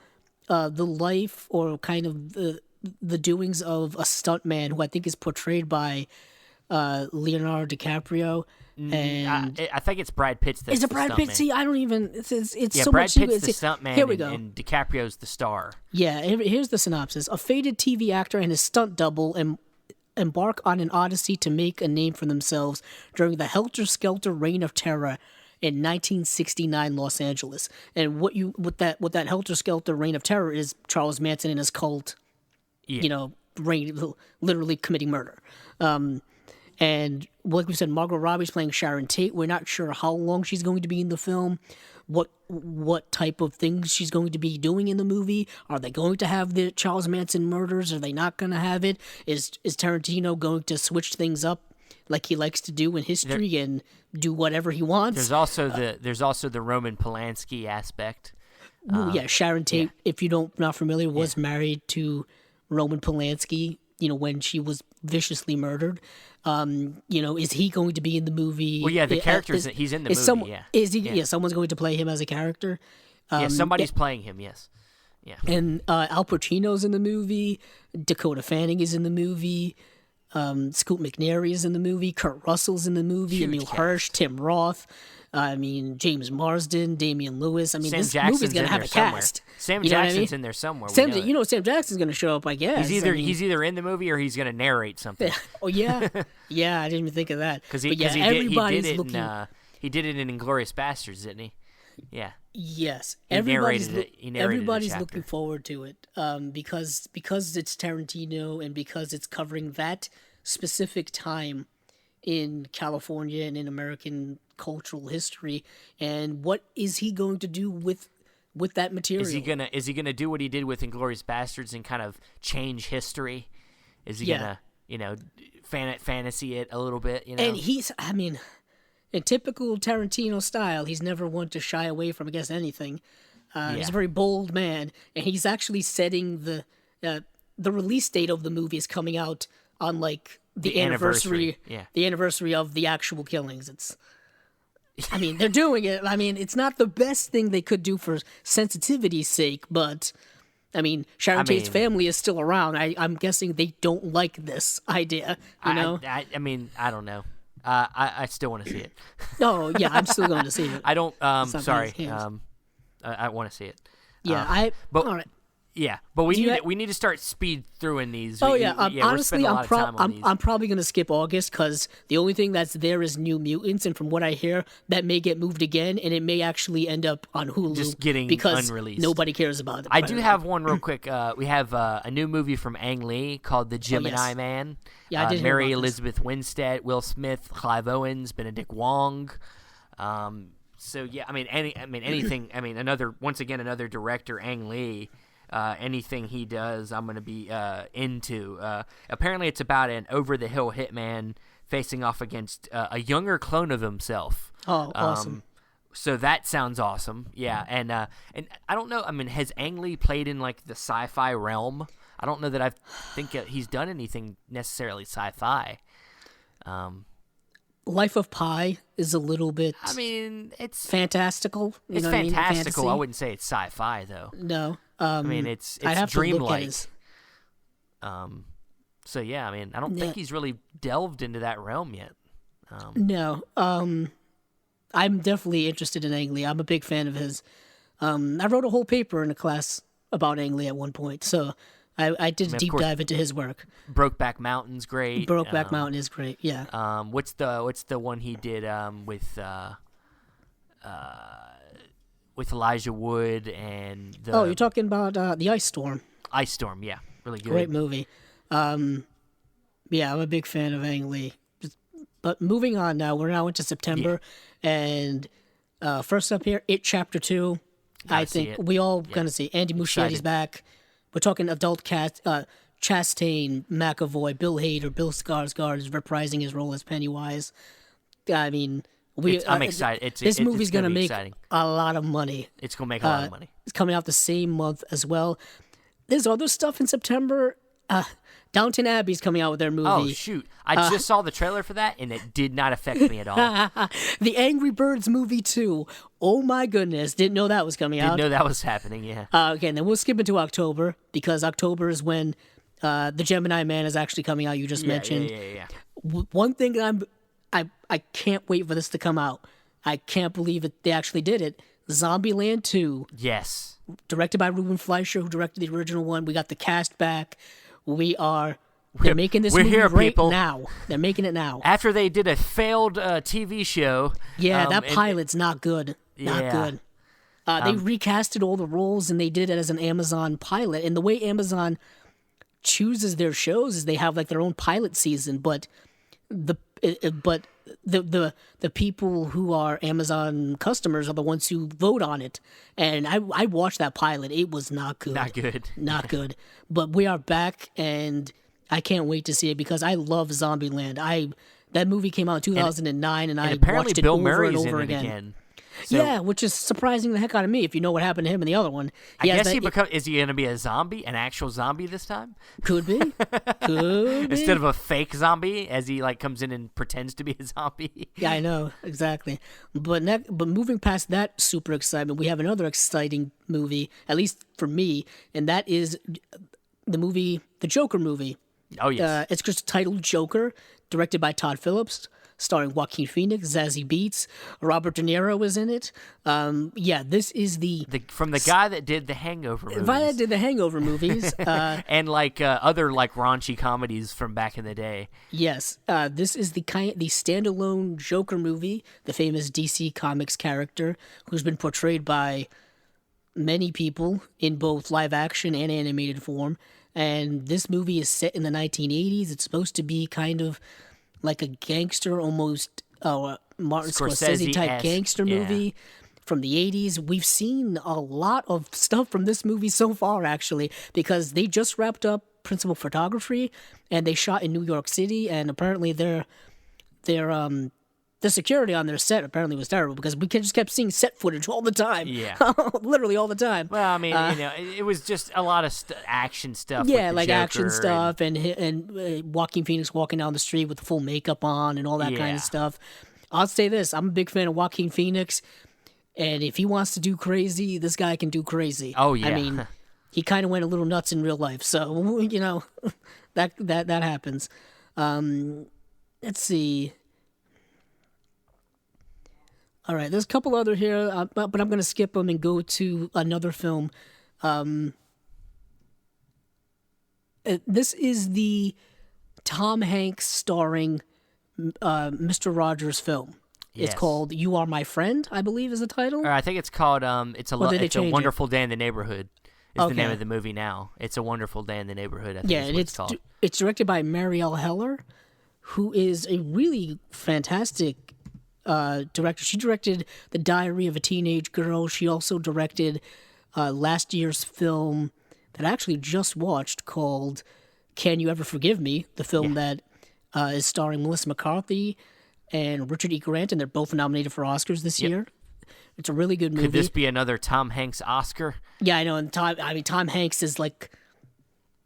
the life or kind of the doings of a stuntman who I think is portrayed by Leonardo DiCaprio. And I think it's Brad Pitt's the is it Brad Pitt? See, I don't even. It's yeah, so Brad much. Pitt's the stuntman. Here we go. And DiCaprio's the star. Yeah, here's the synopsis. A faded TV actor and his stunt double embark on an odyssey to make a name for themselves during the helter-skelter reign of terror in 1969 Los Angeles. And what that helter-skelter reign of terror is Charles Manson and his cult, literally committing murder. And like we said, Margot Robbie's playing Sharon Tate. We're not sure how long she's going to be in the film, what type of things she's going to be doing in the movie. Are they going to have the Charles Manson murders? Are they not going to have it? Is Tarantino going to switch things up like he likes to do in history and do whatever he wants? There's also the Roman Polanski aspect. Sharon Tate, if you're not familiar, was married to Roman Polanski, when she was viciously murdered. Is he going to be in the movie? Well, yeah, the character he's in the movie. Is he? Yeah, someone's going to play him as a character. Somebody's playing him. Yes. Yeah. And Al Pacino's in the movie. Dakota Fanning is in the movie. Scoot McNairy is in the movie. Kurt Russell's in the movie. Huge Emil cast. Hirsch, Tim Roth. James Marsden, Damian Lewis. Sam this Jackson's movie's gonna in have there a somewhere. cast. Sam You know what I Jackson's mean? in there somewhere. Sam Jackson's gonna show up, I guess. He's either in the movie or he's gonna narrate something. Oh yeah, yeah. I didn't even think of that. Because he did it in Inglourious Basterds, didn't he? Yeah. Yes, He narrated everybody's a looking chapter. forward to it. Because it's Tarantino and because it's covering that specific time in California and in American cultural history. And what is he going to do with that material? Is he gonna do what he did with Inglourious Basterds and kind of change history? Is he gonna fantasy it a little bit? And in typical Tarantino style, he's never one to shy away from, I guess, anything. He's a very bold man, and he's actually setting the release date of the movie is coming out on like the anniversary. Yeah. The anniversary of the actual killings. They're doing it. It's not the best thing they could do for sensitivity's sake, but Sharon Tate's family is still around. I'm guessing they don't like this idea. I don't know. I still want to see it. Oh yeah, I'm still going to see it. I don't. Sorry. I want to see it. Yeah, But all right. yeah, but we need to start speed through in these. Oh We- yeah, we're honestly, spending a lot of time on these. I'm probably gonna skip August because the only thing that's there is New Mutants, and from what I hear, that may get moved again, and it may actually end up on Hulu Just getting because unreleased. nobody cares about it. I do have one real quick. We have a new movie from Ang Lee called The Gemini Man. Yeah, I did hear Mary about this. Elizabeth Winstead, Will Smith, Clive Owens, Benedict Wong. So yeah, anything. Another director, Ang Lee. Anything he does, I'm going to be into. Apparently, it's about an over-the-hill hitman facing off against a younger clone of himself. Oh, awesome. So that sounds awesome. Yeah, and I don't know. Has Ang Lee played in like the sci-fi realm? I don't know that I think he's done anything necessarily sci-fi. Life of Pi is a little bit. It's fantastical. It's fantastical. I wouldn't say it's sci-fi though. No. It's I'd have to look at dreamlike. his- So yeah, I don't think he's really delved into that realm yet. No. I'm definitely interested in Ang Lee. I'm a big fan of his. I wrote a whole paper in a class about Ang Lee at one point, so I did a deep dive into his work. Brokeback Mountain's great. Brokeback Mountain is great. Yeah. What's the one he did with Elijah Wood and the Oh, you're talking about the Ice Storm. Ice Storm? Yeah, really good. Great movie. Yeah, I'm a big fan of Ang Lee. But moving on now, we're now into September, and first up here, It Chapter 2. I think we all gonna see. Andy Muschietti's Excited. back. We're talking adult cast. Chastain, McAvoy, Bill Hader, Bill Skarsgård is reprising his role as Pennywise. I'm excited. This movie's gonna be make exciting. a lot of money. It's gonna make a lot of money. It's coming out the same month as well. there's other stuff in September. Downton Abbey's coming out with their movie. Oh, shoot. I just saw the trailer for that, and it did not affect me at all. The Angry Birds movie 2. Oh, my goodness. Didn't know that was coming out. Didn't know that was happening, yeah. Okay, and then we'll skip into October, because October is when The Gemini Man is actually coming out, you just mentioned. Yeah. One thing I can't wait for this to come out. I can't believe it. They actually did it. Zombieland 2. Yes. Directed by Ruben Fleischer, who directed the original one. We got the cast back. They're making this movie here, right people. now. They're making it now. After they did a failed TV show. Yeah, that pilot's not good. Not good. They recasted all the roles, and they did it as an Amazon pilot. And the way Amazon chooses their shows is they have like their own pilot season, but the people who are Amazon customers are the ones who vote on it. And I watched that pilot. It was not good. Not good. Not good. But we are back, and I can't wait to see it because I love Zombieland. That movie came out in 2009, and I apparently watched it Bill over Murray's and over in it again. So, Yeah, which is surprising the heck out of me if you know what happened to him in the other one. I guess is he going to be a zombie, an actual zombie this time? Could be. Could be. Instead of a fake zombie, as he like comes in and pretends to be a zombie. Yeah, I know, exactly. But moving past that super excitement, we have another exciting movie, at least for me, and that is the Joker movie. Oh, yes. It's just titled Joker, directed by Todd Phillips, starring Joaquin Phoenix, Zazie Beetz, Robert De Niro is in it. This is from the guy that did the Hangover movies. The guy that did the Hangover movies. And other like raunchy comedies from back in the day. Yes, this is the standalone Joker movie, the famous DC Comics character who's been portrayed by many people in both live action and animated form. And this movie is set in the 1980s. It's supposed to be kind of like a gangster, almost Martin Scorsese type gangster movie from the 80s. We've seen a lot of stuff from this movie so far, actually, because they just wrapped up principal photography and they shot in New York City, and apparently the security on their set apparently was terrible because we just kept seeing set footage all the time. Yeah. Literally all the time. Well, I mean, it was just a lot of action stuff. Yeah, with the like Joker action stuff and Joaquin Phoenix walking down the street with the full makeup on and all that kind of stuff. I'll say this. I'm a big fan of Joaquin Phoenix, and if he wants to do crazy, this guy can do crazy. Oh, yeah. I mean, he kind of went a little nuts in real life, so, that happens. Let's see. All right, there's a couple other here, but I'm going to skip them and go to another film. This is the Tom Hanks starring Mr. Rogers film. It's called You Are My Friend, I believe is the title. I think it's called It's a Wonderful Day in the Neighborhood is the name of the movie now. It's a Wonderful Day in the Neighborhood, I think is what it's called. It's directed by Marielle Heller, who is a really fantastic director. She directed The Diary of a Teenage Girl. She also directed last year's film that I actually just watched called Can You Ever Forgive Me, the film that is starring Melissa McCarthy and Richard E. Grant, and they're both nominated for Oscars this year. It's a really good movie. Could this be another Tom Hanks Oscar? Yeah, I know. And Tom Hanks is like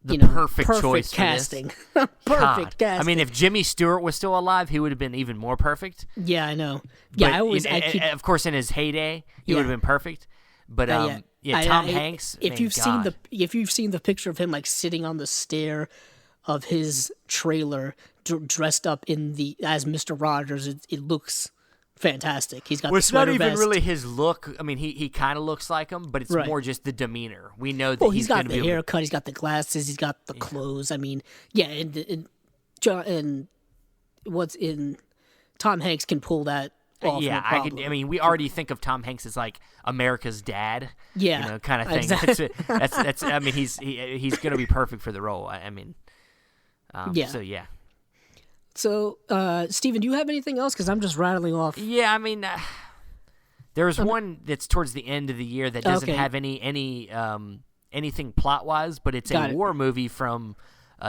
the perfect choice casting. For this. Perfect casting. I mean, if Jimmy Stewart was still alive, he would have been even more perfect. Yeah, I know. Yeah, but of course, in his heyday, he would have been perfect. But Tom Hanks. If you've seen the picture of him like sitting on the stair of his trailer, dressed up as Mr. Rogers, it looks fantastic. He's got the sweater vest. It's not even really his look. I mean, he kind of looks like him, but it's more just the demeanor. We know that he's got the haircut, he's got the glasses, he's got the clothes. I mean, and what's in Tom Hanks can pull that off. Yeah, no problem. I mean, we already think of Tom Hanks as like America's dad. Yeah, kind of thing. Exactly. That's. I mean, he's going to be perfect for the role. I mean, So yeah. So, Steven, do you have anything else? Because I'm just rattling off. Yeah, I mean, there's one that's towards the end of the year that doesn't have anything plot-wise, but it's a war movie from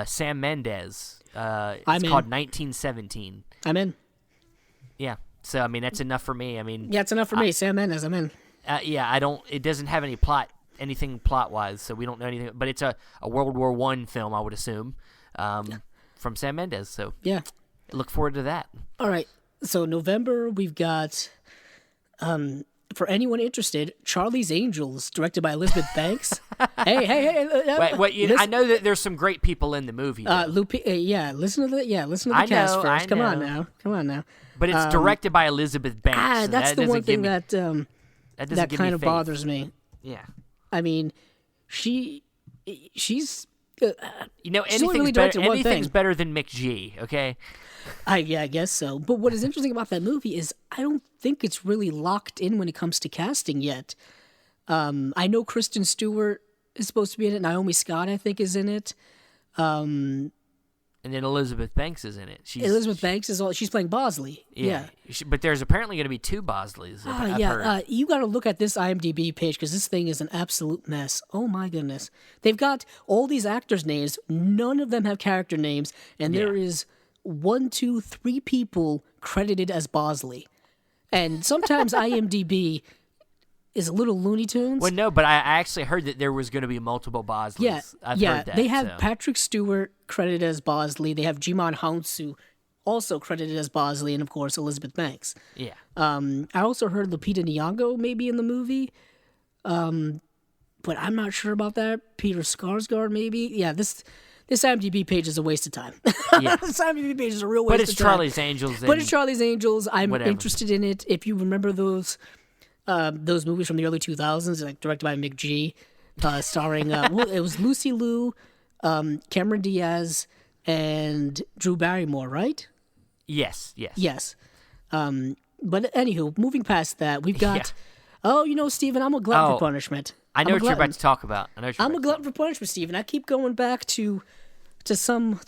Sam Mendes. It's called 1917. I'm in. Yeah, so I mean, that's enough for me. I mean, yeah, it's enough for me. Sam Mendes, I'm in. It doesn't have any plot anything plot wise, so we don't know anything. But it's a World War I film, I would assume, from Sam Mendes. So yeah, look forward to that. All right. So November, we've got, for anyone interested, Charlie's Angels, directed by Elizabeth Banks. Hey! Wait, I know that there's some great people in the movie. Listen to the cast first. Come on now. But it's directed by Elizabeth Banks. That's the one thing that kind of bothers me. Yeah. I mean, she's. Anything's better than McG. Okay. I guess so. But what is interesting about that movie is I don't think it's really locked in when it comes to casting yet. I know Kristen Stewart is supposed to be in it. Naomi Scott, I think, is in it. And then Elizabeth Banks is in it. Elizabeth Banks is she's playing Bosley. Yeah. But there's apparently going to be 2 Bosleys. I've heard. You got to look at this IMDb page because this thing is an absolute mess. Oh my goodness. They've got all these actors' names. None of them have character names. And there is 1, 2, 3 people credited as Bosley. And sometimes IMDb is a little Looney Tunes. Well, no, but I actually heard that there was going to be multiple Bosleys. Yeah, I've heard that. They have Patrick Stewart credited as Bosley. They have Jimon Hounsou also credited as Bosley, and of course Elizabeth Banks. Yeah. I also heard Lupita Nyong'o maybe in the movie, but I'm not sure about that. Peter Skarsgård maybe. Yeah, this IMDb page is a waste of time. Yeah. This IMDb page is a real waste of time. But it's Charlie's Angels. But it's Charlie's Angels. I'm whatever. interested in it. If you remember those movies from the early 2000s, like directed by McG, starring it was Lucy Liu, Cameron Diaz, and Drew Barrymore, right? Yes. But anywho, moving past that, we've got. Yeah. Steven, I'm a glutton for punishment. I know what you're about to talk about. I'm a glutton for punishment, Steven. I keep going back to some.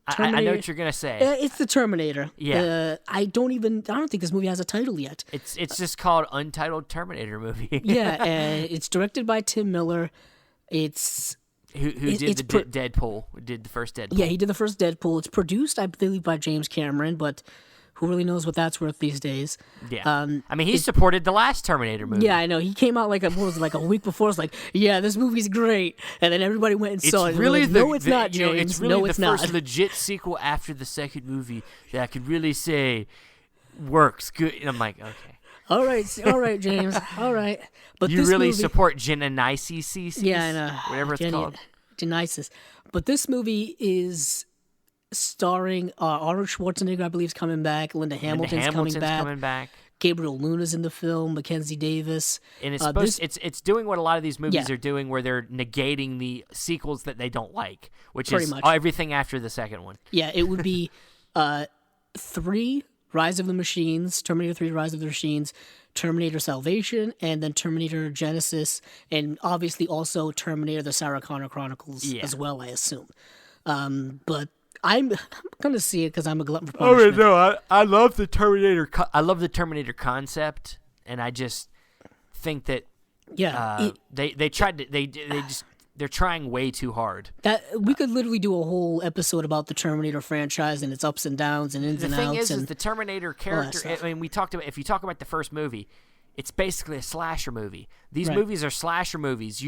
I know what you're gonna say. It's the Terminator. Yeah. I don't think this movie has a title yet. It's just called Untitled Terminator Movie. Yeah, and it's directed by Tim Miller. It's who did Deadpool? Did the first Deadpool? Yeah, he did the first Deadpool. It's produced, I believe, by James Cameron, but who really knows what that's worth these days? Yeah. He supported the last Terminator movie. Yeah, I know. He came out a week before. It's like, yeah, this movie's great, and then everybody went and saw it. Really like, no, it's not, James. It's really no, the it's first not. legit sequel after the second movie that I could really say works good. And I'm like, okay. All right, James. All right. But you this really movie, support Genesis? Yeah, I know. Whatever it's called. Genesis. But this movie is starring Arnold Schwarzenegger, I believe, is coming back. Linda Hamilton's coming back. Gabriel Luna's in the film. Mackenzie Davis. And it's it's doing what a lot of these movies are doing, where they're negating the sequels that they don't like, which is everything after the second one. Yeah, it would be 3, Rise of the Machines, Terminator 3, Rise of the Machines, Terminator Salvation, and then Terminator Genesis, and obviously also Terminator the Sarah Connor Chronicles as well, I assume. But I'm going to see it because I'm a glutton for punishment. I love the Terminator. I love the Terminator concept, and I just think that they're trying way too hard. That we could literally do a whole episode about the Terminator franchise and its ups and downs and ins and outs. The thing is the Terminator character. We talked about, if you talk about the first movie, it's basically a slasher movie. These movies are slasher movies.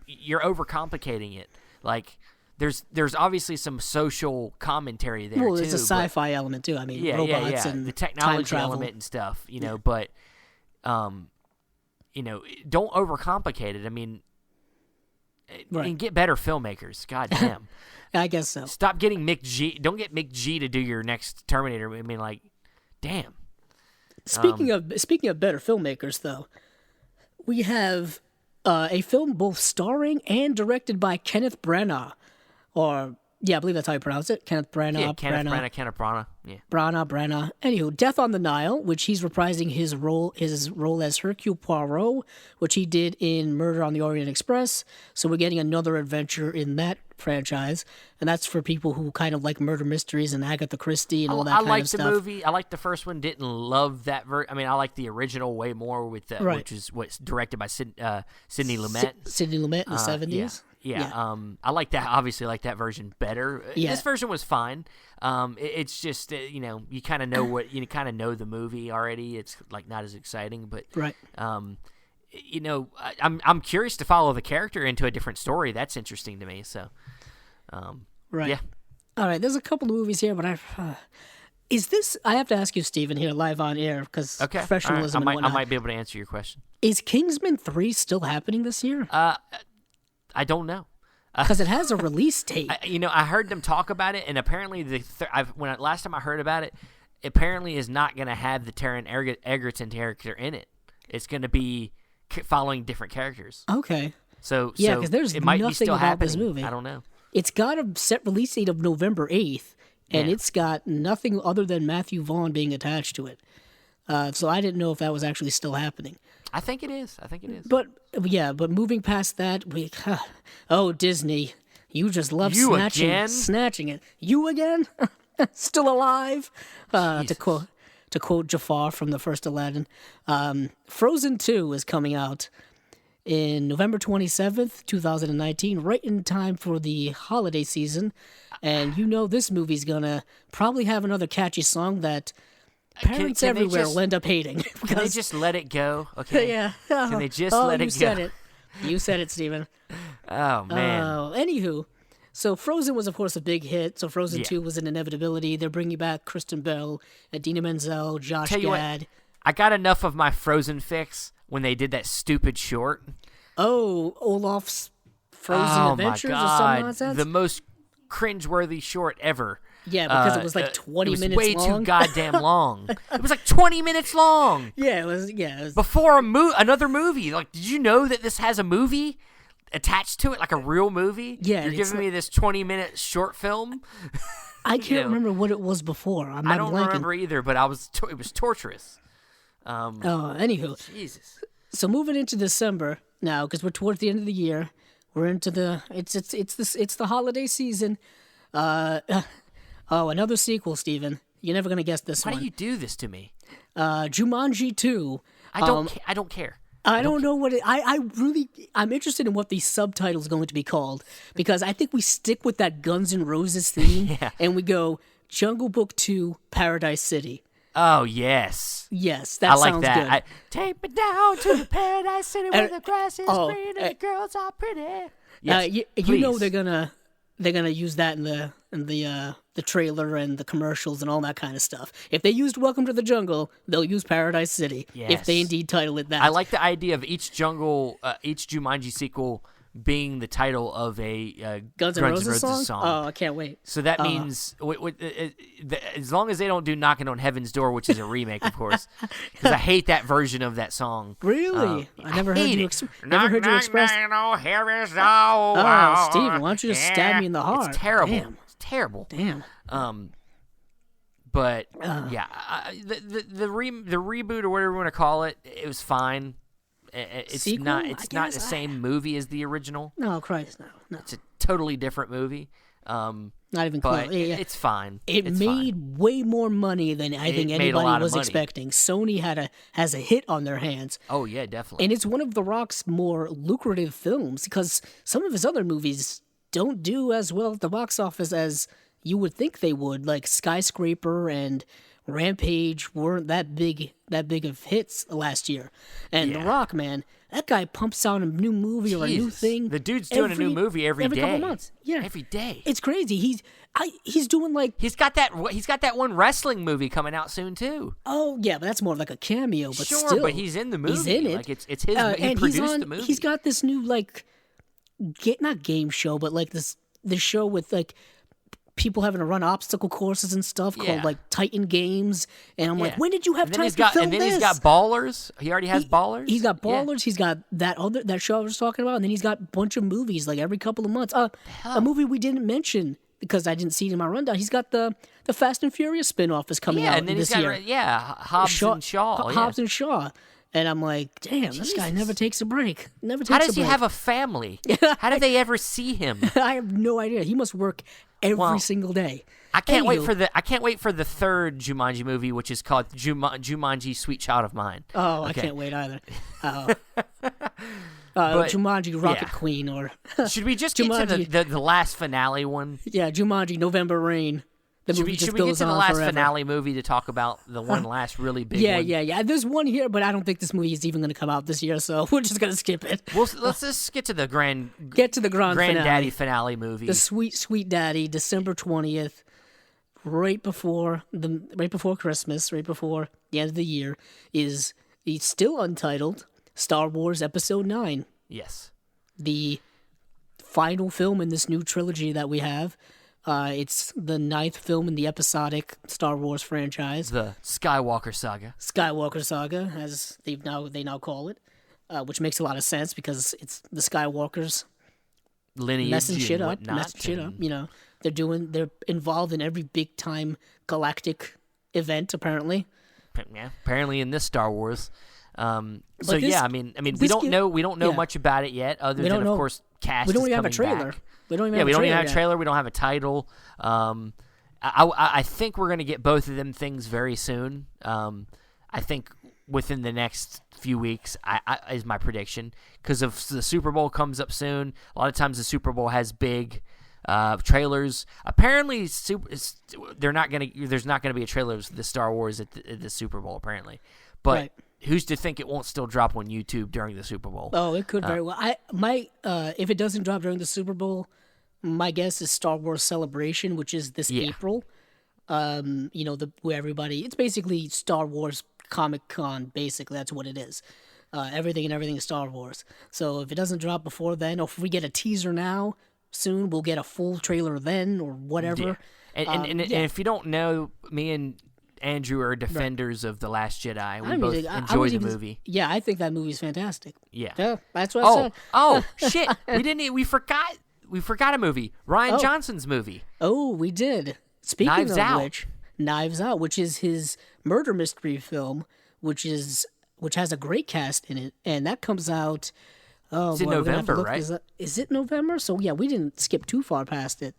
You're overcomplicating it. Like there's obviously some social commentary there. Well, there's a sci-fi element too. I mean, robots and the technology element and stuff. But don't overcomplicate it. I mean. And get better filmmakers. God damn. I guess so. Stop getting Mick G. Don't get Mick G to do your next Terminator. I mean, like, damn. Speaking of better filmmakers, though, we have a film both starring and directed by Kenneth Branagh, I believe that's how you pronounce it. Kenneth Branagh. Yeah, Kenneth Branagh. Yeah. Branagh. Anywho, Death on the Nile, which he's reprising his role as Hercule Poirot, which he did in Murder on the Orient Express. So we're getting another adventure in that franchise, and that's for people who kind of like murder mysteries and Agatha Christie and all that kind of stuff. I liked the movie. I liked the first one. Didn't love that I like the original way more with which is what's directed by Sidney Lumet. Sidney Lumet in the 70s. Yeah. I like that. Obviously, like that version better. Yeah. This version was fine. It's just you kind of know the movie already. It's like not as exciting, but I'm curious to follow the character into a different story. That's interesting to me. So, right. Yeah. All right. There's a couple of movies here, but is this? I have to ask you, Stephen, here live on air because professionalism All right. and whatnot. I might be able to answer your question. Is Kingsman 3 still happening this year? I don't know. Because it has a release date. I heard them talk about it, and apparently last time I heard about it, apparently is not going to have the Taron Egerton character in it. It's going to be following different characters. Okay. So because there's it might nothing be still about happening. this movie. I don't know. It's got a set release date of November 8th, and Yeah. it's got nothing other than Matthew Vaughn being attached to it. So I didn't know if that was actually still happening. I think it is. But moving past that, Disney, you just love snatching it. You again? Still alive? To quote Jafar from the first Aladdin. Frozen 2 is coming out in November 27th, 2019, right in time for the holiday season. And this movie's gonna probably have another catchy song that parents everywhere will end up hating. Can they just let it go? Okay. Yeah. Can they just let it go? You said it, Stephen. Oh, man. Anywho, so Frozen was, of course, a big hit. So Frozen 2 was an inevitability. They're bringing back Kristen Bell, Idina Menzel, Josh Gad. I got enough of my Frozen fix when they did that stupid short. Oh, Olaf's Frozen Adventures or some nonsense? The most cringeworthy short ever. Yeah, because it was like 20 minutes long. It was way too goddamn long. It was like 20 minutes long. Yeah, it was. Before another movie. Like, did you know that this has a movie attached to it, like a real movie? Yeah. You're giving me this 20-minute short film? I can't remember what it was before. I don't remember either, but it was torturous. Anywho. Jesus. So moving into December now, because we're towards the end of the year, we're into it's the holiday season. Another sequel, Steven. You're never gonna guess this one. Why do you do this to me? Jumanji 2. I don't care. I don't know what I'm interested in what the subtitle is going to be called, because I think we stick with that Guns N' Roses theme and we go Jungle Book 2 Paradise City. Oh, yes. Yes, that sounds like that. good. Take me down to the Paradise City where the grass is green and the girls are pretty. Yes, you know they're gonna use that in the trailer and the commercials and all that kind of stuff. If they used Welcome to the Jungle, they'll use Paradise City. Yes. If they indeed title it that. I like the idea of each Jumanji sequel being the title of a Guns N' Roses song. Oh, I can't wait. So that means, as long as they don't do "Knocking on Heaven's Door," which is a remake, of course, because I hate that version of that song. Really? I never heard you express. Oh, Steven, why don't you just stab me in the heart? It's terrible. Damn. It's terrible. Damn. But the reboot or whatever you want to call it, it was fine. It's Sequel? not the same movie as the original. No, Christ, no. It's a totally different movie. Not even but close. Yeah. It's fine. It's made way more money than I think anybody was expecting. Sony has a hit on their hands. Oh yeah, definitely. And it's one of The Rock's more lucrative films, because some of his other movies don't do as well at the box office as you would think they would. Like Skyscraper and Rampage weren't that big of hits last year. And The Rock, man, that guy pumps out a new movie or a new thing. The dude's doing a new movie every day. Every couple months. Yeah. Every day. It's crazy. He's doing like... He's got that one wrestling movie coming out soon too. Oh, yeah, but that's more like a cameo, but sure, still. but he's in the movie. He's in it. Like it's his he produced the movie. He's got this new not game show, but like this show with like people having to run obstacle courses and stuff called like Titan Games, and I'm like, when did you have time to film this? And then he's got Ballers. He already has Ballers. He's got Ballers. He's got that show I was talking about, and then he's got a bunch of movies like every couple of months. A movie we didn't mention because I didn't see it in my rundown. He's got the Fast and Furious spinoff is coming out and then this he's year. got Hobbs and Shaw. Hobbs and Shaw. And I'm like, damn, this guy never takes a break. How does he have a family? How do they ever see him? I have no idea. He must work every single day. I can't wait for the third Jumanji movie, which is called Jumanji: Sweet Child of Mine. Oh, okay. I can't wait either. Jumanji Rocket Queen, or should we just get to the last finale one? Yeah, Jumanji November Rain. The movie just goes should we get to the on last forever. finale movie to talk about the one last really big one? Yeah. There's one here, but I don't think this movie is even going to come out this year, so we're just going to skip it. Let's just get to the grand granddaddy finale movie. The sweet daddy, December 20th, right before Christmas, right before the end of the year, is the still untitled Star Wars Episode 9. Yes. The final film in this new trilogy that we have. It's the 9th film in the episodic Star Wars franchise. The Skywalker Saga. Skywalker Saga, as they now call it, which makes a lot of sense because it's the Skywalkers lineage messing shit up. You know, they're involved in every big time galactic event apparently. Yeah, apparently in this Star Wars. I mean, we don't know much about it yet, other than of course cast. We don't even have a trailer. Back. We don't even have a trailer. We don't have a title. I think we're gonna get both of them things very soon. I think within the next few weeks, is my prediction, because if the Super Bowl comes up soon, a lot of times the Super Bowl has big trailers. Apparently, there's not gonna be a trailer of the Star Wars at the Super Bowl. Apparently, but. Right. Who's to think it won't still drop on YouTube during the Super Bowl? Oh, it could very well. If it doesn't drop during the Super Bowl, my guess is Star Wars Celebration, which is this April. Where everybody, it's basically Star Wars Comic-Con. Basically, that's what it is. Everything is Star Wars. So if it doesn't drop before then, or if we get a teaser now, soon we'll get a full trailer then, or whatever. Yeah. And if you don't know, me and Andrew are defenders of The Last Jedi. We both enjoy the movie. Yeah, I think that movie's fantastic. Yeah, that's what I said. Oh shit! We forgot a movie. Rian Johnson's movie. Oh, we did. Speaking Knives of Out. which, Knives Out, which is his murder mystery film, which has a great cast in it, and that comes out. It's in November, right? Is it November? So yeah, we didn't skip too far past it.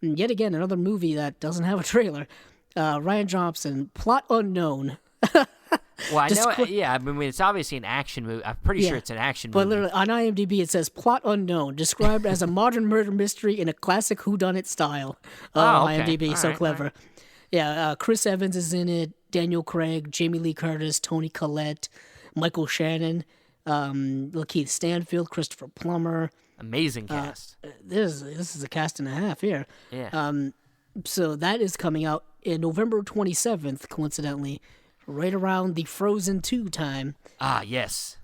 And yet again, another movie that doesn't have a trailer. Rian Johnson, plot unknown. Well, I know. Yeah, I mean, it's obviously an action movie. I'm pretty sure it's an action movie. But literally, on IMDb, it says plot unknown, described as a modern murder mystery in a classic whodunit style. Okay. IMDb, All so right, clever. Right. Yeah, Chris Evans is in it. Daniel Craig, Jamie Lee Curtis, Toni Collette, Michael Shannon, Lakeith Stanfield, Christopher Plummer. Amazing cast. This is a cast and a half here. Yeah. So that is coming out in November 27th, coincidentally, right around the Frozen 2 time. Ah, yes.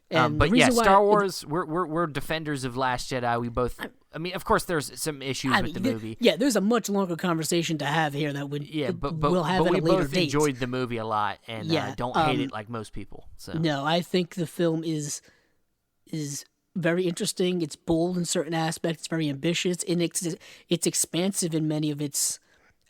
And but yeah, Star Wars, we're defenders of Last Jedi. We both. I mean, of course, there's some issues with the movie. Yeah, there's a much longer conversation to have here that would. Yeah, but we'll have we at a later both date. enjoyed the movie a lot, and don't hate it like most people. So no, I think the film is very interesting. It's bold in certain aspects. It's very ambitious, and it's expansive in many of its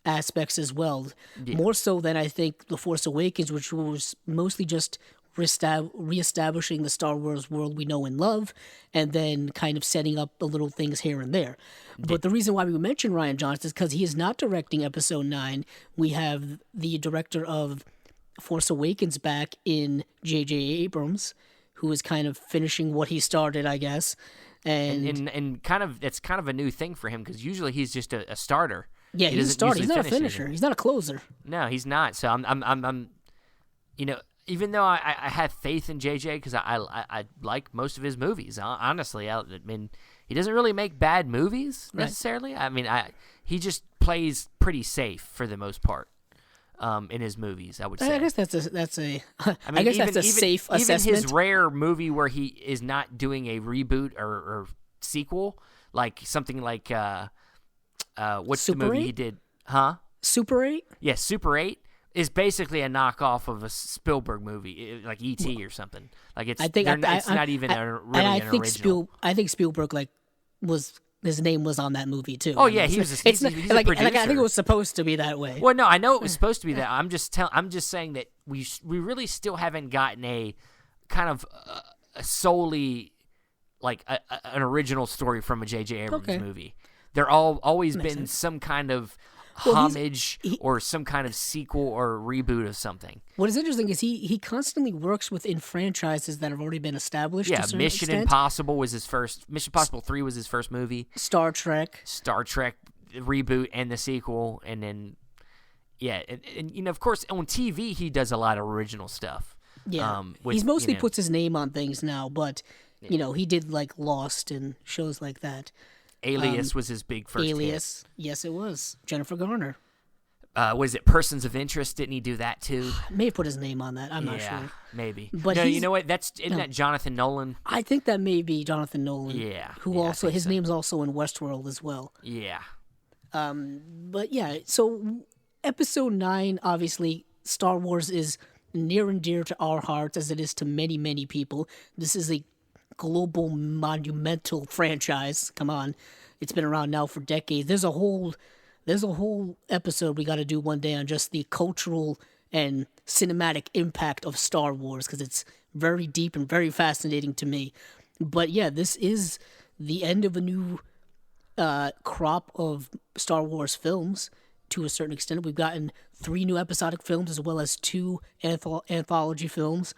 aspects as well. Yeah. More so than I think The Force Awakens, which was mostly just reestablishing the Star Wars world we know and love, and then kind of setting up the little things here and there. Yeah. But the reason why we mention Rian Johnson is because he is not directing Episode 9. We have the director of Force Awakens back in J.J. Abrams, who is kind of finishing what he started, I guess. And kind of it's kind of a new thing for him, because usually he's just a starter. Yeah, he's a starter. He's not a finisher. Anything. He's not a closer. No, he's not. So I'm even though I have faith in JJ, because I like most of his movies. Honestly, I mean, he doesn't really make bad movies necessarily. Right. I mean, he just plays pretty safe for the most part. In his movies, I would say. I guess that's a. I guess that's a safe assessment. Even his rare movie where he is not doing a reboot or sequel, like something like what's Super the movie 8? he did? Huh? Super 8? Yes, Super 8 is basically a knockoff of a Spielberg movie, like E.T. or something. Like it's not even really an original. I think Spielberg was. His name was on that movie too. Oh yeah, he's a producer. I think it was supposed to be that way. Well, no, I know it was supposed to be that. I'm just saying that we really still haven't gotten a kind of solely like an original story from a J.J. Abrams movie. They're always been sense. Some kind of homage or some kind of sequel or reboot of something. What is interesting is he constantly works within franchises that have already been established. Yeah, to a Mission extent. Impossible was his first. Mission Impossible 3 was his first movie. Star Trek. reboot and the sequel, and then and of course on TV he does a lot of original stuff. Yeah, he's mostly puts his name on things now, but he did like Lost and shows like that. Alias was his big first Alias, hit. Yes, it was. Jennifer Garner. Was it Persons of Interest? Didn't he do that too? May have put his name on that. I'm not sure. Maybe. But no, you know what? Isn't that Jonathan Nolan? I think that may be Jonathan Nolan. Yeah. Who also his name's also in Westworld as well. Yeah. But yeah, so Episode 9, obviously, Star Wars is near and dear to our hearts as it is to many, many people. This is a global monumental franchise. Come on, it's been around now for decades. There's a whole episode we got to do one day on just the cultural and cinematic impact of Star Wars, because it's very deep and very fascinating to me. But yeah, this is the end of a new crop of Star Wars films to a certain extent. We've gotten 3 new episodic films as well as 2 anthology films.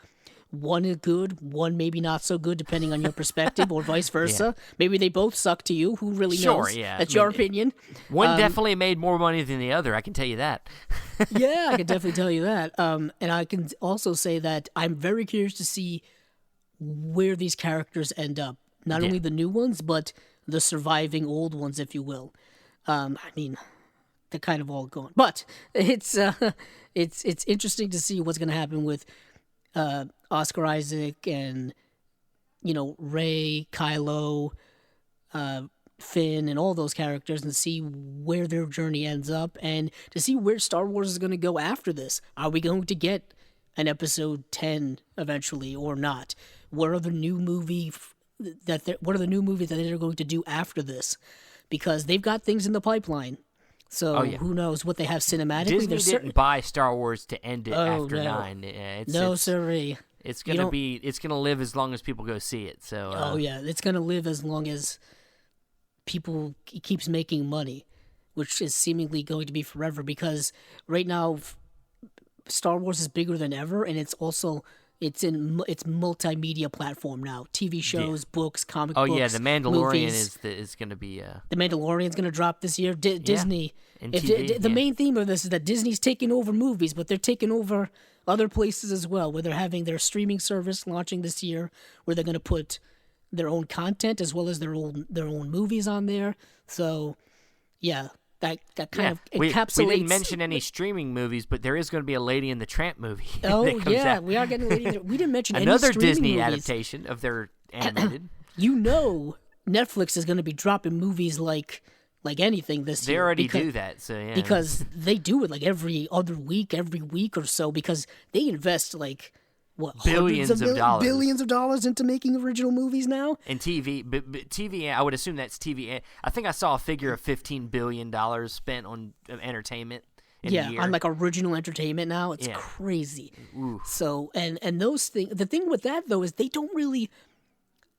One is good, one maybe not so good, depending on your perspective, or vice versa. Yeah. Maybe they both suck to you. Who really knows? Yeah. That's your opinion. One definitely made more money than the other, I can tell you that. Yeah, I can definitely tell you that. And I can also say that I'm very curious to see where these characters end up. Not only the new ones, but the surviving old ones, if you will. I mean, they're kind of all gone. But it's interesting to see what's going to happen with Oscar Isaac and Rey, Kylo, Finn, and all those characters, and see where their journey ends up, and to see where Star Wars is going to go after this. Are we going to get an episode 10 eventually or not? What are the new movies that they're going to do after this? Because they've got things in the pipeline. So who knows what they have cinematically? Disney didn't buy Star Wars to end it after 9. No, sirree. It's gonna live as long as people go see it. So it's gonna live as long as people keeps making money, which is seemingly going to be forever. Because right now, Star Wars is bigger than ever, and it's multimedia platform now. TV shows, books, comic books. Oh yeah, The Mandalorian movies. is going to be. The Mandalorian's going to drop this year. Disney. And TV, the main theme of this is that Disney's taking over movies, but they're taking over other places as well, where they're having their streaming service launching this year, where they're going to put their own content as well as their own movies on there. So, yeah. That kind of encapsulates... We didn't mention any streaming movies, but there is going to be a Lady and the Tramp movie. Oh, yeah. We are getting Lady and the... We didn't mention any Another streaming Disney movies. adaptation of their animated. Netflix is going to be dropping movies like anything this year. They already do that, so yeah. Because they do it like every other week, every week or so, because they invest billions of dollars into making original movies now. And TV, but TV, I would assume that's TV. I think I saw a figure of $15 billion spent on entertainment in a year. On like original entertainment now. It's crazy. Ooh. So, and those things, the thing with that though is they don't really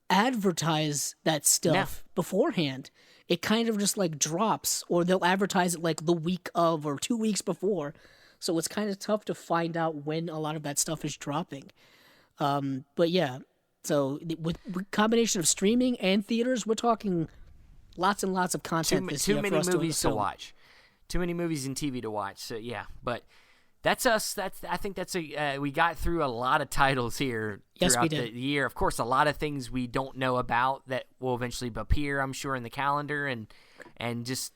advertise that stuff beforehand. It kind of just like drops, or they'll advertise it like the week of or 2 weeks before. So it's kind of tough to find out when a lot of that stuff is dropping. But yeah, so with combination of streaming and theaters, we're talking lots and lots of content this year. Too many movies to watch. Too many movies and TV to watch. So yeah, but that's us. I think that's we got through a lot of titles here throughout the year. Of course, a lot of things we don't know about that will eventually appear, I'm sure, in the calendar, and just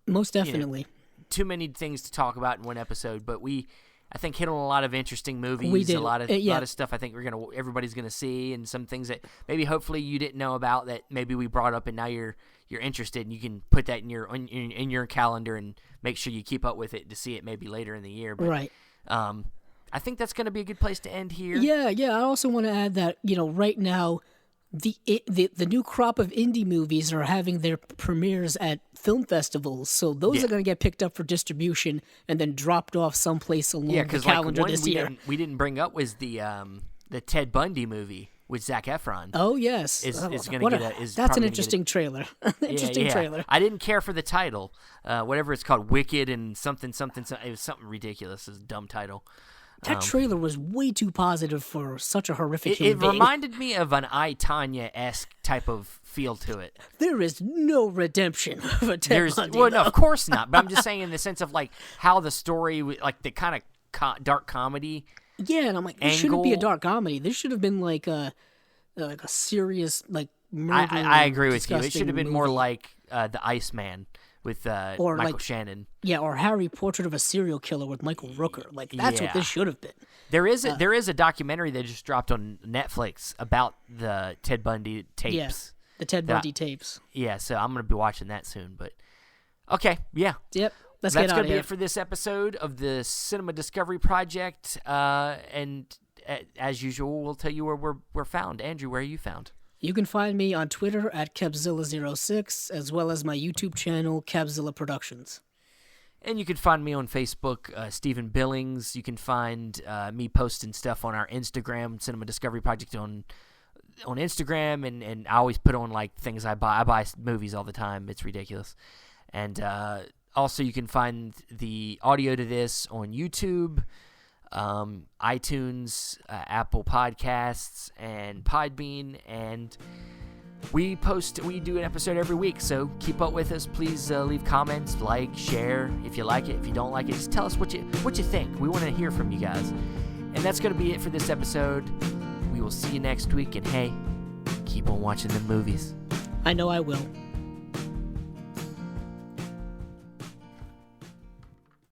most definitely. Too many things to talk about in one episode, but I think hit on a lot of interesting movies. We did. A lot of stuff I think everybody's gonna see, and some things that maybe hopefully you didn't know about that maybe we brought up, and now you're interested, and you can put that in your calendar and make sure you keep up with it to see it maybe later in the year. But, right. I think that's gonna be a good place to end here. Yeah. I also want to add that right now, the new crop of indie movies are having their premieres at film festivals, so those are going to get picked up for distribution and then dropped off someplace along the calendar this year. We didn't bring up was the Ted Bundy movie with Zac Efron. Oh yes, is going to get that's an interesting trailer. Trailer. I didn't care for the title, whatever it's called, Wicked and something. It was something ridiculous. It's a dumb title. That trailer was way too positive for such a horrific human It being. reminded me of an I, Tonya-esque type of feel to it. There is no redemption for Ted Bundy. Well, no, of course not. But I'm just saying in the sense of like how the story, like the kind of dark comedy. Yeah, and I'm like, this shouldn't be a dark comedy. This should have been like a serious like murder. I agree with you. It should have been movie. more like The Iceman with or Michael like, Shannon. Yeah, or Harry Portrait of a Serial Killer with Michael Rooker. Like that's what this should have been. There is a documentary that just dropped on Netflix about the Ted Bundy tapes. Yeah, the Ted Bundy tapes. Yeah, so I'm gonna be watching that soon. But okay, yeah. Yep. That's gonna be it for this episode of the Cinema Discovery Project. And as usual, we'll tell you where we're found. Andrew, where are you found? You can find me on Twitter at Kebzilla06, as well as my YouTube channel, Kebzilla Productions. And you can find me on Facebook, Stephen Billings. You can find me posting stuff on our Instagram, Cinema Discovery Project on Instagram, and I always put on like things I buy. I buy movies all the time. It's ridiculous. And also, you can find the audio to this on YouTube, iTunes, Apple Podcasts, and Podbean, and we do an episode every week, so keep up with us. Please leave comments, like, share if you like it. If you don't like it, just tell us what you think. We want to hear from you guys. And that's going to be it for this episode. We will see you next week, and hey, keep on watching the movies. I know I will.